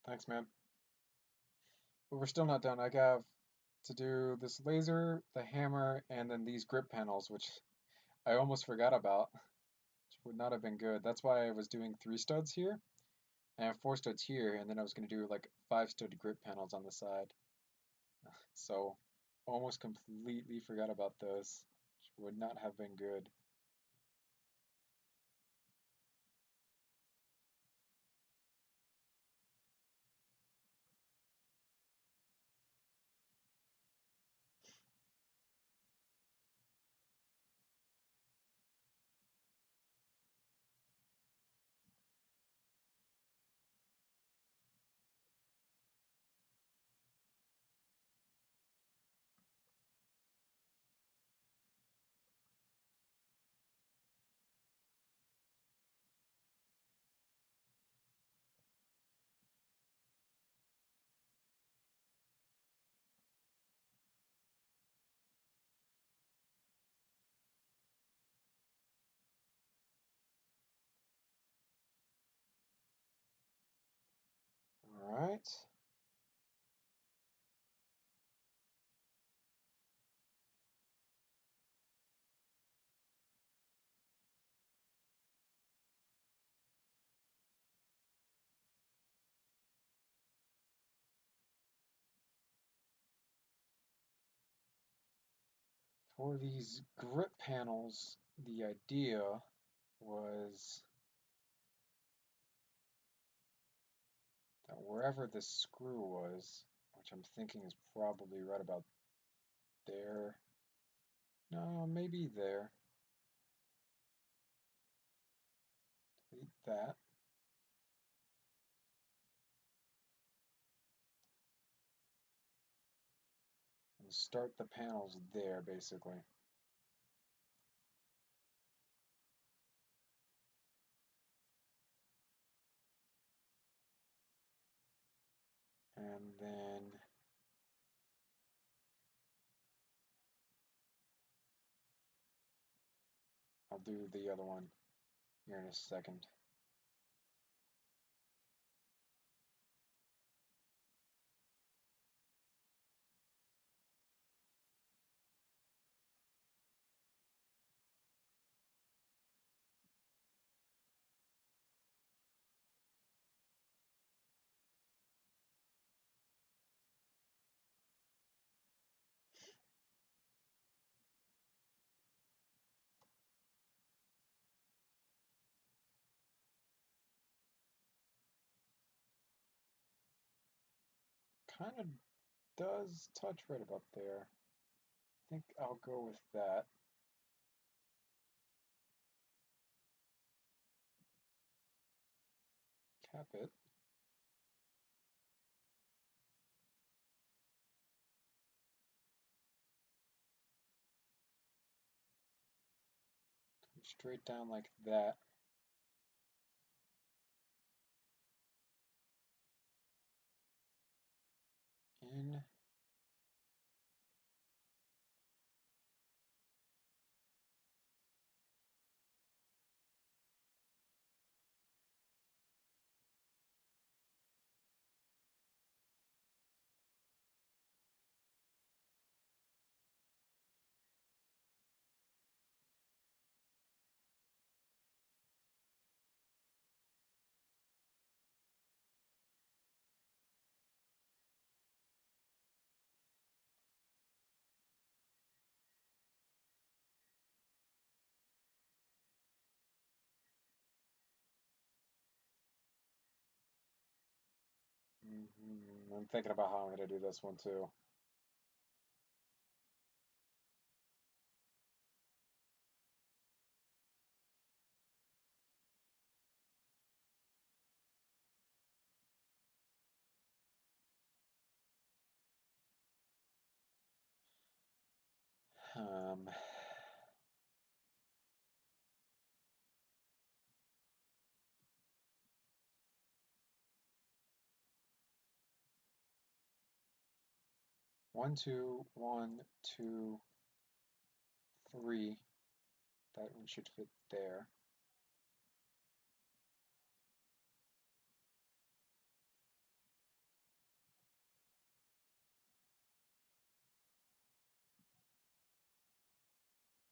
Thanks, man. But we're still not done. I have to do this laser, the hammer, and then these grip panels, which I almost forgot about, which would not have been good. That's why I was doing 3 studs here, and I have 4 studs here, and then I was going to do like 5 stud grip panels on the side. So almost completely forgot about those. Would not have been good. All right. For these grip panels, the idea was that wherever the screw was, which I'm thinking is probably right about there, no, maybe there, delete that, and start the panels there basically. And then I'll do the other one here in a second. Kind of does touch right about there. I think I'll go with that. Cap it. Straight down like that. In. I'm thinking about how I'm going to do this one too. Um, 1, 2, 1, 2, 3. That one should fit there.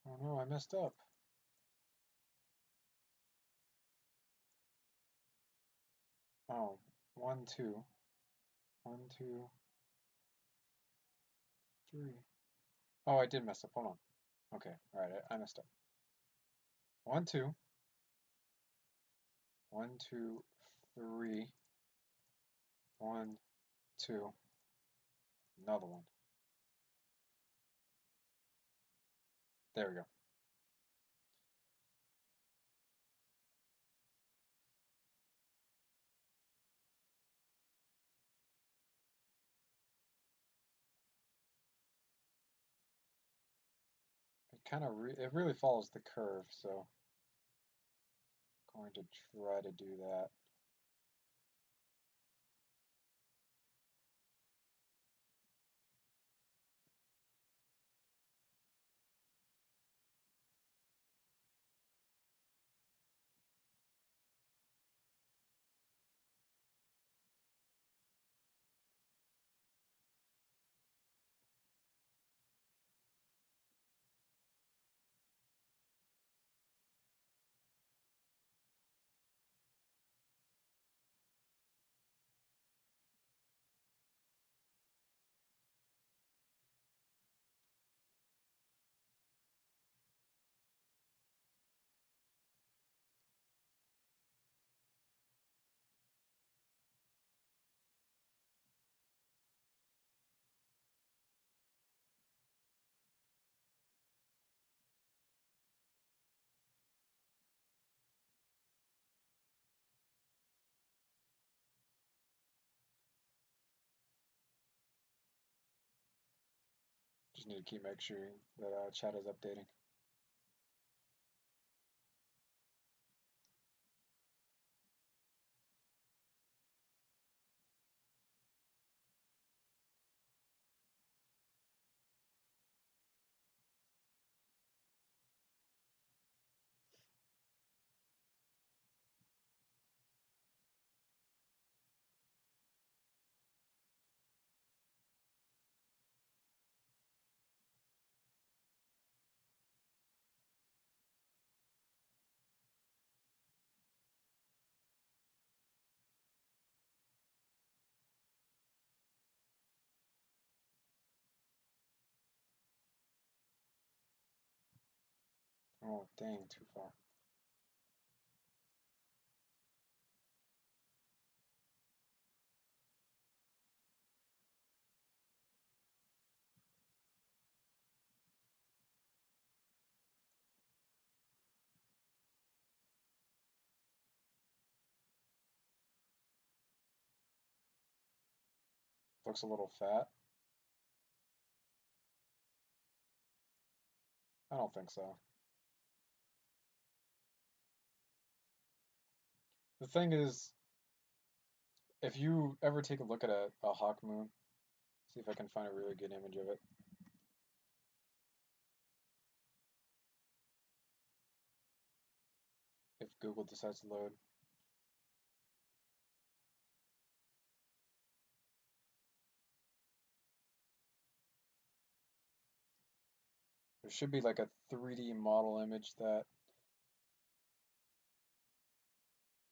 Oh no, I messed up. Oh, 1, 2. 1, 2, 3. Oh, I did mess up. Hold on. Okay, all right, I messed up. 1, 2, 1, 2, 3, 1, 2, another one. There we go. It really follows the curve, so I'm going to try to do that. Just need to keep making sure that chat is updating. Oh, dang, too far. Looks a little fat. I don't think so. The thing is, if you ever take a look at a HawkMoon, see if I can find a really good image of it. If Google decides to load. There should be like a 3D model image that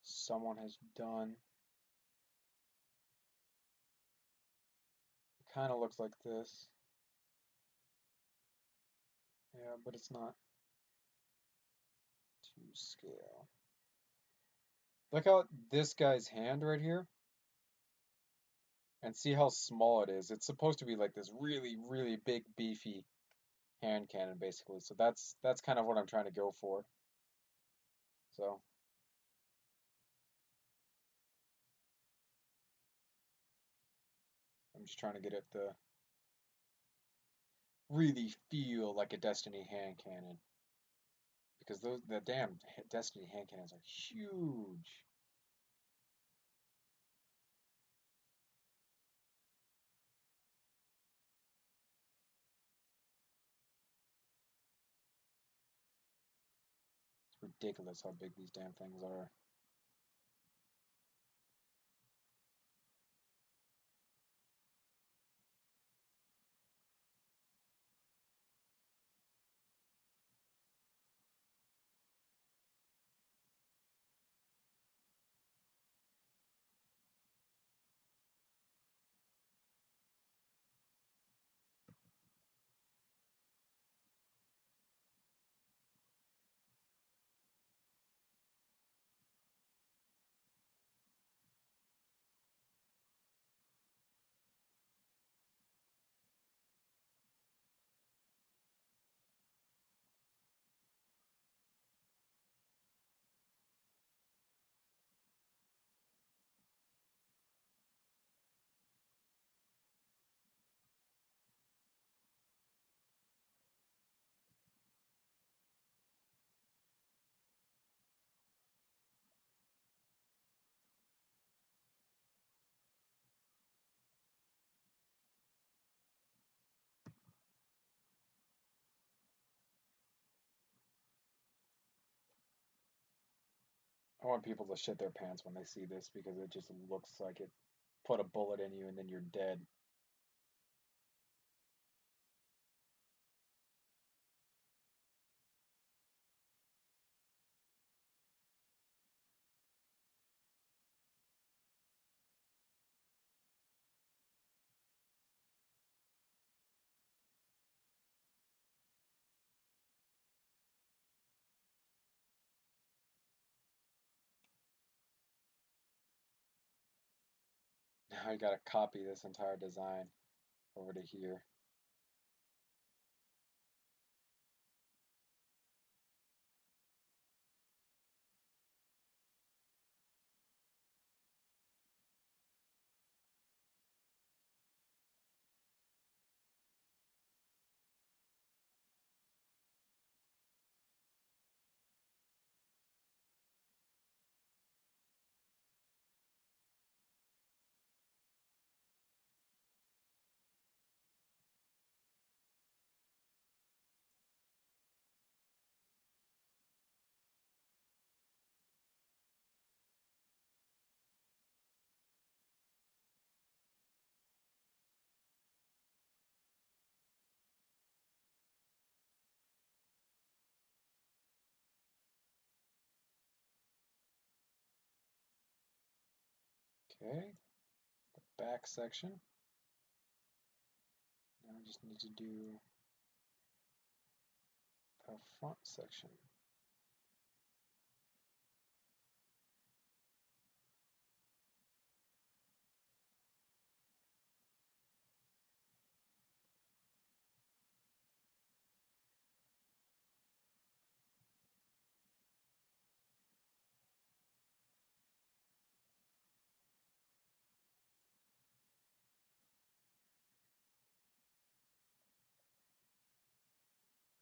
someone has done. It kind of looks like this. Yeah, but it's not to scale. Look out this guy's hand right here and see how small it is. It's supposed to be like this really, really big, beefy hand cannon, basically. So that's kind of what I'm trying to go for. So I'm just trying to get it to really feel like a Destiny hand cannon because the damn Destiny hand cannons are huge. It's ridiculous how big these damn things are. I want people to shit their pants when they see this because it just looks like it put a bullet in you and then you're dead. Now I gotta copy this entire design over to here. Okay, back section. Now I just need to do the front section.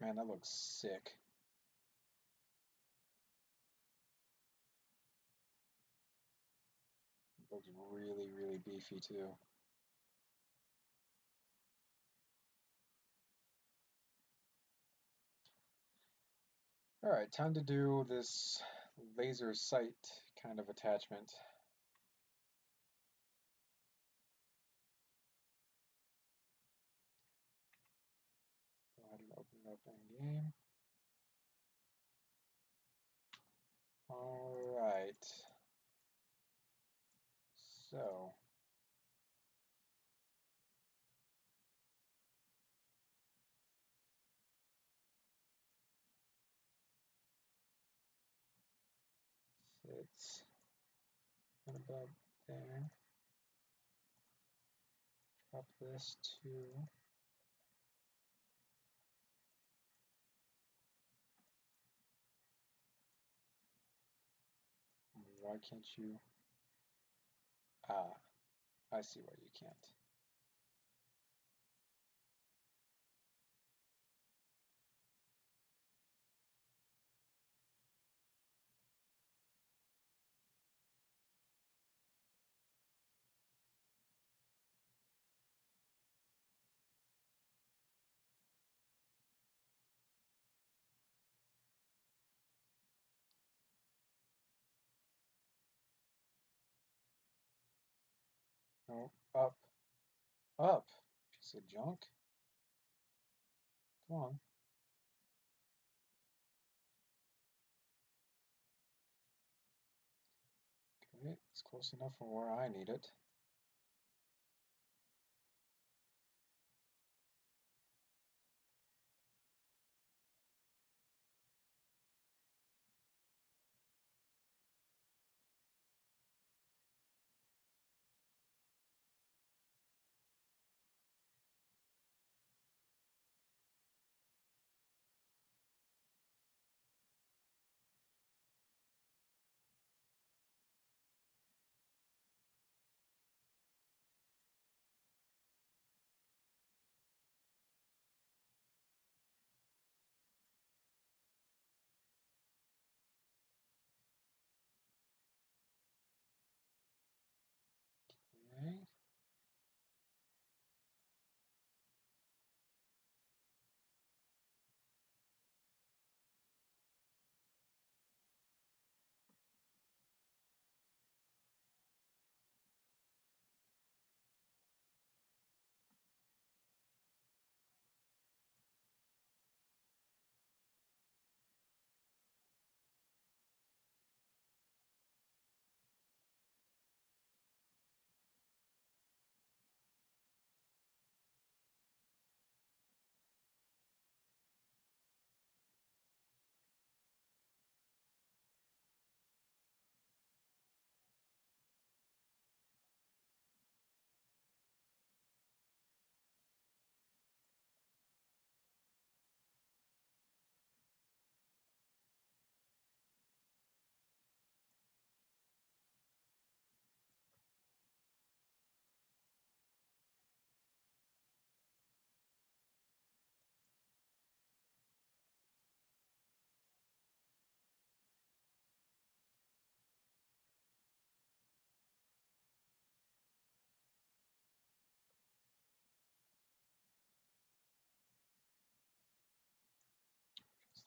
Man, that looks sick. It looks really, really beefy too. All right, time to do this laser sight kind of attachment. Go ahead and open it up in game. All right. So, it's about there. Drop this to why can't you? Ah, I see why you can't. No, up, up. Piece of junk. Come on. Okay, it's close enough from where I need it.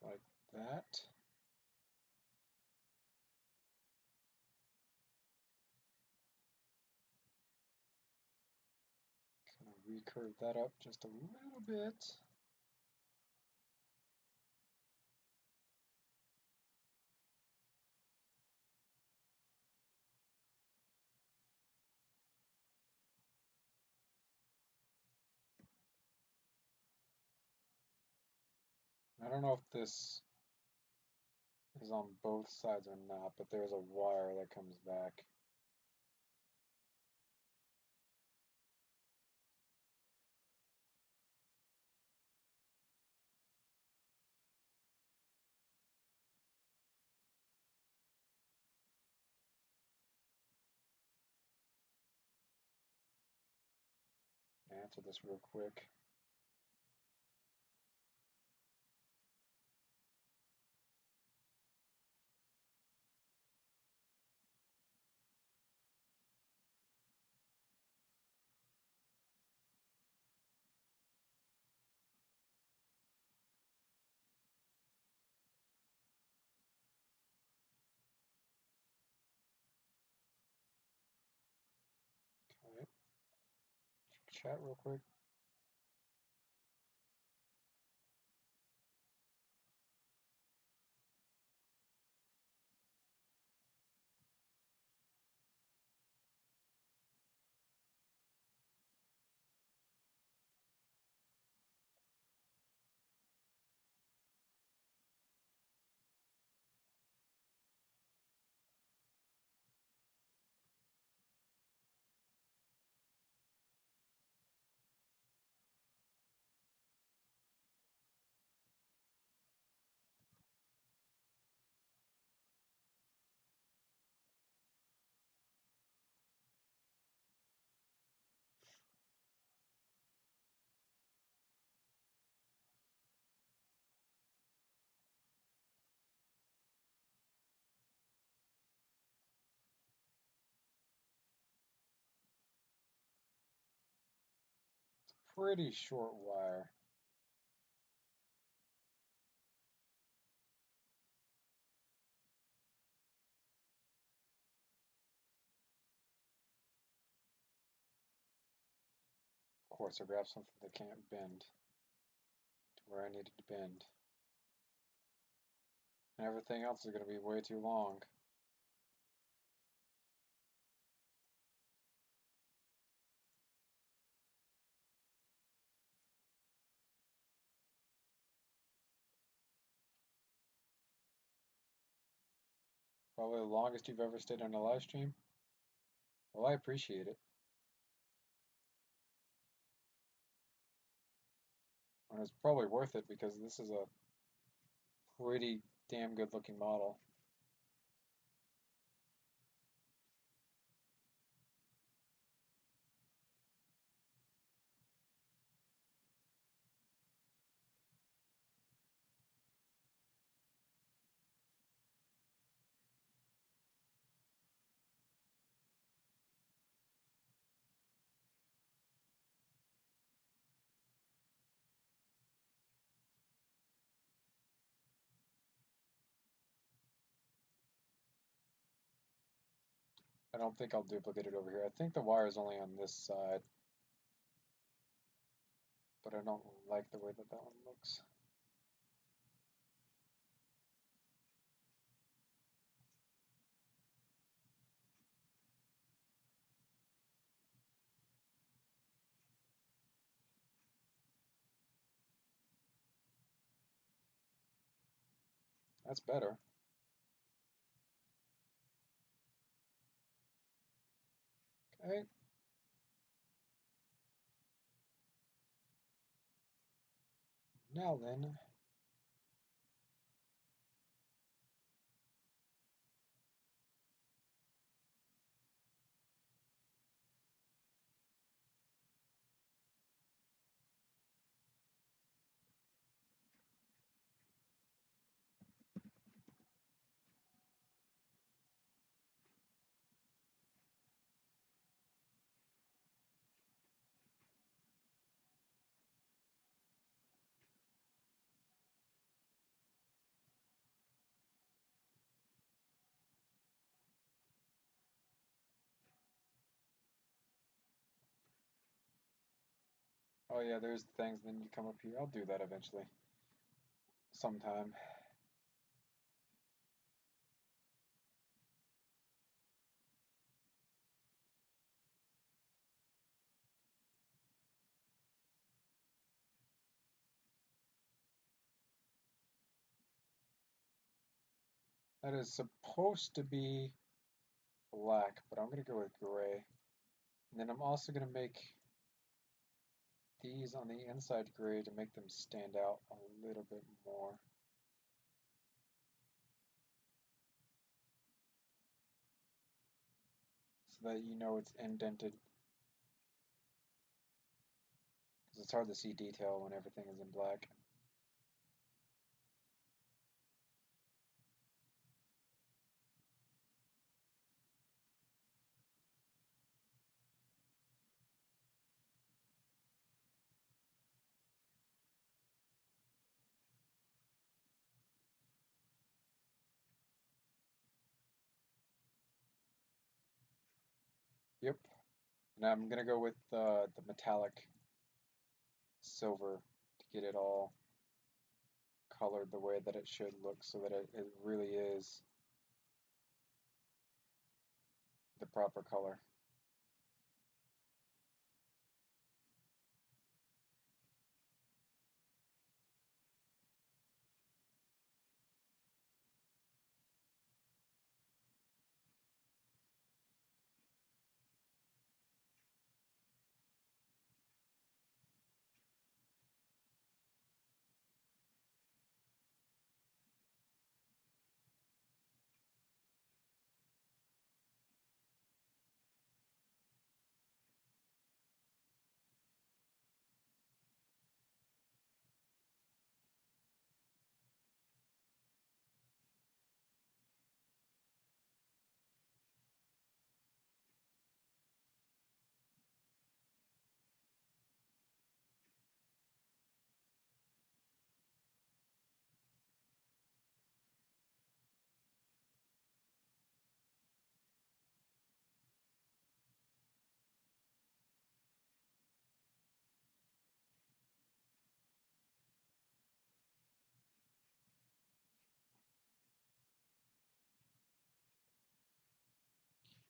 like that. Kind of recurve that up just a little bit. I don't know if this is on both sides or not, but there's a wire that comes back. Answer this real quick. Okay, chat real quick. Pretty short wire. Of course, I grabbed something that can't bend to where I needed to bend. And everything else is going to be way too long. Probably the longest you've ever stayed on a live stream. Well, I appreciate it. And it's probably worth it because this is a pretty damn good looking model. I don't think I'll duplicate it over here. I think the wire is only on this side, but I don't like the way that that one looks. That's better. Okay. Now then, Oh yeah, there's things, then you come up here. I'll do that eventually. Sometime. That is supposed to be black, but I'm gonna go with gray. And then I'm also gonna make these on the inside gray to make them stand out a little bit more. So that you know it's indented. Because it's hard to see detail when everything is in black. Yep. And I'm gonna go with the metallic silver to get it all colored the way that it should look so that it really is the proper color.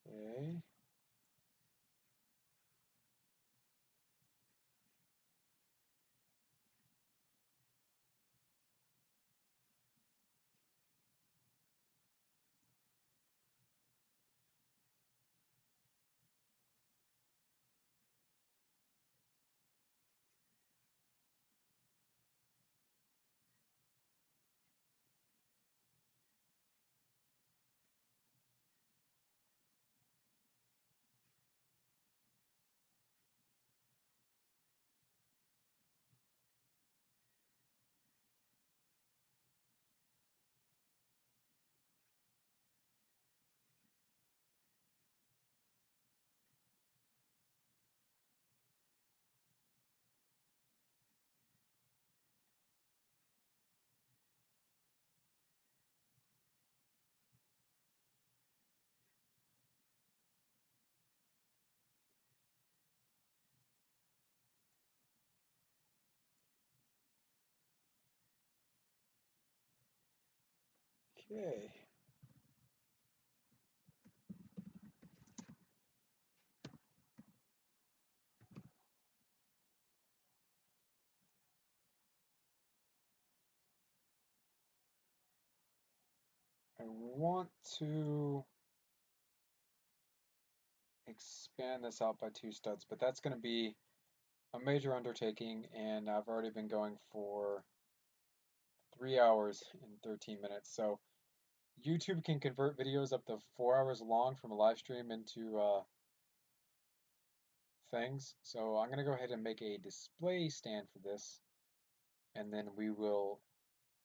Okay. Okay. I want to expand this out by 2 studs, but that's going to be a major undertaking, and I've already been going for 3 hours and 13 minutes. So YouTube can convert videos up to 4 hours long from a live stream into things. So I'm going to go ahead and make a display stand for this, and then we will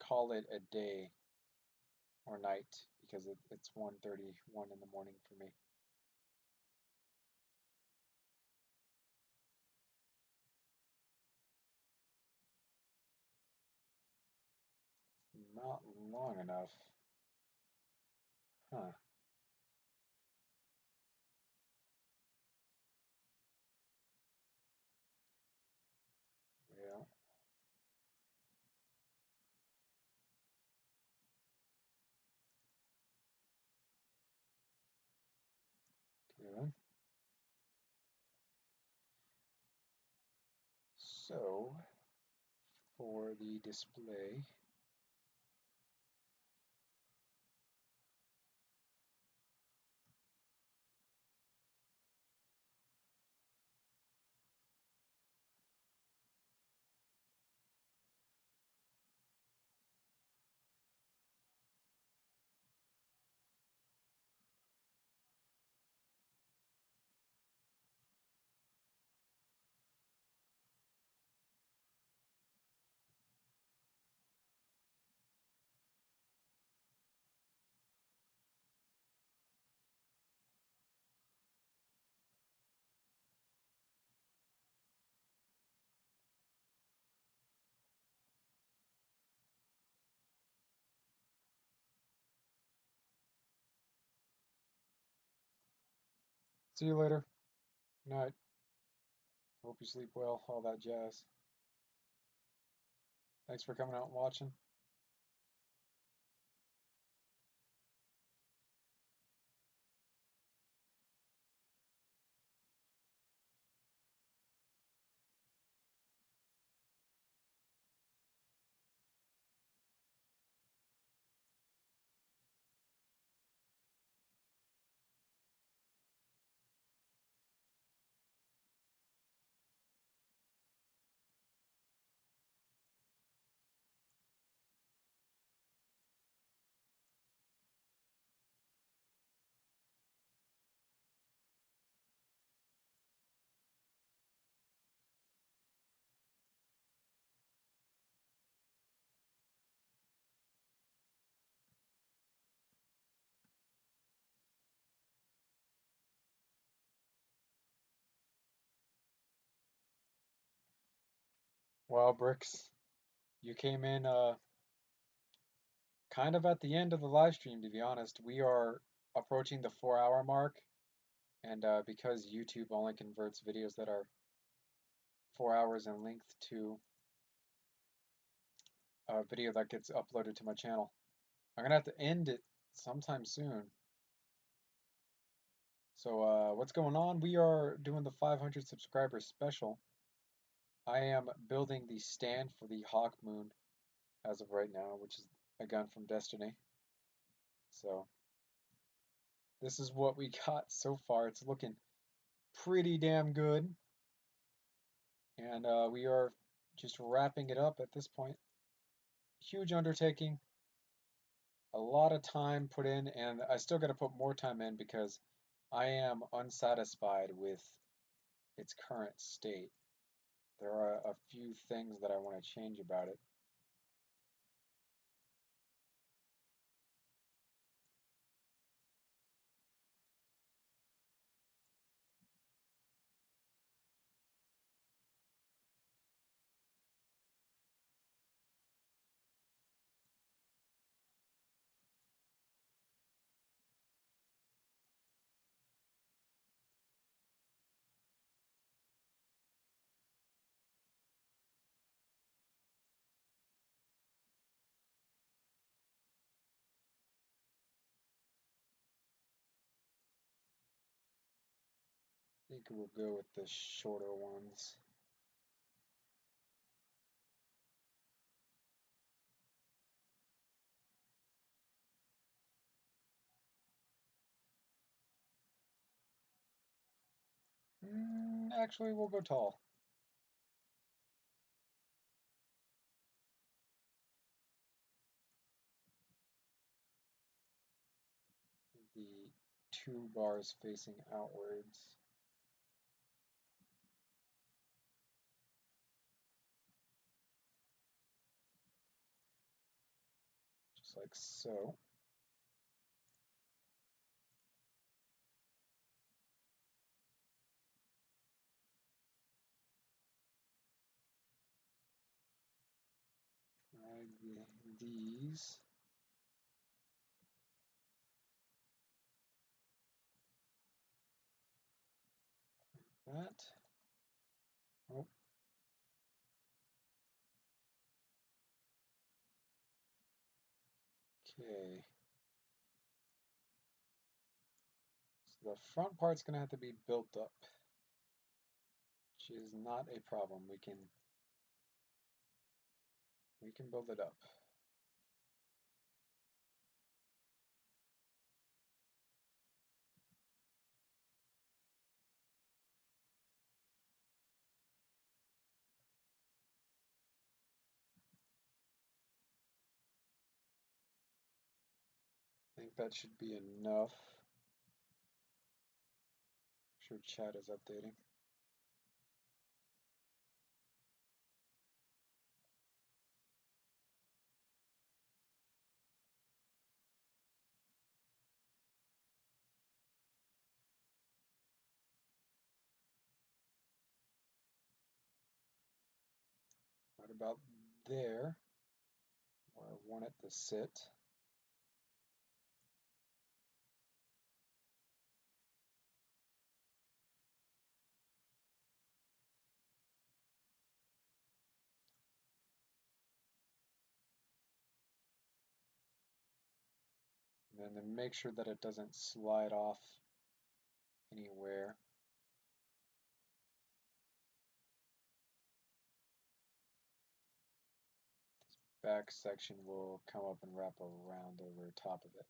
call it a day or night because it's 1:31 in the morning for me. Not long enough. Huh. doing. So, for the display, see you later. Good night. Hope you sleep well, all that jazz. Thanks for coming out and watching. Well, Bricks, you came in kind of at the end of the live stream, to be honest. We are approaching the 4 hour mark, and because YouTube only converts videos that are 4 hours in length to a video that gets uploaded to my channel, I'm gonna have to end it sometime soon. So, what's going on? We are doing the 500 subscribers special. I am building the stand for the HawkMoon as of right now, which is a gun from Destiny. So, this is what we got so far. It's looking pretty damn good. And we are just wrapping it up at this point. Huge undertaking, a lot of time put in, and I still got to put more time in because I am unsatisfied with its current state. There are a few things that I want to change about it. I think we'll go with the shorter ones. Actually, we'll go tall. The two bars facing outwards, just like so. Drag these. That. Oh, okay. So the front part's going to have to be built up, which is not a problem. We can build it up. I think that should be enough. Make sure chat is updating. Right about there, where I want it to sit. And then make sure that it doesn't slide off anywhere. Back section will come up and wrap around over top of it.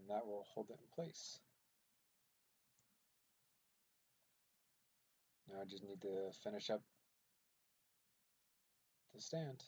And that will hold it in place. Now I just need to finish up the stand.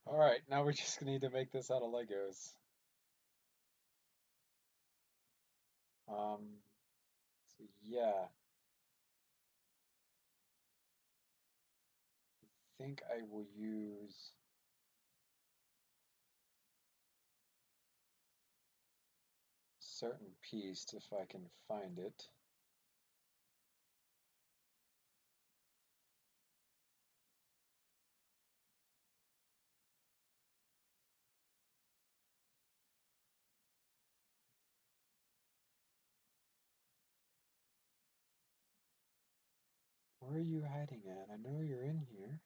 All right, now we're just gonna need to make this out of Legos. So yeah, I think I will use a certain piece if I can find it. Where are you hiding at? I know you're in here.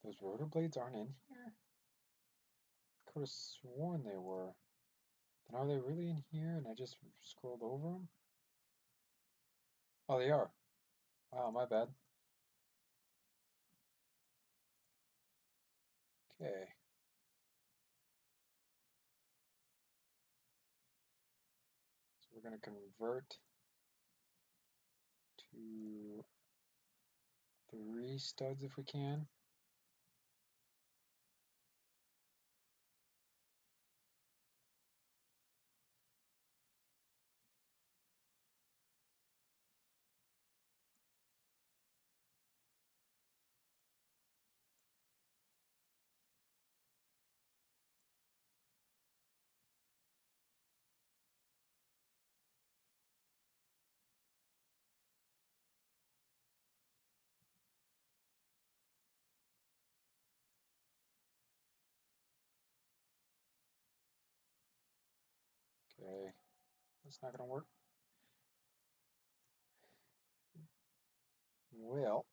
Those rotor blades aren't in here? I could have sworn they were. Then are they really in here and I just scrolled over them? Oh, they are. Wow, my bad. Okay. So we're going to convert to 3 studs if we can. Okay, that's not gonna work. Well,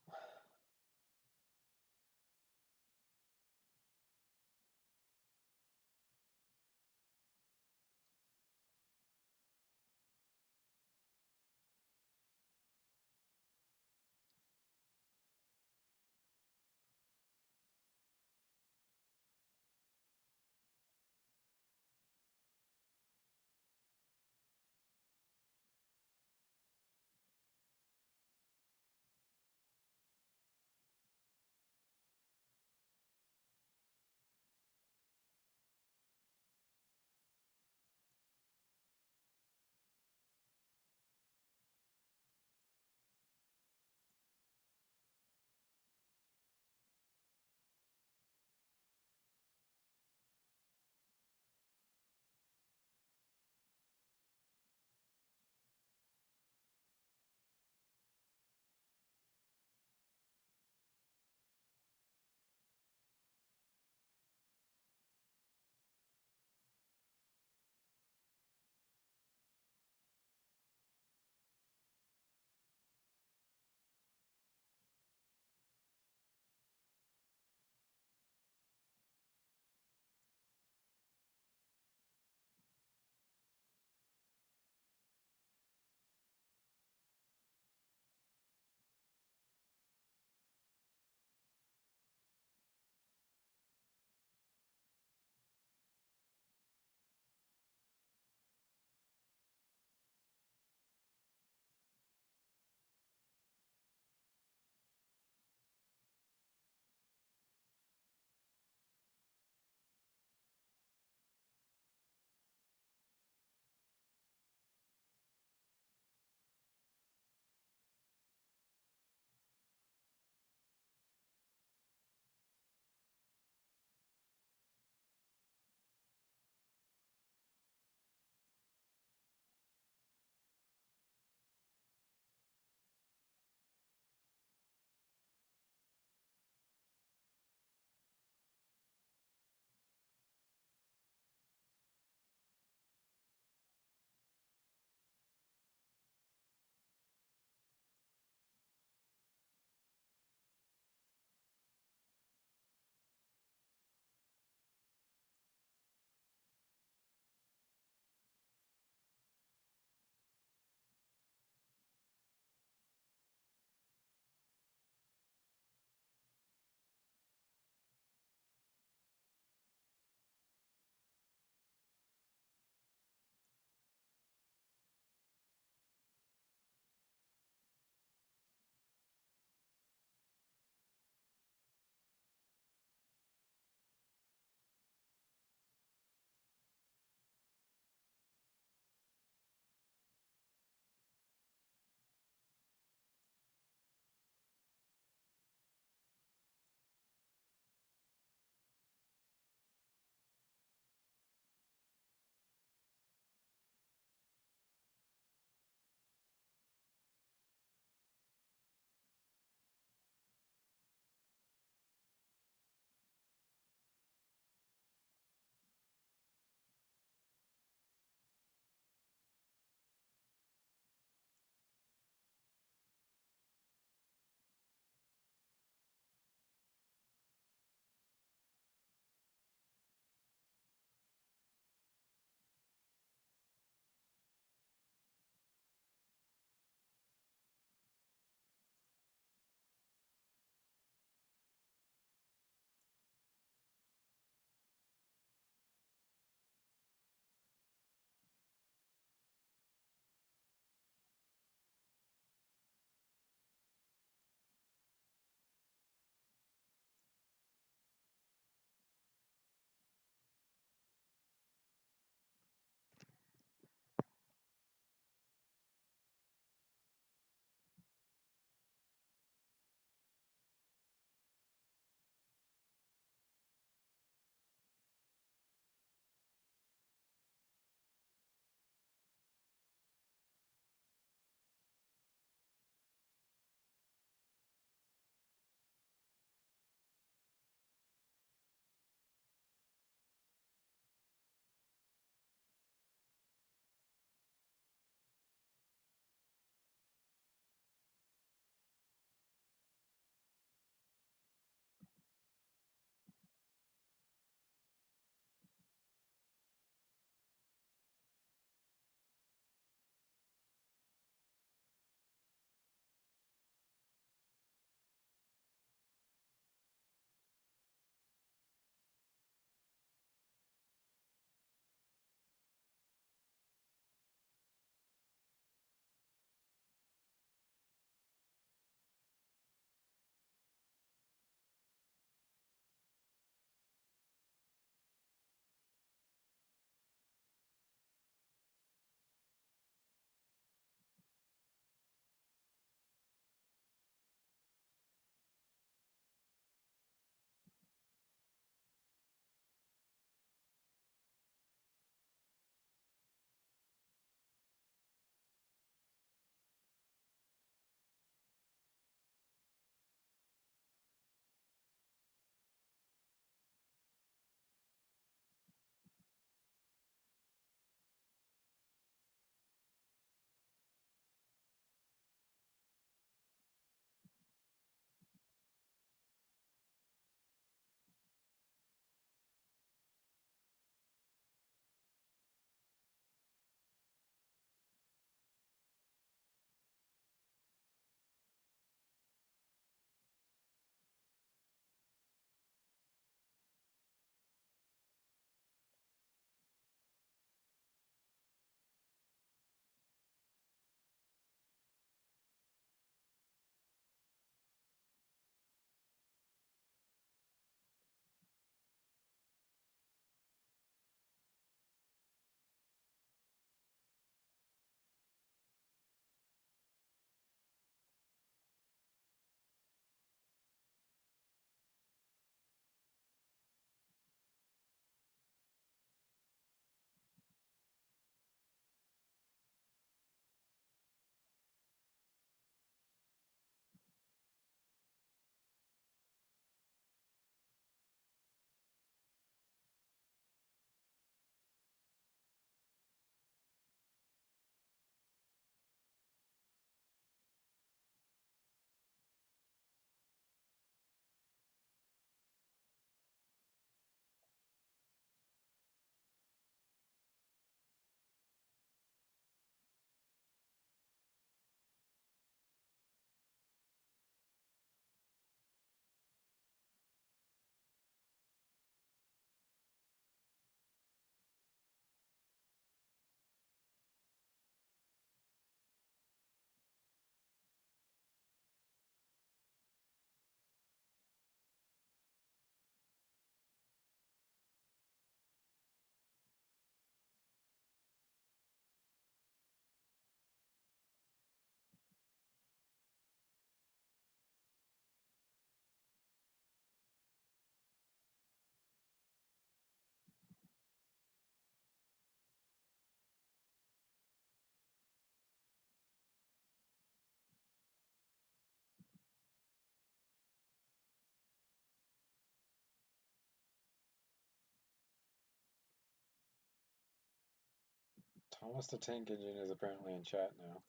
Thomas the Tank Engine is apparently in chat now.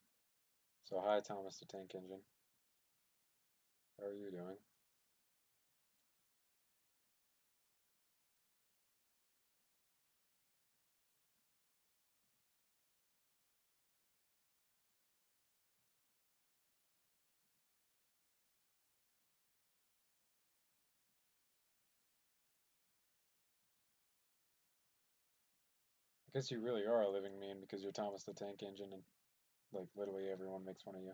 So hi, Thomas the Tank Engine. How are you doing? I guess you really are a living meme because you're Thomas the Tank Engine and like literally everyone makes fun of you.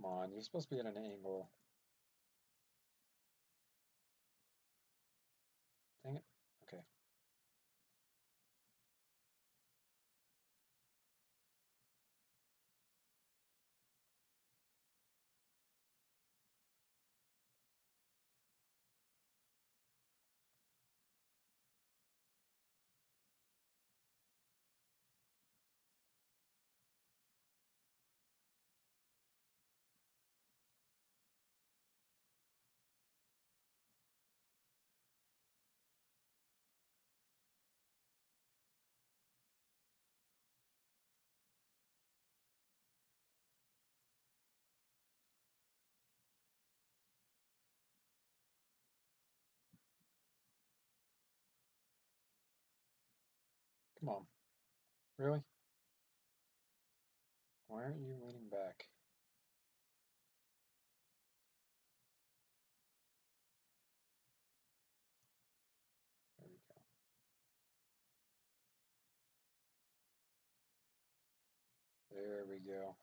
Come on, you're supposed to be at an angle. Dang it. Okay. Come on. Really? Why aren't you leaning back? There we go. There we go.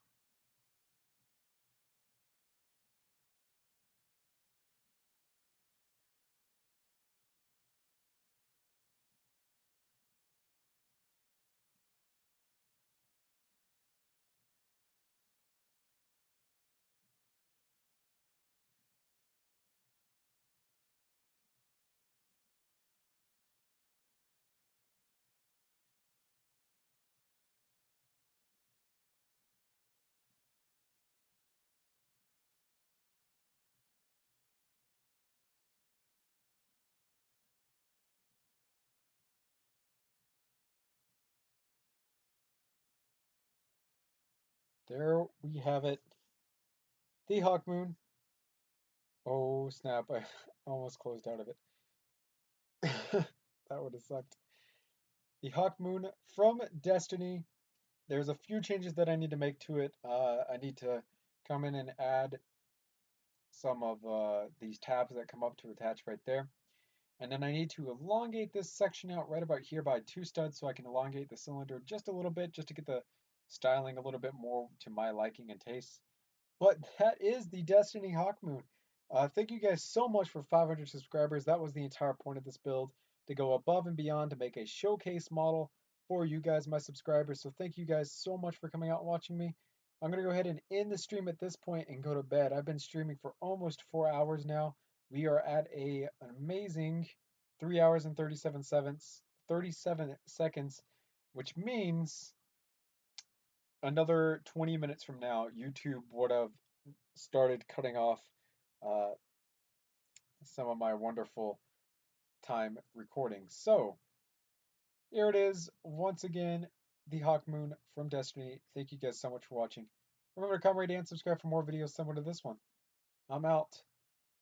There we have it. The HawkMoon. Oh snap, I almost closed out of it. That would have sucked. The HawkMoon from Destiny. There's a few changes that I need to make to it. I need to come in and add some of these tabs that come up to attach right there. And then I need to elongate this section out right about here by 2 studs so I can elongate the cylinder just a little bit just to get the styling a little bit more to my liking and taste. But that is the Destiny HawkMoon. Thank you guys so much for 500 subscribers. That was the entire point of this build, to go above and beyond to make a showcase model for you guys, my subscribers. So thank you guys so much for coming out and watching me. I'm going to go ahead and end the stream at this point and go to bed. I've been streaming for almost 4 hours now. We are at an amazing 3 hours and 37 seconds, which means another 20 minutes from now, YouTube would have started cutting off uh, some of my wonderful time recording. So here it is once again, the HawkMoon from Destiny. Thank you guys so much for watching. Remember to comment, rate, and subscribe for more videos similar to this one. I'm out.